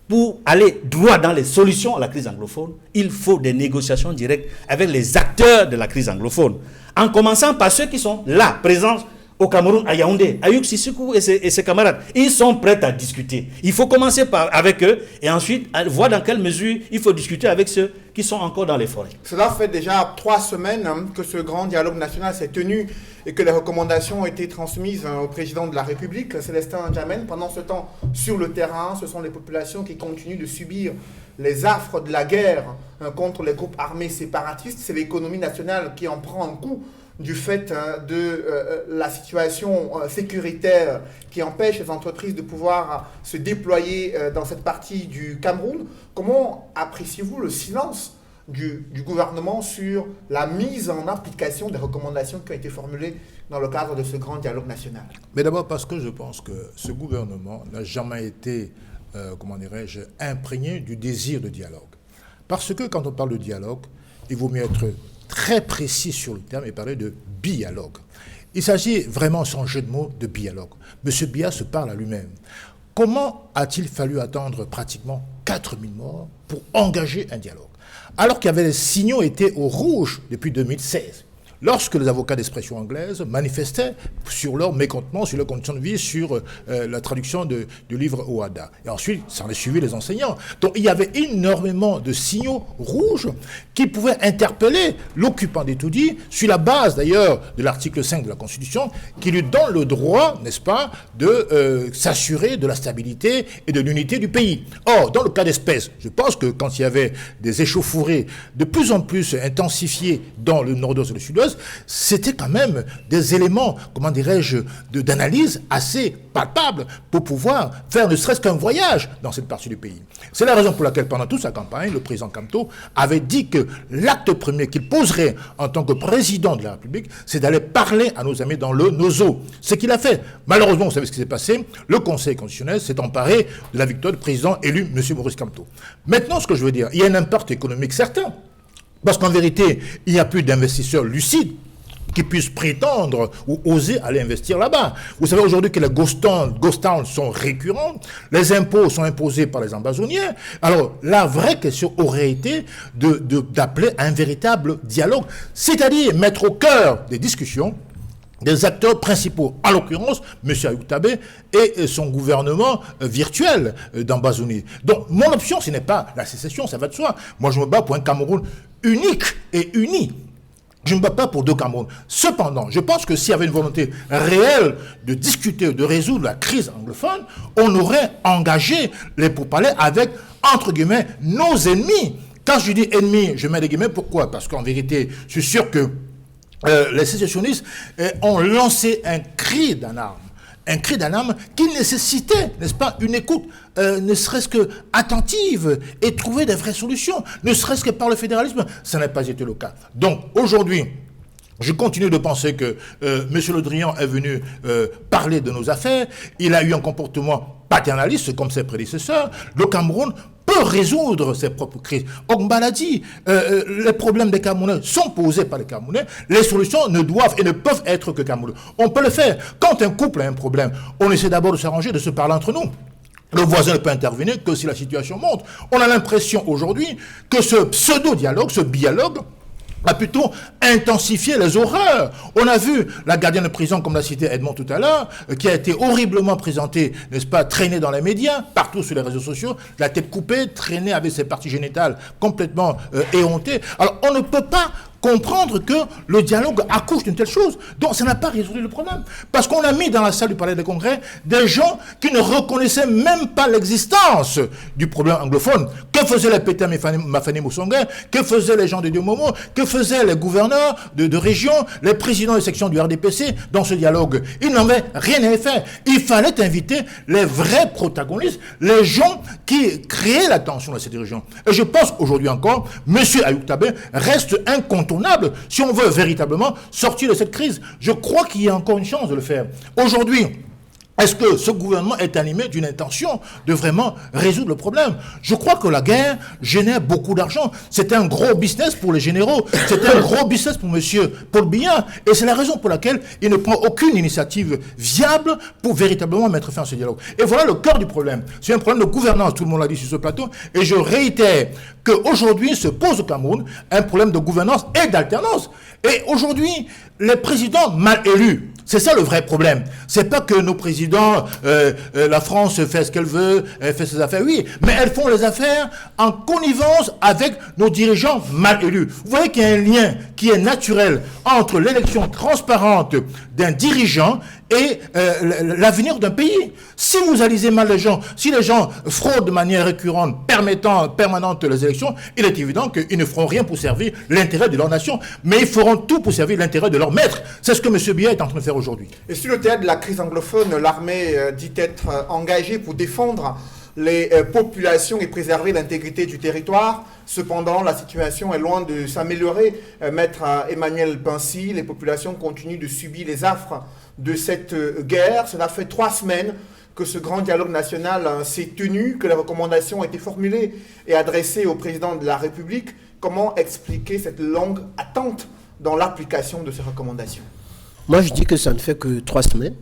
pour aller droit dans les solutions à la crise anglophone, il faut des négociations directes avec les acteurs de la crise anglophone. En commençant par ceux qui sont là, présents au Cameroun, à Yaoundé, Ayuk Sissoko et ses camarades. Ils sont prêts à discuter. Il faut commencer avec eux et ensuite voir dans quelle mesure il faut discuter avec ceux qui sont encore dans les forêts. Cela fait déjà 3 semaines que ce grand dialogue national s'est tenu et que les recommandations ont été transmises au président de la République, Célestin Djamène. Pendant ce temps, sur le terrain, ce sont les populations qui continuent de subir les affres de la guerre contre les groupes armés séparatistes. C'est l'économie nationale qui en prend un coup du fait de la situation sécuritaire qui empêche les entreprises de pouvoir se déployer dans cette partie du Cameroun. Comment appréciez-vous le silence du gouvernement sur la mise en application des recommandations qui ont été formulées dans le cadre de ce grand dialogue national? Mais d'abord parce que je pense que ce gouvernement n'a jamais été, imprégné du désir de dialogue. Parce que quand on parle de dialogue, il vaut mieux être très précis sur le terme et parler de bialogue. Il s'agit vraiment, sans jeu de mots, de bialogue. M. Biya se parle à lui-même. Comment a-t-il fallu attendre pratiquement 4000 morts pour engager un dialogue? Alors qu'il y avait les signaux étaient au rouge depuis 2016. Lorsque les avocats d'expression anglaise manifestaient sur leur mécontentement, sur leurs conditions de vie, sur la traduction du livre Ouada. Et ensuite, ça en est suivi les enseignants. Donc il y avait énormément de signaux rouges qui pouvaient interpeller l'occupant des tout-dits, sur la base d'ailleurs de l'article 5 de la Constitution, qui lui donne le droit, n'est-ce pas, de s'assurer de la stabilité et de l'unité du pays. Or, dans le cas d'espèce, je pense que quand il y avait des échauffourées de plus en plus intensifiées dans le nord-ouest et le sud-ouest, c'était quand même des éléments, comment dirais-je, d'analyse assez palpables pour pouvoir faire ne serait-ce qu'un voyage dans cette partie du pays. C'est la raison pour laquelle, pendant toute sa campagne, le président Kamto avait dit que l'acte premier qu'il poserait en tant que président de la République, c'est d'aller parler à nos amis dans le Nozo. Ce qu'il a fait. Malheureusement, vous savez ce qui s'est passé, le Conseil constitutionnel s'est emparé de la victoire du président élu, M. Maurice Kamto. Maintenant, ce que je veux dire, il y a un impact économique certain. Parce qu'en vérité, il n'y a plus d'investisseurs lucides qui puissent prétendre ou oser aller investir là-bas. Vous savez aujourd'hui que les ghost towns sont récurrents, les impôts sont imposés par les ambassoniens. Alors, la vraie question aurait été d'appeler à un véritable dialogue, c'est-à-dire mettre au cœur des discussions des acteurs principaux, en l'occurrence, M. Ayuk Tabé et son gouvernement virtuel d'Ambazonie. Donc, mon option, ce n'est pas la sécession, ça va de soi. Moi, je me bats pour un Cameroun unique et uni. Je ne me bats pas pour 2 Camerouns. Cependant, je pense que s'il y avait une volonté réelle de discuter, de résoudre la crise anglophone, on aurait engagé les pourparlers avec, entre guillemets, nos ennemis. Quand je dis ennemis, je mets des guillemets, pourquoi? Parce qu'en vérité, je suis sûr que les sécessionnistes ont lancé un cri d'alarme un cri d'alarme qui nécessitait, n'est-ce pas, une écoute, ne serait-ce que attentive et trouver des vraies solutions, ne serait-ce que par le fédéralisme. Ça n'a pas été le cas. Donc, aujourd'hui, je continue de penser que M. Le Drian est venu parler de nos affaires. Il a eu un comportement paternaliste comme ses prédécesseurs. Le Cameroun peut résoudre ses propres crises. Ogba l'a dit, les problèmes des Camerounais sont posés par les Camerounais. Les solutions ne doivent et ne peuvent être que Camerounais. On peut le faire. Quand un couple a un problème, on essaie d'abord de s'arranger, de se parler entre nous. Le voisin ne peut intervenir que si la situation monte. On a l'impression aujourd'hui que ce pseudo-dialogue, ce dialogue, a plutôt intensifié les horreurs. On a vu la gardienne de prison, comme l'a cité Edmond tout à l'heure, qui a été horriblement présentée, n'est-ce pas, traînée dans les médias, partout sur les réseaux sociaux, la tête coupée, traînée avec ses parties génitales complètement éhontées. Alors, on ne peut pas comprendre que le dialogue accouche d'une telle chose. Donc, ça n'a pas résolu le problème. Parce qu'on a mis dans la salle du Palais des Congrès des gens qui ne reconnaissaient même pas l'existence du problème anglophone. Que faisaient les Pétain Mafani Moussonga? Que faisaient les gens de Diomomo? Que faisaient les gouverneurs de région, les présidents de section du RDPC dans ce dialogue? Ils n'avaient rien à faire. Il fallait inviter les vrais protagonistes, les gens qui créaient la tension dans cette région. Et je pense aujourd'hui encore, M. Ayoub Tabé reste incontournable si on veut véritablement sortir de cette crise. Je crois qu'il y a encore une chance de le faire. Aujourd'hui, est-ce que ce gouvernement est animé d'une intention de vraiment résoudre le problème? Je crois que la guerre génère beaucoup d'argent. C'est un gros business pour les généraux. C'est un gros business pour M. Paul Biya. Et c'est la raison pour laquelle il ne prend aucune initiative viable pour véritablement mettre fin à ce dialogue. Et voilà le cœur du problème. C'est un problème de gouvernance, tout le monde l'a dit sur ce plateau. Et je réitère qu'aujourd'hui se pose au Cameroun un problème de gouvernance et d'alternance. Et aujourd'hui, les présidents mal élus, c'est ça le vrai problème. C'est pas que nos présidents, la France fait ce qu'elle veut, elle fait ses affaires, oui, mais elles font les affaires en connivence avec nos dirigeants mal élus. Vous voyez qu'il y a un lien qui est naturel entre l'élection transparente d'un dirigeant et l'avenir d'un pays. Si vous analysez mal les gens, si les gens fraudent de manière récurrente, permanente les élections, il est évident qu'ils ne feront rien pour servir l'intérêt de leur nation, mais ils feront tout pour servir l'intérêt de leur maître. C'est ce que M. Biya est en train de faire aujourd'hui. Et sur le théâtre de la crise anglophone, l'armée dit être engagée pour défendre les populations et préserver l'intégrité du territoire. Cependant, la situation est loin de s'améliorer. Maître Emmanuel Pincy, les populations continuent de subir les affres de cette guerre. Cela fait 3 semaines que ce grand dialogue national s'est tenu, que les recommandations ont été formulées et adressées au président de la République. Comment expliquer cette longue attente dans l'application de ces recommandations? Moi, je dis que ça ne fait que 3 semaines.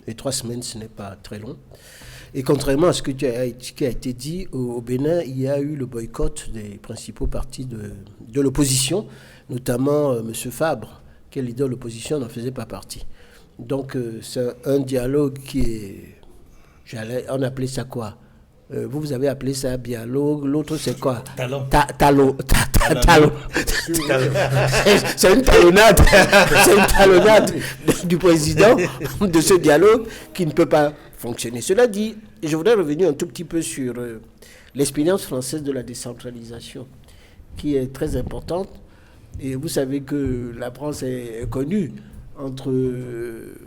Et 3 semaines, ce n'est pas très long. Et contrairement à ce qui a été dit au Bénin, il y a eu le boycott des principaux partis de l'opposition, notamment M. Fabre, qui est leader de l'opposition, n'en faisait pas partie. Donc, c'est un dialogue qui est... on appelait ça quoi? Vous avez appelé ça dialogue, l'autre c'est quoi? Talon. Talon. C'est une talonnade. C'est une talonnade du président de ce dialogue qui ne peut pas fonctionner. Cela dit, je voudrais revenir un tout petit peu sur l'expérience française de la décentralisation, qui est très importante. Et vous savez que la France est connue entre le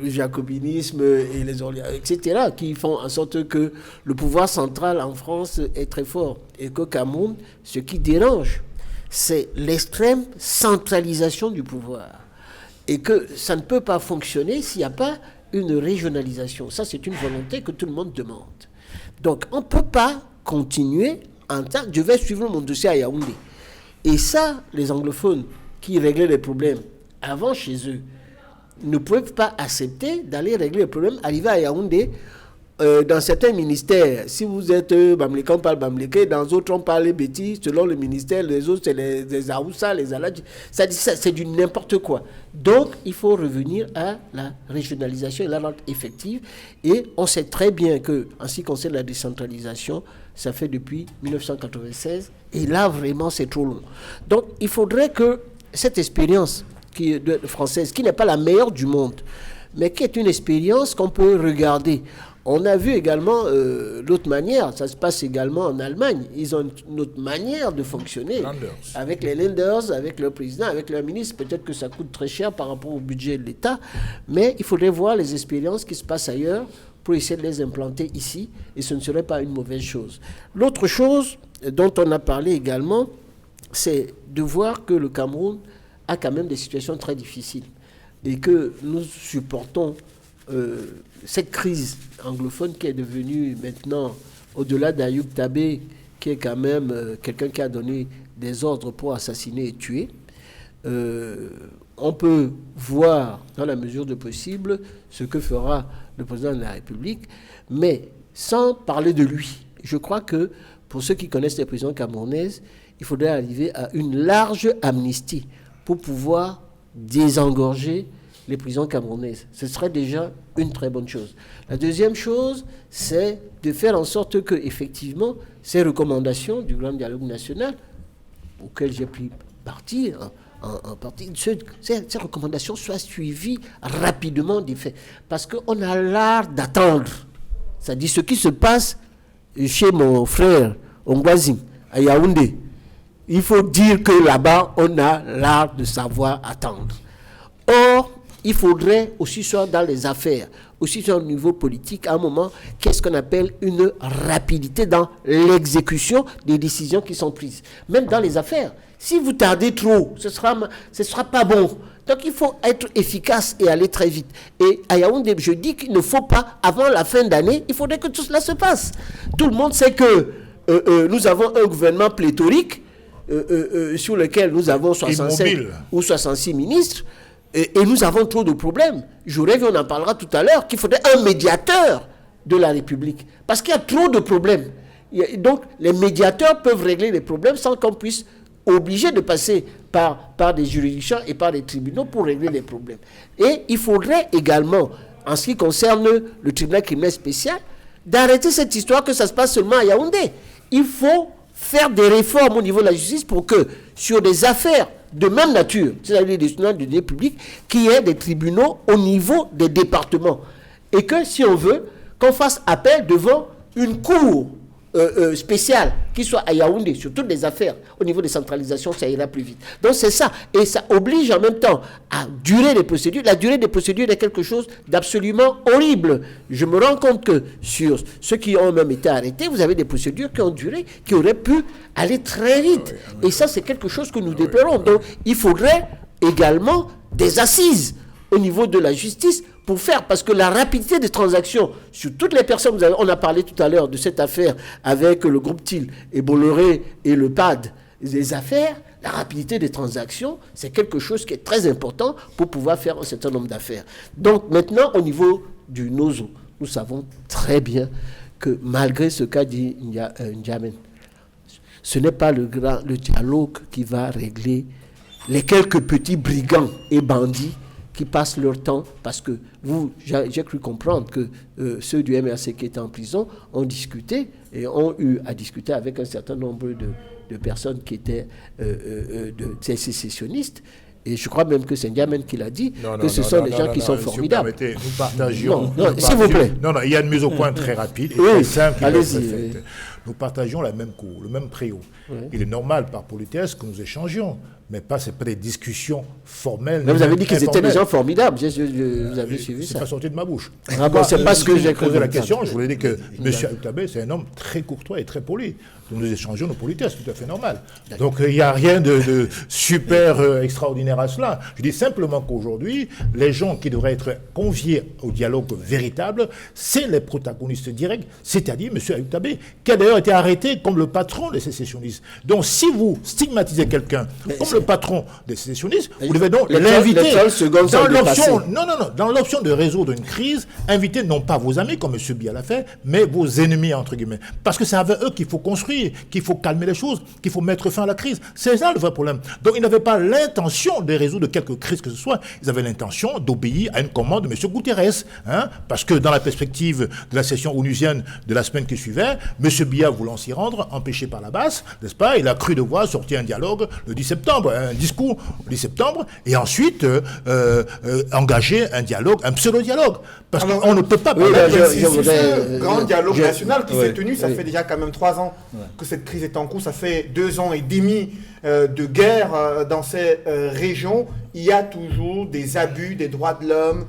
jacobinisme et les Orléans, etc., qui font en sorte que le pouvoir central en France est très fort. Et qu'au Cameroun, ce qui dérange, c'est l'extrême centralisation du pouvoir. Et que ça ne peut pas fonctionner s'il n'y a pas une régionalisation. Ça, c'est une volonté que tout le monde demande. Donc, on ne peut pas continuer en tant que je vais suivre mon dossier à Yaoundé. Et ça, les anglophones qui réglaient les problèmes avant chez eux ne peuvent pas accepter d'aller régler les problèmes, arriver à Yaoundé. Dans certains ministères, si vous êtes Bamléka, on parle Bamléka, dans d'autres on parle Béti, selon le ministère, les autres c'est les Aoussa, les Aladji, ça c'est du n'importe quoi. Donc il faut revenir à la régionalisation et la rendre effective, et on sait très bien que, en ce qui concerne la décentralisation, ça fait depuis 1996, et là vraiment c'est trop long. Donc il faudrait que cette expérience française, qui n'est pas la meilleure du monde, mais qui est une expérience qu'on peut regarder On a vu également l'autre manière, ça se passe également en Allemagne. Ils ont une autre manière de fonctionner. Länders. Avec les Länders, avec leur président, avec leur ministre. Peut-être que ça coûte très cher par rapport au budget de l'État, mais il faudrait voir les expériences qui se passent ailleurs pour essayer de les implanter ici, et ce ne serait pas une mauvaise chose. L'autre chose dont on a parlé également, c'est de voir que le Cameroun a quand même des situations très difficiles et que nous supportons cette crise anglophone qui est devenue maintenant, au-delà d'Ayoub Tabé, qui est quand même quelqu'un qui a donné des ordres pour assassiner et tuer. On peut voir, dans la mesure du possible, ce que fera le président de la République, mais sans parler de lui. Je crois que, pour ceux qui connaissent les prisons camerounaises, il faudrait arriver à une large amnistie pour pouvoir désengorger les prisons camerounaises. Ce serait déjà une très bonne chose. La deuxième chose, c'est de faire en sorte que, effectivement, ces recommandations du Grand Dialogue National, auxquelles j'ai pris parti, en partie, ces recommandations soient suivies rapidement des faits. Parce qu'on a l'art d'attendre. C'est-à-dire ce qui se passe chez mon frère Ongwazim, à Yaoundé. Il faut dire que là-bas, on a l'art de savoir attendre. Or, il faudrait aussi soit dans les affaires, aussi soit au niveau politique, à un moment, qu'est-ce qu'on appelle une rapidité dans l'exécution des décisions qui sont prises. Même dans les affaires. Si vous tardez trop, ce sera pas bon. Donc il faut être efficace et aller très vite. Et à Yaoundé, je dis qu'il ne faut pas, avant la fin d'année, il faudrait que tout cela se passe. Tout le monde sait que nous avons un gouvernement pléthorique sur lequel nous avons 65 ou 66 ministres. Et nous avons trop de problèmes. Je rêve, on en parlera tout à l'heure, qu'il faudrait un médiateur de la République. Parce qu'il y a trop de problèmes. Donc, les médiateurs peuvent régler les problèmes sans qu'on puisse obliger de passer par des juridictions et par des tribunaux pour régler les problèmes. Et il faudrait également, en ce qui concerne le tribunal criminel spécial, d'arrêter cette histoire que ça se passe seulement à Yaoundé. Il faut faire des réformes au niveau de la justice pour que, sur des affaires de même nature, c'est-à-dire des tribunaux de deniers publics, qu'il y ait des tribunaux au niveau des départements. Et que, si on veut, qu'on fasse appel devant une cour spéciale qui soit à Yaoundé sur toutes les affaires. Au niveau des centralisations, ça ira plus vite. Donc c'est ça. Et ça oblige en même temps à durer les procédures. La durée des procédures est quelque chose d'absolument horrible. Je me rends compte que sur ceux qui ont même été arrêtés, vous avez des procédures qui ont duré, qui auraient pu aller très vite. Et ça, c'est quelque chose que nous déplorons. Donc il faudrait également des assises au niveau de la justice pour faire, parce que la rapidité des transactions sur toutes les personnes, on a parlé tout à l'heure de cette affaire avec le groupe TIL et Bolloré et le PAD, les affaires, la rapidité des transactions, c'est quelque chose qui est très important pour pouvoir faire un certain nombre d'affaires. Donc maintenant, au niveau du NOZO, nous savons très bien que malgré ce qu'a dit N'Djamena, ce n'est pas le dialogue qui va régler les quelques petits brigands et bandits qui passent leur temps, parce que j'ai cru comprendre que ceux du MRC qui étaient en prison ont discuté et ont eu à discuter avec un certain nombre de personnes qui étaient des sécessionnistes. Et je crois même que c'est N'Djamena qui l'a dit, ce sont des gens qui sont formidables. Si vous nous partagions... s'il vous plaît. Non, il y a une mise au point très rapide et très simple qui doit être faite. Nous partageons la même cour, le même préau. Oui. Il est normal, par politesse, que nous échangions, mais c'est pas des discussions formelles. Mais vous avez dit qu'ils étaient des gens formidables, vous avez suivi ça. C'est pas sorti de ma bouche. Ah bon, c'est pas ce que j'ai posé la question, je voulais dire que M. Ayoub Tabé, c'est un homme très courtois et très poli. Donc nous échangeons nos politesses, tout à fait normal. Donc il n'y a rien de super extraordinaire à cela. Je dis simplement qu'aujourd'hui, les gens qui devraient être conviés au dialogue véritable, c'est les protagonistes directs, c'est-à-dire M. Ayoub Tabé, qui a d'ailleurs été arrêté comme le patron des sécessionnistes. Donc si vous stigmatisez quelqu'un comme le patron des sécessionnistes, vous devez donc l'inviter dans l'option de résoudre une crise, inviter non pas vos amis comme M. Biya l'a fait, mais vos ennemis entre guillemets. Parce que c'est avec eux qu'il faut construire, qu'il faut calmer les choses, qu'il faut mettre fin à la crise. C'est ça le vrai problème. Donc ils n'avaient pas l'intention de résoudre quelque crise que ce soit. Ils avaient l'intention d'obéir à une commande de M. Guterres. Parce que dans la perspective de la session onusienne de la semaine qui suivait, M. Biya voulant s'y rendre, empêché par la basse, n'est-ce pas, il a cru devoir sortir un dialogue le 10 septembre. septembre, un discours au 10 septembre, et ensuite engager un dialogue, un pseudo-dialogue. Parce qu'on ne peut pas parler ce grand dialogue national qui s'est tenu, ça fait déjà quand même 3 ans que cette crise est en cours, ça fait 2 ans et demi de guerre dans ces régions. Il y a toujours des abus des droits de l'homme,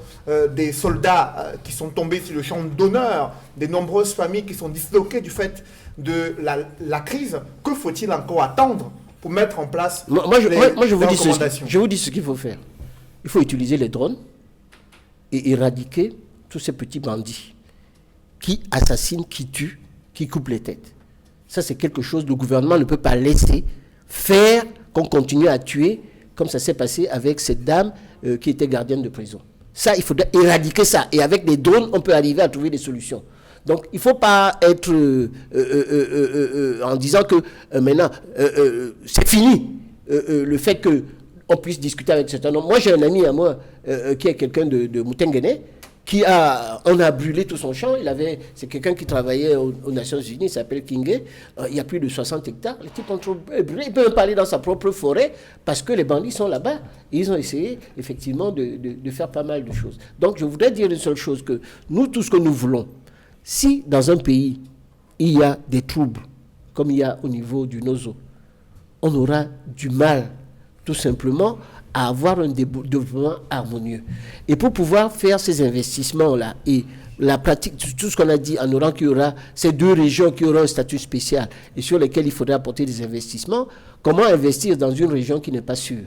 des soldats qui sont tombés sur le champ d'honneur, des nombreuses familles qui sont disloquées du fait de la crise. Que faut-il encore attendre pour mettre en place je vous dis ce qu'il faut faire. Il faut utiliser les drones et éradiquer tous ces petits bandits qui assassinent, qui tuent, qui coupent les têtes. Ça, c'est quelque chose que le gouvernement ne peut pas laisser faire qu'on continue à tuer, comme ça s'est passé avec cette dame qui était gardienne de prison. Ça, il faut éradiquer ça. Et avec les drones, on peut arriver à trouver des solutions. Donc, il ne faut pas être en disant que maintenant, c'est fini. Le fait qu'on puisse discuter avec certains hommes. Moi, j'ai un ami à moi qui est quelqu'un de Moutenguene, on a brûlé tout son champ. C'est quelqu'un qui travaillait aux Nations Unies, il s'appelle Kingé. Il y a plus de 60 hectares. Les types ont brûlé. Il peut même pas aller dans sa propre forêt parce que les bandits sont là-bas. Et ils ont essayé, effectivement, de faire pas mal de choses. Donc, je voudrais dire une seule chose, que nous, tout ce que nous voulons, si dans un pays, il y a des troubles, comme il y a au niveau du Nozo, on aura du mal, tout simplement, à avoir un développement harmonieux. Et pour pouvoir faire ces investissements-là, et la pratique, tout ce qu'on a dit en Oran, qu'il y aura ces 2 régions qui auront un statut spécial et sur lesquelles il faudra apporter des investissements, comment investir dans une région qui n'est pas sûre?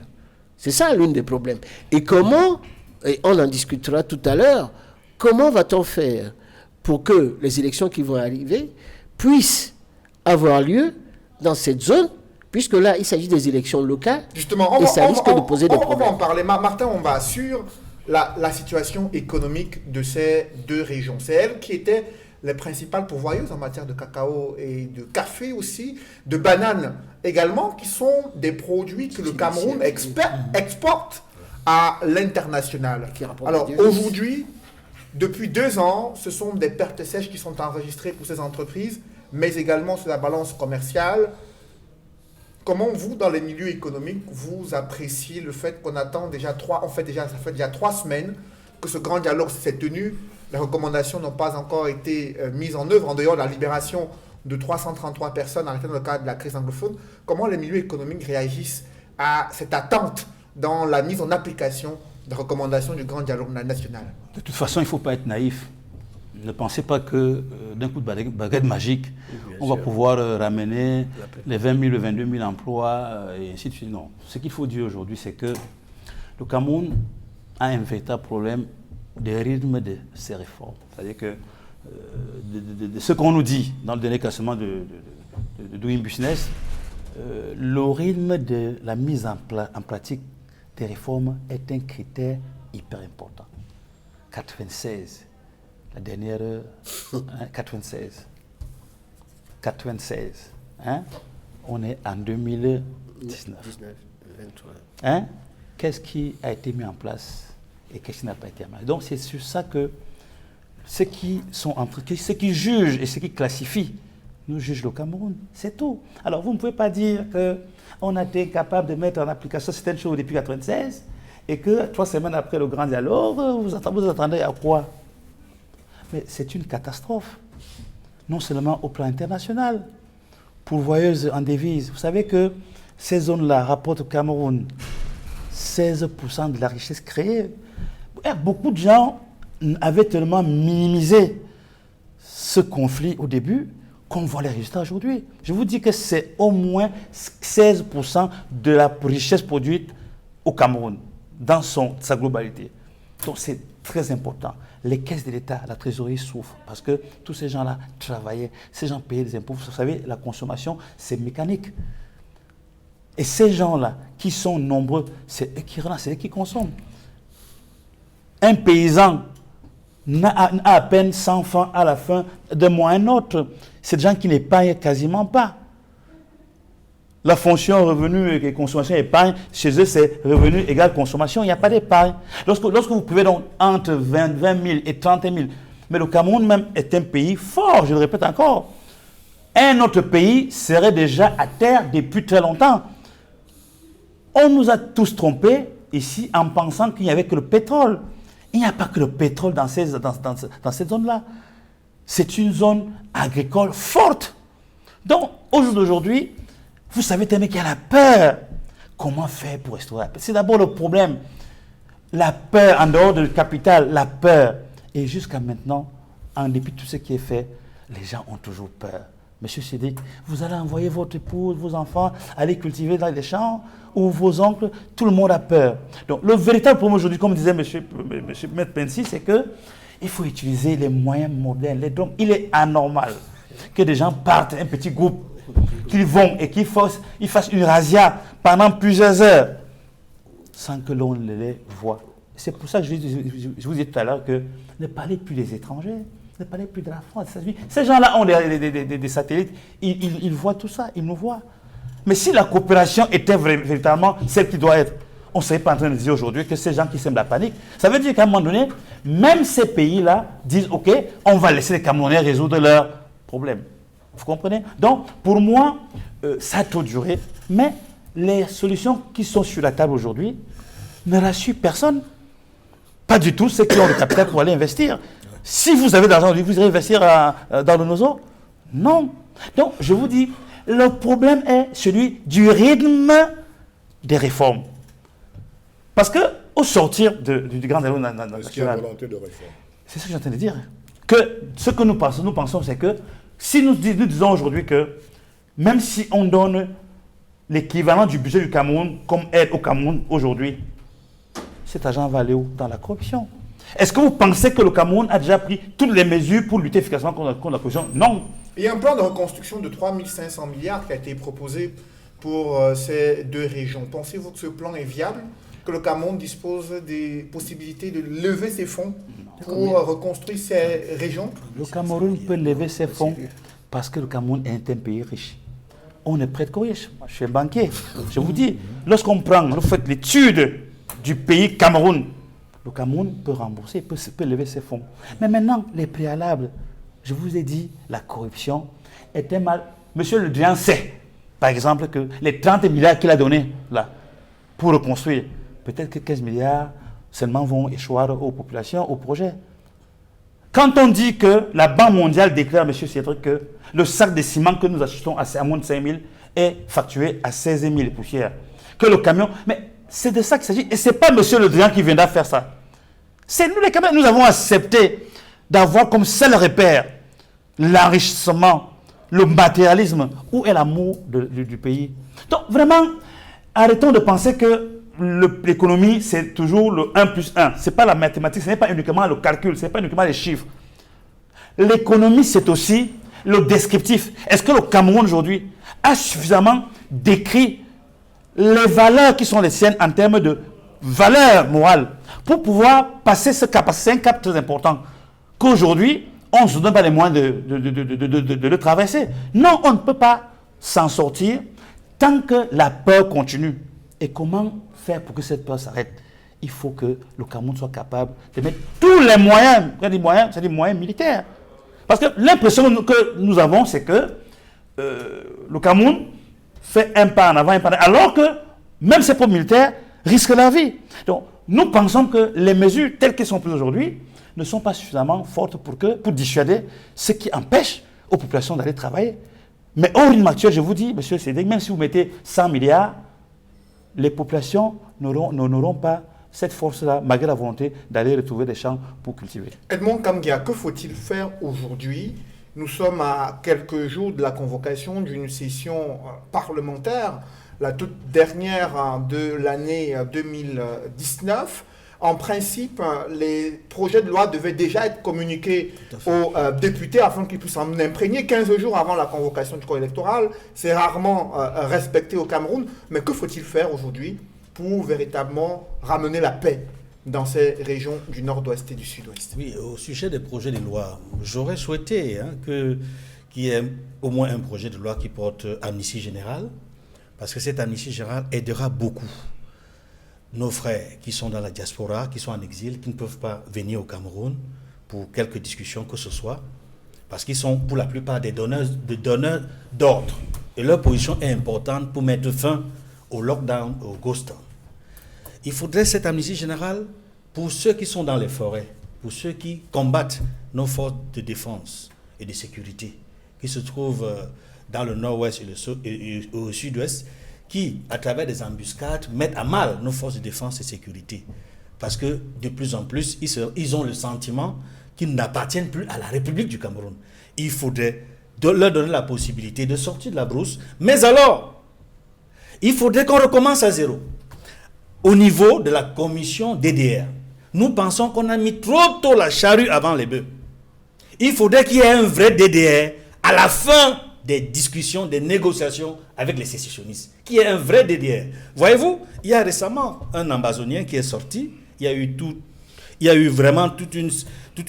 C'est ça l'un des problèmes. Et comment, et on en discutera tout à l'heure, comment va-t-on faire pour que les élections qui vont arriver puissent avoir lieu dans cette zone, puisque là, il s'agit des élections locales. Justement, et ça risque de poser des problèmes. On va en parler. Martin, on va sur la situation économique de ces 2 régions. C'est elles qui étaient les principales pourvoyeuses en matière de cacao et de café aussi, de bananes également, qui sont des produits que le Cameroun exporte à l'international. Alors aujourd'hui, depuis 2 ans, ce sont des pertes sèches qui sont enregistrées pour ces entreprises, mais également sur la balance commerciale. Comment vous, dans les milieux économiques, vous appréciez le fait qu'on attend déjà ça fait déjà 3 semaines que ce grand dialogue s'est tenu. Les recommandations n'ont pas encore été mises en œuvre, en dehors de la libération de 333 personnes arrêtées dans le cadre de la crise anglophone. Comment les milieux économiques réagissent à cette attente dans la mise en application des recommandations du grand dialogue national? De toute façon, il ne faut pas être naïf. Ne pensez pas que d'un coup de baguette magique, on va pouvoir ramener les 20 000, les 22 000 emplois et ainsi de suite. Non. Ce qu'il faut dire aujourd'hui, c'est que le Cameroun a un véritable problème de rythme de ces réformes. C'est-à-dire que de ce qu'on nous dit dans le dernier classement de Doing Business, le rythme de la mise en pratique des réformes est un critère hyper important. 96. La dernière, 96. Hein? On est en 2019. 23. Qu'est-ce qui a été mis en place et qu'est-ce qui n'a pas été mis en place? Donc c'est sur ça que ceux qui jugent et ceux qui classifient nous jugent le Cameroun. C'est tout. Alors vous ne pouvez pas dire qu'on a été capable de mettre en application certaines choses depuis 96 et que 3 semaines après le grand dialogue, vous attendez à quoi? Mais c'est une catastrophe, non seulement au plan international, pourvoyeuse en devises. Vous savez que ces zones-là rapportent au Cameroun 16% de la richesse créée. Beaucoup de gens avaient tellement minimisé ce conflit au début qu'on voit les résultats aujourd'hui. Je vous dis que c'est au moins 16% de la richesse produite au Cameroun, dans sa globalité. Donc c'est très important. Les caisses de l'État, la trésorerie souffrent parce que tous ces gens-là travaillaient, ces gens payaient des impôts. Vous savez, la consommation, c'est mécanique. Et ces gens-là, qui sont nombreux, c'est eux qui consomment. Un paysan n'a à peine 100 francs à la fin d'un mois un autre. C'est des gens qui n'épargnent quasiment pas. La fonction revenu et consommation épargne, chez eux, c'est revenu égale consommation. Il n'y a pas d'épargne. Lorsque vous pouvez donc entre 20 000 et 30 000, mais le Cameroun même est un pays fort, je le répète encore. Un autre pays serait déjà à terre depuis très longtemps. On nous a tous trompés ici en pensant qu'il n'y avait que le pétrole. Il n'y a pas que le pétrole dans cette zone-là. C'est une zone agricole forte. Donc, au jour d'aujourd'hui, vous savez tellement qu'il y a la peur. Comment faire pour restaurer la paix? C'est d'abord le problème. La peur, en dehors du capital, la peur. Et jusqu'à maintenant, en dépit de tout ce qui est fait, les gens ont toujours peur. Monsieur Cédric, vous allez envoyer votre épouse, vos enfants, aller cultiver dans les champs, ou vos oncles, tout le monde a peur. Donc, le véritable problème aujourd'hui, comme disait monsieur Maître Pensi, c'est que il faut utiliser les moyens modernes. Donc, il est anormal que des gens partent, un petit groupe, qu'ils vont et qu'ils fassent une razzia pendant plusieurs heures, sans que l'on les voie. C'est pour ça que je vous disais tout à l'heure que ne parlez plus des étrangers, ne parlez plus de la France, des États-Unis. Ces gens-là ont des satellites, ils voient tout ça, ils nous voient. Mais si la coopération était véritablement celle qui doit être, on ne serait pas en train de dire aujourd'hui que ces gens qui sèment la panique, ça veut dire qu'à un moment donné, même ces pays-là disent « Ok, on va laisser les Camerounais résoudre leurs problèmes ». Vous comprenez? Donc, pour moi, ça a trop duré, mais les solutions qui sont sur la table aujourd'hui ne rassurent personne. Pas du tout ceux qui ont le capital pour aller investir. Si vous avez de l'argent, vous irez investir dans le nozo? Non. Donc, je vous dis, le problème est celui du rythme des réformes. Parce qu'au sortir du grand dialogue national, est-ce qu'il y a volonté de réforme? C'est ce que j'entends de dire. Que ce que nous pensons, c'est que si nous disons aujourd'hui que même si on donne l'équivalent du budget du Cameroun comme aide au Cameroun aujourd'hui, cet argent va aller où? Dans la corruption. Est-ce que vous pensez que le Cameroun a déjà pris toutes les mesures pour lutter efficacement contre la corruption? Non. Il y a un plan de reconstruction de 3 500 milliards qui a été proposé pour ces deux régions. Pensez-vous que ce plan est viable? Que le Cameroun dispose des possibilités de lever ses fonds pour reconstruire ces régions? Le Cameroun peut lever ses fonds parce que le Cameroun est un pays riche. On est prêt de riche. Je suis banquier. Je vous dis, lorsqu'on prend, vous faites l'étude du pays Cameroun, le Cameroun peut rembourser, peut lever ses fonds. Mais maintenant, les préalables, je vous ai dit, la corruption était mal. Monsieur Le Drian sait, par exemple, que les 30 milliards qu'il a donnés là, pour reconstruire, peut-être que 15 milliards seulement vont échoir aux populations, aux projets. Quand on dit que la Banque mondiale déclare, M. Cédric, que le sac de ciment que nous achetons à moins de 5 000 est facturé à 16 000 poussières, que le camion... Mais c'est de ça qu'il s'agit. Et ce n'est pas M. Le Drian qui viendra faire ça. C'est nous les Camerounais. Nous avons accepté d'avoir comme seul repère l'enrichissement, le matérialisme. Où est l'amour du pays? Donc vraiment, arrêtons de penser que l'économie, c'est toujours le 1 plus 1. Ce n'est pas la mathématique, ce n'est pas uniquement le calcul, ce n'est pas uniquement les chiffres. L'économie, c'est aussi le descriptif. Est-ce que le Cameroun aujourd'hui a suffisamment décrit les valeurs qui sont les siennes en termes de valeurs morales pour pouvoir passer ce cap? C'est un cap très important qu'aujourd'hui, on ne se donne pas les moyens de le traverser. Non, on ne peut pas s'en sortir tant que la peur continue. Et comment faire pour que cette peur s'arrête? Il faut que le Cameroun soit capable de mettre tous les moyens, c'est des moyens militaires. Parce que l'impression que nous avons, c'est que le Cameroun fait un pas en avant, un pas en arrière, alors que même ces propres militaires risquent leur vie. Donc, nous pensons que les mesures telles qu'elles sont prises aujourd'hui ne sont pas suffisamment fortes pour dissuader ce qui empêche aux populations d'aller travailler. Mais au rythme actuel, je vous dis, monsieur Cédric, même si vous mettez 100 milliards, les populations n'auront pas cette force-là, malgré la volonté d'aller retrouver des champs pour cultiver. Edmond Kamgia, que faut-il faire aujourd'hui? Nous sommes à quelques jours de la convocation d'une session parlementaire, la toute dernière de l'année 2019. En principe, les projets de loi devaient déjà être communiqués aux députés afin qu'ils puissent en imprégner 15 jours avant la convocation du corps électoral. C'est rarement respecté au Cameroun. Mais que faut-il faire aujourd'hui pour véritablement ramener la paix dans ces régions du nord-ouest et du sud-ouest? Oui, au sujet des projets de loi, j'aurais souhaité qu'il y ait au moins un projet de loi qui porte amnistie générale, parce que cette amnistie générale aidera beaucoup nos frères qui sont dans la diaspora, qui sont en exil, qui ne peuvent pas venir au Cameroun pour quelques discussions que ce soit, parce qu'ils sont pour la plupart des donneurs d'ordre. Et leur position est importante pour mettre fin au lockdown, au ghost town. Il faudrait cette amnistie générale pour ceux qui sont dans les forêts, pour ceux qui combattent nos forces de défense et de sécurité, qui se trouvent dans le nord-ouest et au sud-ouest, qui, à travers des embuscades, mettent à mal nos forces de défense et de sécurité. Parce que de plus en plus, ils ont le sentiment qu'ils n'appartiennent plus à la République du Cameroun. Il faudrait leur donner la possibilité de sortir de la brousse. Mais alors, il faudrait qu'on recommence à zéro. Au niveau de la commission DDR, nous pensons qu'on a mis trop tôt la charrue avant les bœufs. Il faudrait qu'il y ait un vrai DDR à la fin des discussions, des négociations avec les sécessionnistes. Qu'il y ait un vrai DDR. Voyez-vous, il y a récemment un ambazonien qui est sorti. Il y a eu vraiment toute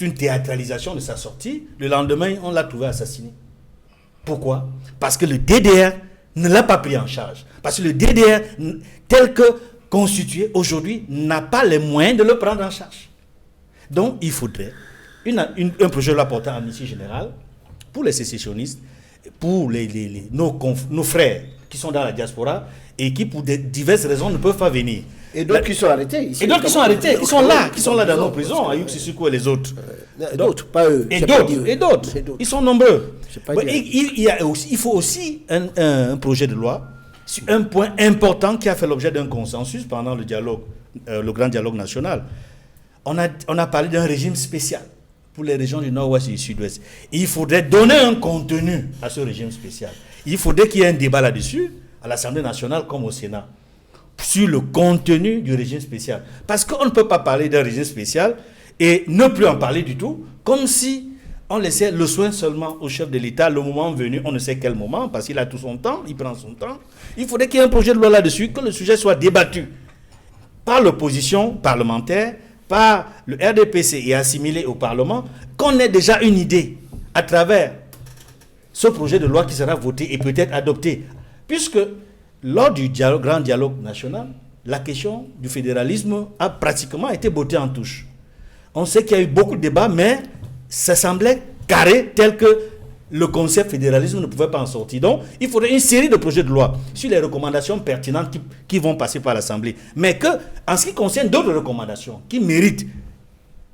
une théâtralisation de sa sortie. Le lendemain, on l'a trouvé assassiné. Pourquoi? Parce que le DDR ne l'a pas pris en charge. Parce que le DDR, tel que constitué aujourd'hui, n'a pas les moyens de le prendre en charge. Donc, il faudrait un projet de loi portant amnistie générale pour les sécessionnistes, pour nos frères qui sont dans la diaspora et qui, pour diverses raisons, ne peuvent pas venir. Et d'autres qui sont arrêtés ici. Et d'autres qui sont arrêtés, qui sont là dans nos prisons, Ayoub Sissoko et les autres. D'autres, pas eux. Et d'autres. Ils sont nombreux. Il faut aussi un projet de loi sur un point important qui a fait l'objet d'un consensus pendant le dialogue, le grand dialogue national. On a parlé d'un régime spécial pour les régions du nord-ouest et du sud-ouest. Il faudrait donner un contenu à ce régime spécial. Il faudrait qu'il y ait un débat là-dessus, à l'Assemblée nationale comme au Sénat, sur le contenu du régime spécial. Parce qu'on ne peut pas parler d'un régime spécial et ne plus en parler du tout, comme si on laissait le soin seulement au chef de l'État, le moment venu, on ne sait quel moment, parce qu'il a tout son temps, il prend son temps. Il faudrait qu'il y ait un projet de loi là-dessus, que le sujet soit débattu par l'opposition parlementaire, par le RDPC et assimilé au Parlement, qu'on ait déjà une idée à travers ce projet de loi qui sera voté et peut-être adopté. Puisque lors du grand dialogue national, la question du fédéralisme a pratiquement été bottée en touche. On sait qu'il y a eu beaucoup de débats, mais ça semblait carré tel que le concept fédéralisme ne pouvait pas en sortir. Donc, il faudrait une série de projets de loi sur les recommandations pertinentes qui vont passer par l'Assemblée. Mais que, en ce qui concerne d'autres recommandations qui méritent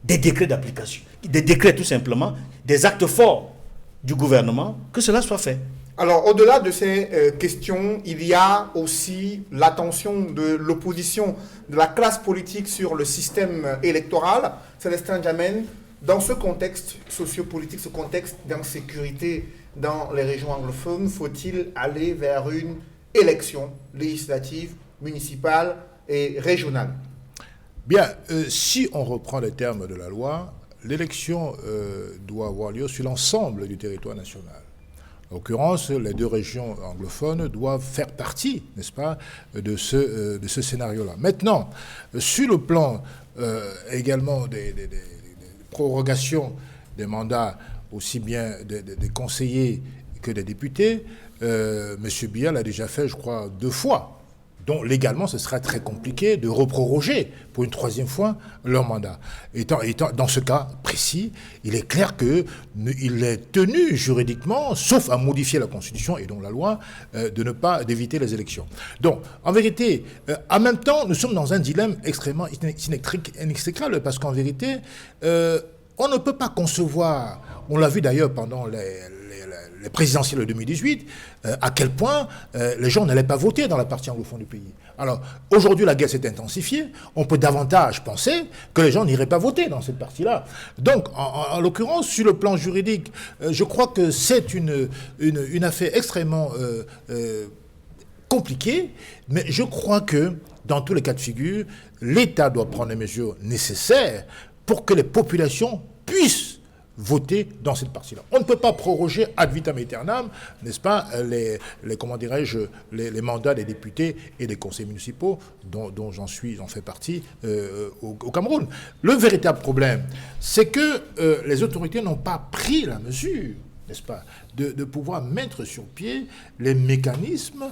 des décrets d'application, des décrets tout simplement, des actes forts du gouvernement, que cela soit fait. Alors, au-delà de ces questions, il y a aussi l'attention de l'opposition, de la classe politique sur le système électoral. Célestin Djamène, dans ce contexte sociopolitique, ce contexte d'insécurité dans les régions anglophones, faut-il aller vers une élection législative, municipale et régionale? Bien, si on reprend les termes de la loi, l'élection doit avoir lieu sur l'ensemble du territoire national. En l'occurrence, les deux régions anglophones doivent faire partie, n'est-ce pas, de ce scénario-là. Maintenant, sur le plan également des prorogations des mandats, aussi bien des conseillers que des députés, M. Biya l'a déjà fait, je crois, 2 fois. Donc, légalement, ce sera très compliqué de reproroger pour une 3e fois leur mandat. Dans ce cas précis, il est clair qu'il est tenu juridiquement, sauf à modifier la Constitution et donc la loi, d'éviter les élections. Donc, en vérité, en même temps, nous sommes dans un dilemme extrêmement inextricable, parce qu'en vérité, on ne peut pas concevoir, on l'a vu d'ailleurs pendant les présidentielles de 2018, à quel point les gens n'allaient pas voter dans la partie anglophone du pays. Alors, aujourd'hui, la guerre s'est intensifiée. On peut davantage penser que les gens n'iraient pas voter dans cette partie-là. Donc, en l'occurrence, sur le plan juridique, je crois que c'est une affaire extrêmement compliquée, mais je crois que, dans tous les cas de figure, l'État doit prendre les mesures nécessaires pour que les populations puissent voter dans cette partie-là. On ne peut pas proroger ad vitam aeternam, n'est-ce pas, les mandats des députés et des conseils municipaux dont j'en fais partie au Cameroun. Le véritable problème, c'est que les autorités n'ont pas pris la mesure, n'est-ce pas, de pouvoir mettre sur pied les mécanismes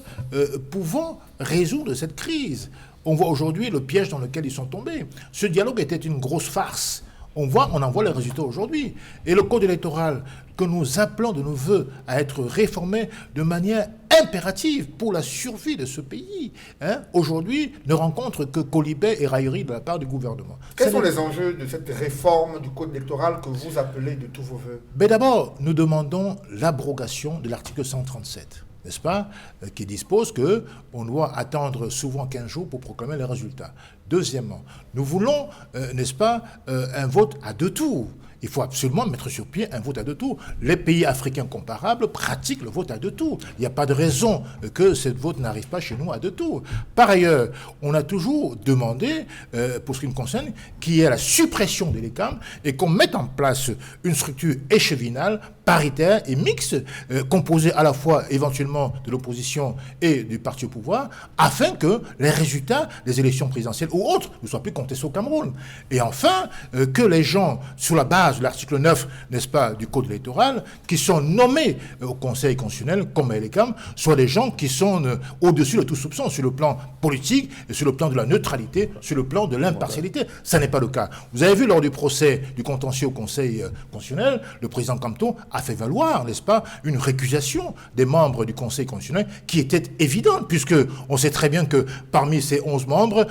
pouvant résoudre cette crise. On voit aujourd'hui le piège dans lequel ils sont tombés. Ce dialogue était une grosse farce. on en voit les résultats aujourd'hui. Et le code électoral que nous appelons de nos voeux à être réformé de manière impérative pour la survie de ce pays, aujourd'hui ne rencontre que colibet et raillerie de la part du gouvernement. Quels sont les enjeux de cette réforme du code électoral que vous appelez de tous vos voeux? Mais d'abord, nous demandons l'abrogation de l'article 137. N'est-ce pas, qui dispose qu'on doit attendre souvent 15 jours pour proclamer les résultats. Deuxièmement, nous voulons, n'est-ce pas, un vote à 2 tours. Il faut absolument mettre sur pied un vote à 2 tours. Les pays africains comparables pratiquent le vote à 2 tours. Il n'y a pas de raison que ce vote n'arrive pas chez nous à 2 tours. Par ailleurs, on a toujours demandé, pour ce qui me concerne, qu'il y ait la suppression de l'ECAM et qu'on mette en place une structure échevinale, paritaire et mixte, composée à la fois éventuellement de l'opposition et du parti au pouvoir, afin que les résultats des élections présidentielles ou autres ne soient plus contestés au Cameroun. Et enfin, que les gens, sur la base de l'article 9, n'est-ce pas, du code électoral, qui sont nommés au Conseil constitutionnel comme à l'ECAM, soient des gens qui sont au-dessus de tout soupçon sur le plan politique, et sur le plan de la neutralité, sur le plan de l'impartialité. Ça n'est pas le cas. Vous avez vu lors du procès du contentieux au Conseil constitutionnel, le président Camto a fait valoir, n'est-ce pas, une récusation des membres du Conseil constitutionnel qui était évidente, puisque on sait très bien que parmi ces 11 membres,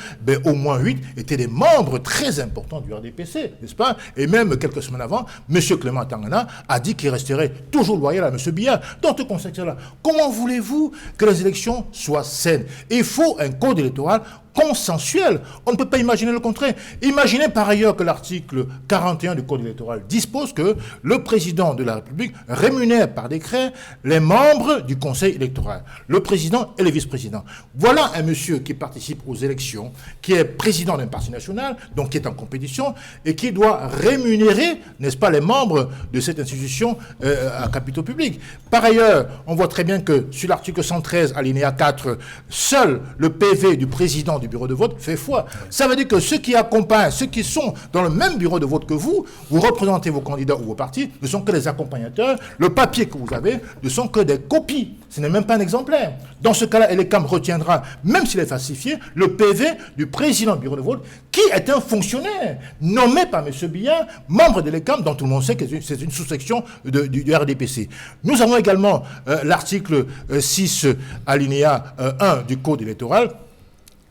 au moins 8 étaient des membres très importants du RDPC, n'est-ce pas? Et même quelques semaines avant, M. Clément Tangana a dit qu'il resterait toujours loyal à M. Biya. Dans ce contexte-là, comment voulez-vous que les élections soient saines? Il faut un code électoral consensuel. On ne peut pas imaginer le contraire. Imaginez par ailleurs que l'article 41 du Code électoral dispose que le président de la République rémunère par décret les membres du Conseil électoral, le président et les vice-présidents. Voilà un monsieur qui participe aux élections, qui est président d'un parti national, donc qui est en compétition, et qui doit rémunérer, n'est-ce pas, les membres de cette institution à capitaux publics. Par ailleurs, on voit très bien que sur l'article 113, alinéa 4, seul le PV du président du bureau de vote fait foi. Ça veut dire que ceux qui accompagnent, ceux qui sont dans le même bureau de vote que vous représentez vos candidats ou vos partis, ne sont que des accompagnateurs. Le papier que vous avez ne sont que des copies. Ce n'est même pas un exemplaire. Dans ce cas-là, l'ECAM retiendra, même s'il est falsifié, le PV du président du bureau de vote, qui est un fonctionnaire nommé par M. Biya, membre de l'ECAM, dont tout le monde sait que c'est une sous-section du RDPC. Nous avons également l'article 6, alinéa 1 du Code électoral,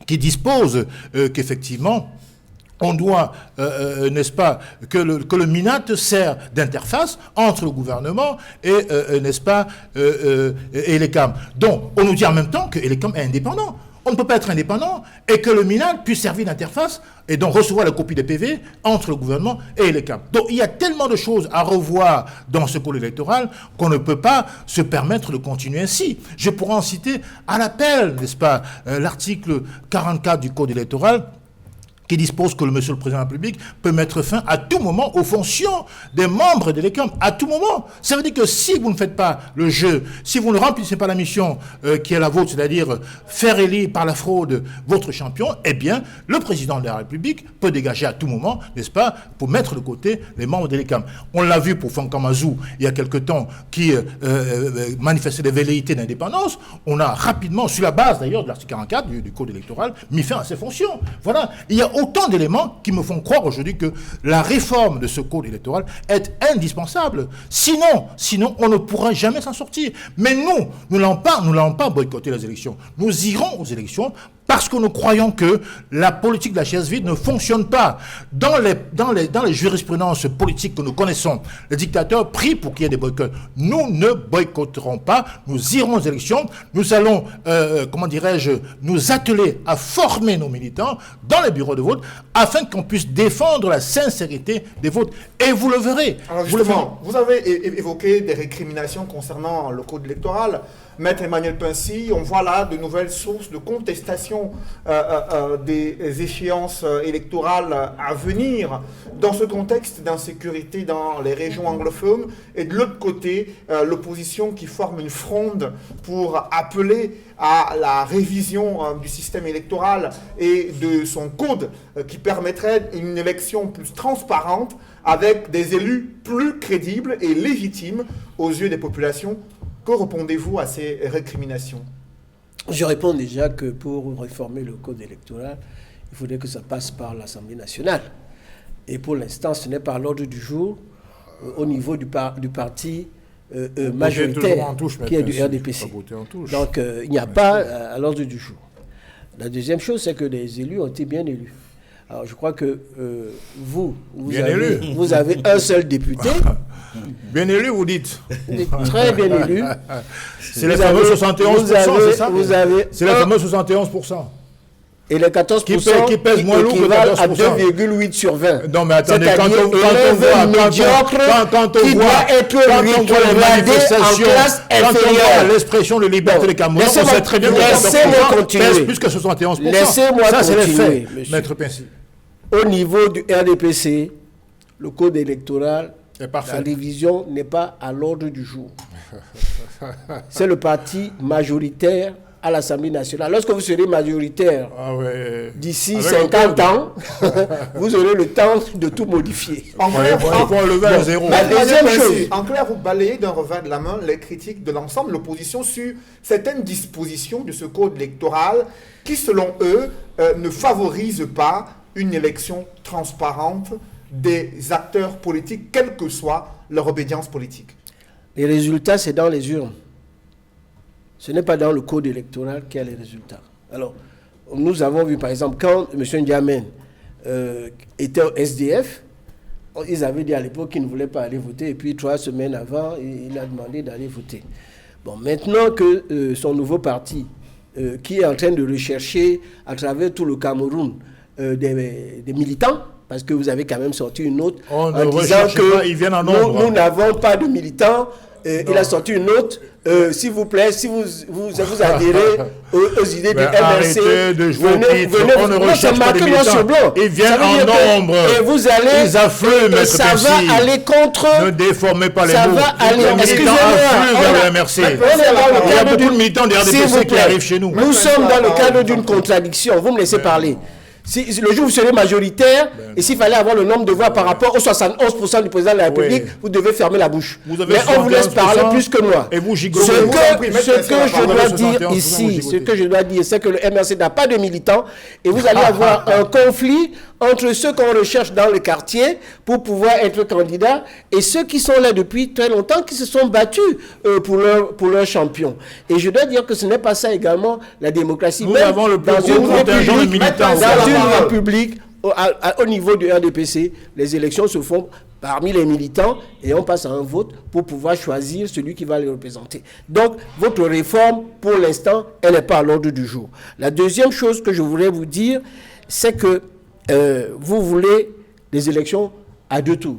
qui dispose qu'effectivement, on doit, n'est-ce pas, que le MINAT sert d'interface entre le gouvernement et, n'est-ce pas, et l'ECAM. Donc, on nous dit en même temps que l'ECAM est indépendant. On ne peut pas être indépendant et que le MINAT puisse servir d'interface et donc recevoir la copie des PV entre le gouvernement et l'ECAM. Donc il y a tellement de choses à revoir dans ce code électoral qu'on ne peut pas se permettre de continuer ainsi. Je pourrais en citer à l'appel, n'est-ce pas, l'article 44 du code électoral, qui dispose que monsieur le Président de la République peut mettre fin à tout moment aux fonctions des membres de l'ECAM, à tout moment. Ça veut dire que si vous ne faites pas le jeu, si vous ne remplissez pas la mission qui est la vôtre, c'est-à-dire faire élire par la fraude votre champion, eh bien, le Président de la République peut dégager à tout moment, n'est-ce pas, pour mettre de côté les membres de l'ECAM. On l'a vu pour Fankamazou il y a quelque temps, qui manifestait des velléités d'indépendance. On a rapidement, sur la base d'ailleurs de l'article 44 du Code électoral, mis fin à ses fonctions. Voilà. Il y a autant d'éléments qui me font croire aujourd'hui que la réforme de ce code électoral est indispensable. Sinon, on ne pourra jamais s'en sortir. Mais nous n'allons pas boycotter les élections. Nous irons aux élections parce que nous croyons que la politique de la chaise vide ne fonctionne pas. Dans les jurisprudences politiques que nous connaissons, les dictateurs prient pour qu'il y ait des boycotts. Nous ne boycotterons pas, nous irons aux élections, nous allons, nous atteler à former nos militants dans les bureaux de vote afin qu'on puisse défendre la sincérité des votes. Et vous le verrez. Alors justement, vous avez évoqué des récriminations concernant le code électoral. Maître Emmanuel Pincy, on voit là de nouvelles sources de contestation des échéances électorales à venir dans ce contexte d'insécurité dans les régions anglophones et de l'autre côté, l'opposition qui forme une fronde pour appeler à la révision du système électoral et de son code qui permettrait une élection plus transparente avec des élus plus crédibles et légitimes aux yeux des populations. Que répondez-vous à ces récriminations? Je réponds déjà que pour réformer le code électoral, il faudrait que ça passe par l'Assemblée nationale. Et pour l'instant, ce n'est pas à l'ordre du jour au niveau du parti majoritaire qui est du RDPC. Donc, il n'y a pas à l'ordre du jour. La deuxième chose, c'est que les élus ont été bien élus. Alors, je crois que vous avez un seul député. Bien élu, vous dites. Très bien élu. C'est les fameux 71%, c'est ça? C'est les fameux 71%. Et les 14% qui pèsent moins lourd que 14%. À 2,8 sur 20. Non, mais attendez, quand on voit l'expression de liberté des Camerounais, on sait très bien que 14% pèse plus que 71%. Laissez-moi ça, c'est les faits, Maître Pincy. Au niveau du RDPC, le code électoral, la révision n'est pas à l'ordre du jour. C'est le parti majoritaire à l'Assemblée nationale. Lorsque vous serez majoritaire d'ici 50 ans, vous aurez le temps de tout modifier. En clair, la deuxième chose. En clair, vous balayez d'un revers de la main les critiques de l'ensemble de l'opposition sur certaines dispositions de ce code électoral qui, selon eux, ne favorisent pas une élection transparente des acteurs politiques, quelle que soit leur obédience politique. Les résultats, c'est dans les urnes. Ce n'est pas dans le code électoral qu'il y a les résultats. Alors, nous avons vu, par exemple, quand M. N'Djamène était au SDF, ils avaient dit à l'époque qu'ils ne voulaient pas aller voter, et puis 3 semaines avant, il a demandé d'aller voter. Bon, maintenant que son nouveau parti, qui est en train de rechercher à travers tout le Cameroun des militants, parce que vous avez quand même sorti une note en disant que nous n'avons pas de militants. Il a sorti une note, s'il vous plaît, si vous adhérez aux idées du MRC, arrêtez de jouer au titre, on ne recherche pas de militants. Ils viennent en nombre, et vous allez, ils affluent, Maître ça Pincy. Va aller contre... Ne déformez pas les ça mots. Va aller, les militants affluent vers le MRC. Il y a beaucoup de militants des RDPC qui arrivent chez nous. Nous sommes dans le cadre d'une contradiction. Vous me laissez parler. Si le jour où vous serez majoritaire, et s'il fallait avoir le nombre de voix par rapport au 71% du président de la République, vous devez fermer la bouche. Mais on vous laisse parler plus que moi. Et vous gigolez. Ce que je dois dire ici, c'est que le MRC n'a pas de militants, et vous allez avoir un conflit entre ceux qu'on recherche dans le quartier pour pouvoir être candidat et ceux qui sont là depuis très longtemps, qui se sont battus pour leur champion. Et je dois dire que ce n'est pas ça également la démocratie. Nous avons le plus gros contingent de militants. Dans une république, au niveau du RDPC, les élections se font parmi les militants et on passe à un vote pour pouvoir choisir celui qui va les représenter. Donc, votre réforme, pour l'instant, elle n'est pas à l'ordre du jour. La deuxième chose que je voulais vous dire, c'est que vous voulez des élections à 2 tours.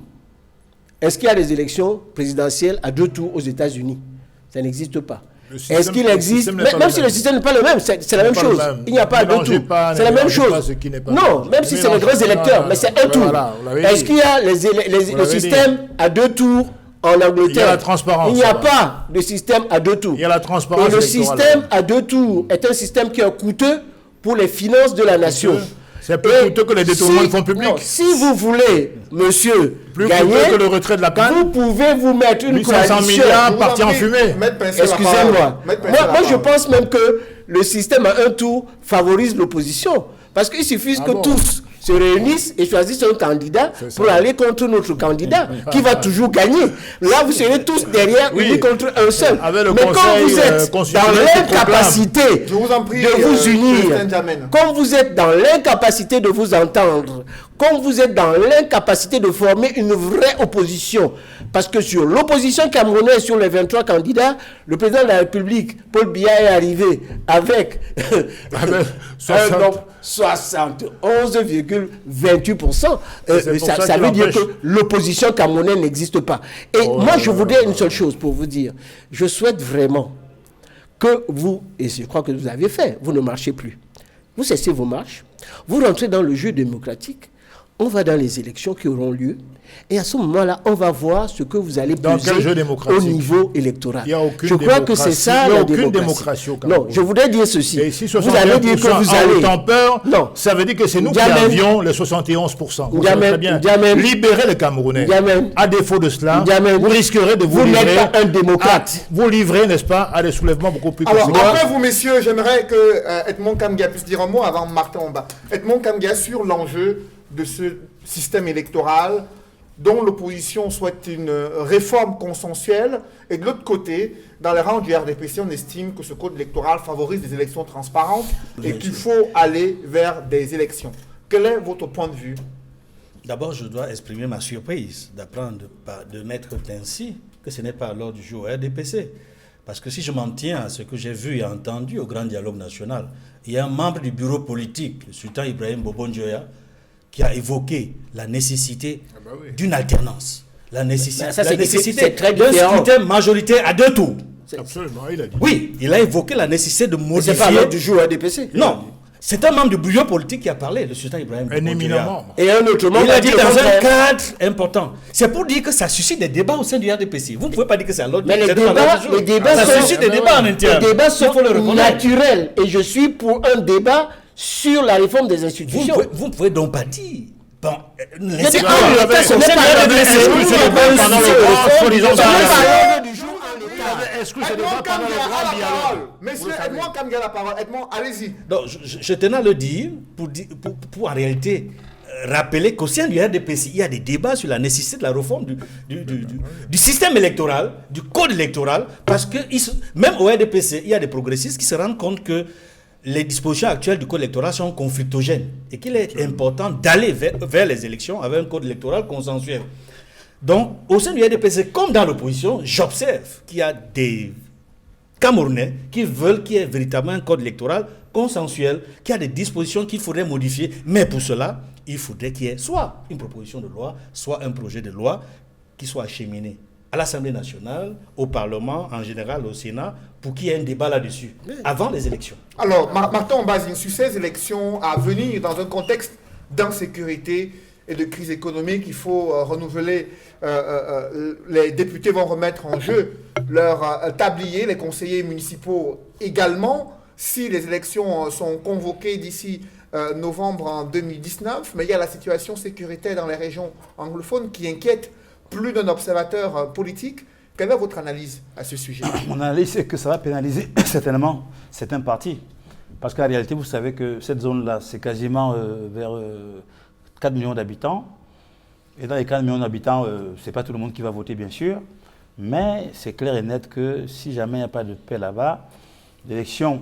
Est-ce qu'il y a des élections présidentielles à 2 tours aux États-Unis? Ça n'existe pas. Est-ce qu'il existe, même si le système n'est pas le même, c'est la même chose. Il n'y a pas 2 tours. C'est la même chose. Non, même si c'est les grands électeurs, mais c'est un tour. Est-ce qu'il y a le système à 2 tours en Angleterre? Il y a la transparence. Il n'y a pas de système à 2 tours. Il y a la transparence. Et le système à 2 tours est un système qui est coûteux pour les finances de la nation. C'est plus coûteux que les détournements de fonds publics. Si vous voulez, monsieur, plus gagner, coûteux que le retrait de la canne, vous pouvez vous mettre une 500 coalition. milliards partis en fumée. Excusez-moi. Moi, je pense même que le système à 1 tour favorise l'opposition. Parce qu'il suffit que tous se réunissent et choisissent un candidat pour aller contre notre candidat, qui va toujours gagner. Là, vous serez tous derrière, unis contre un seul. Mais quand vous êtes dans l'incapacité de vous unir, quand vous êtes dans l'incapacité de vous entendre, quand vous êtes dans l'incapacité de former une vraie opposition, parce que sur l'opposition camerounaise, sur les 23 candidats, le président de la République, Paul Biya, est arrivé avec 71,28%. Ça veut dire que l'opposition camerounaise n'existe pas. Et moi, je voudrais une seule chose pour vous dire. Je souhaite vraiment que vous, et je crois que vous avez fait, vous ne marchez plus. Vous cessez vos marches, vous rentrez dans le jeu démocratique, on va dans les élections qui auront lieu, et à ce moment-là, on va voir ce que vous allez peser au niveau électoral. Je crois que c'est ça la démocratie. Non, je voudrais dire ceci. Et si vous allez dire que vous allez... autant peur, non. Ça veut dire que c'est nous qui avions les 71%. Vous savez très bien. Libérez les Camerounais. À défaut de cela, vous risquerez de vous livrer... Vous n'êtes pas un démocrate. Vous livrez, n'est-ce pas, à des soulèvements beaucoup plus conséquents. Alors, après vous, messieurs, j'aimerais que Edmond Kamgia puisse dire un mot avant Martin Omba. Edmond Kamgia sur l'enjeu de système électoral dont l'opposition souhaite une réforme consensuelle, et de l'autre côté, dans les rangs du RDPC, on estime que ce code électoral favorise des élections transparentes et qu'il faut aller vers des élections. Quel est votre point de vue? D'abord, je dois exprimer ma surprise d'apprendre de Maître Tinsi que ce n'est pas à l'ordre du jour au RDPC. Parce que si je m'en tiens à ce que j'ai vu et entendu au Grand Dialogue National, il y a un membre du bureau politique, le sultan Ibrahim Bobon-Dioya, qui a évoqué la nécessité d'une alternance. La nécessité d'un scrutin majoritaire à 2 tours. Absolument, il a dit. Oui, il a évoqué la nécessité de modifier... C'est pas l'ordre du jour à DPC. Non, c'est un membre du bureau politique qui a parlé, le sultan Ibrahim. Un éminent membre. Et un autre membre Il a dit dans un cadre important. C'est pour dire que ça suscite des débats au sein du RDPC. Vous ne pouvez pas dire que c'est à l'ordre du jour. Mais les débats ça sont, suscite des débats en interne. les débats sont naturels. Et je suis pour un débat sur la réforme des institutions. Vous ne pouvez donc pas dire... Bon, laissez Excusez-moi, Monsieur Edmond Kamga la parole. Edmond, allez-y. Donc, je tenais à le dire pour en réalité rappeler qu'au sein du RDPC, il y a des débats sur la nécessité de la réforme du système électoral, du code électoral, parce que même au RDPC, il y a des progressistes qui se rendent compte que les dispositions actuelles du code électoral sont conflictogènes et qu'il est important d'aller vers les élections avec un code électoral consensuel. Donc, au sein du RDPC, comme dans l'opposition, j'observe qu'il y a des Camerounais qui veulent qu'il y ait véritablement un code électoral consensuel, qu'il y a des dispositions qu'il faudrait modifier. Mais pour cela, il faudrait qu'il y ait soit une proposition de loi, soit un projet de loi qui soit acheminé à l'Assemblée nationale, au Parlement, en général au Sénat, pour qu'il y ait un débat là-dessus, avant les élections. Alors, Martin Ombazing, sur ces élections à venir, dans un contexte d'insécurité et de crise économique, il faut renouveler, les députés vont remettre en jeu leur tablier, les conseillers municipaux également, si les élections sont convoquées d'ici novembre en 2019, mais il y a la situation sécuritaire dans les régions anglophones qui inquiète plus d'un observateur politique. Quelle est votre analyse à ce sujet? Mon analyse, c'est que ça va pénaliser certainement certains partis. Parce qu'en réalité, vous savez que cette zone-là, c'est quasiment vers 4 millions d'habitants. Et dans les 4 millions d'habitants, ce n'est pas tout le monde qui va voter, bien sûr. Mais c'est clair et net que si jamais il n'y a pas de paix là-bas, l'élection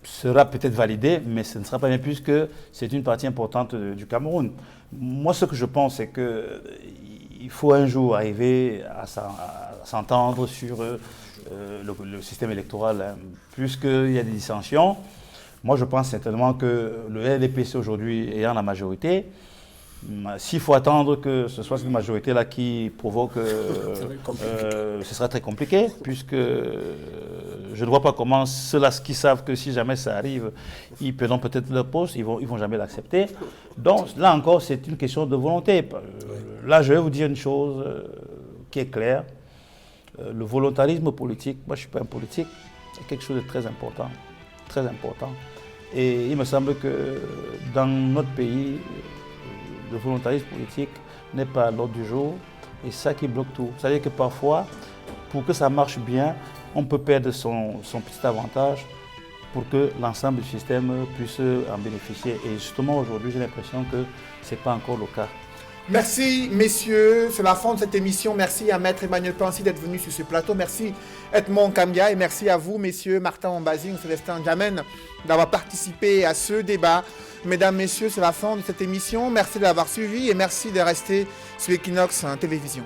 sera peut-être validée, mais ce ne sera pas bien puisque c'est une partie importante du Cameroun. Moi, ce que je pense, c'est qu'il faut un jour arriver à s'entendre sur le système électoral, hein, puisqu'il y a des dissensions. Moi, je pense certainement que le RDPC aujourd'hui ayant la majorité, s'il faut attendre que ce soit cette majorité-là qui provoque, ce sera très compliqué, puisque je ne vois pas comment ceux-là qui savent que si jamais ça arrive, ils perdront peut-être leur poste, ils vont jamais l'accepter. Donc là encore, c'est une question de volonté. Là, je vais vous dire une chose qui est claire. Le volontarisme politique, moi je ne suis pas un politique, c'est quelque chose de très important. Très important. Et il me semble que dans notre pays, le volontarisme politique n'est pas à l'ordre du jour et c'est ça qui bloque tout. C'est-à-dire que parfois, pour que ça marche bien, on peut perdre son petit avantage pour que l'ensemble du système puisse en bénéficier. Et justement aujourd'hui, j'ai l'impression que ce n'est pas encore le cas. Merci messieurs, c'est la fin de cette émission. Merci à Maître Emmanuel Tinsi d'être venu sur ce plateau. Merci Edmond Kamga et merci à vous messieurs, Martin Ombazing, Célestin Djamène d'avoir participé à ce débat. Mesdames, messieurs, c'est la fin de cette émission. Merci de l'avoir suivi et merci de rester sur Equinox Télévision.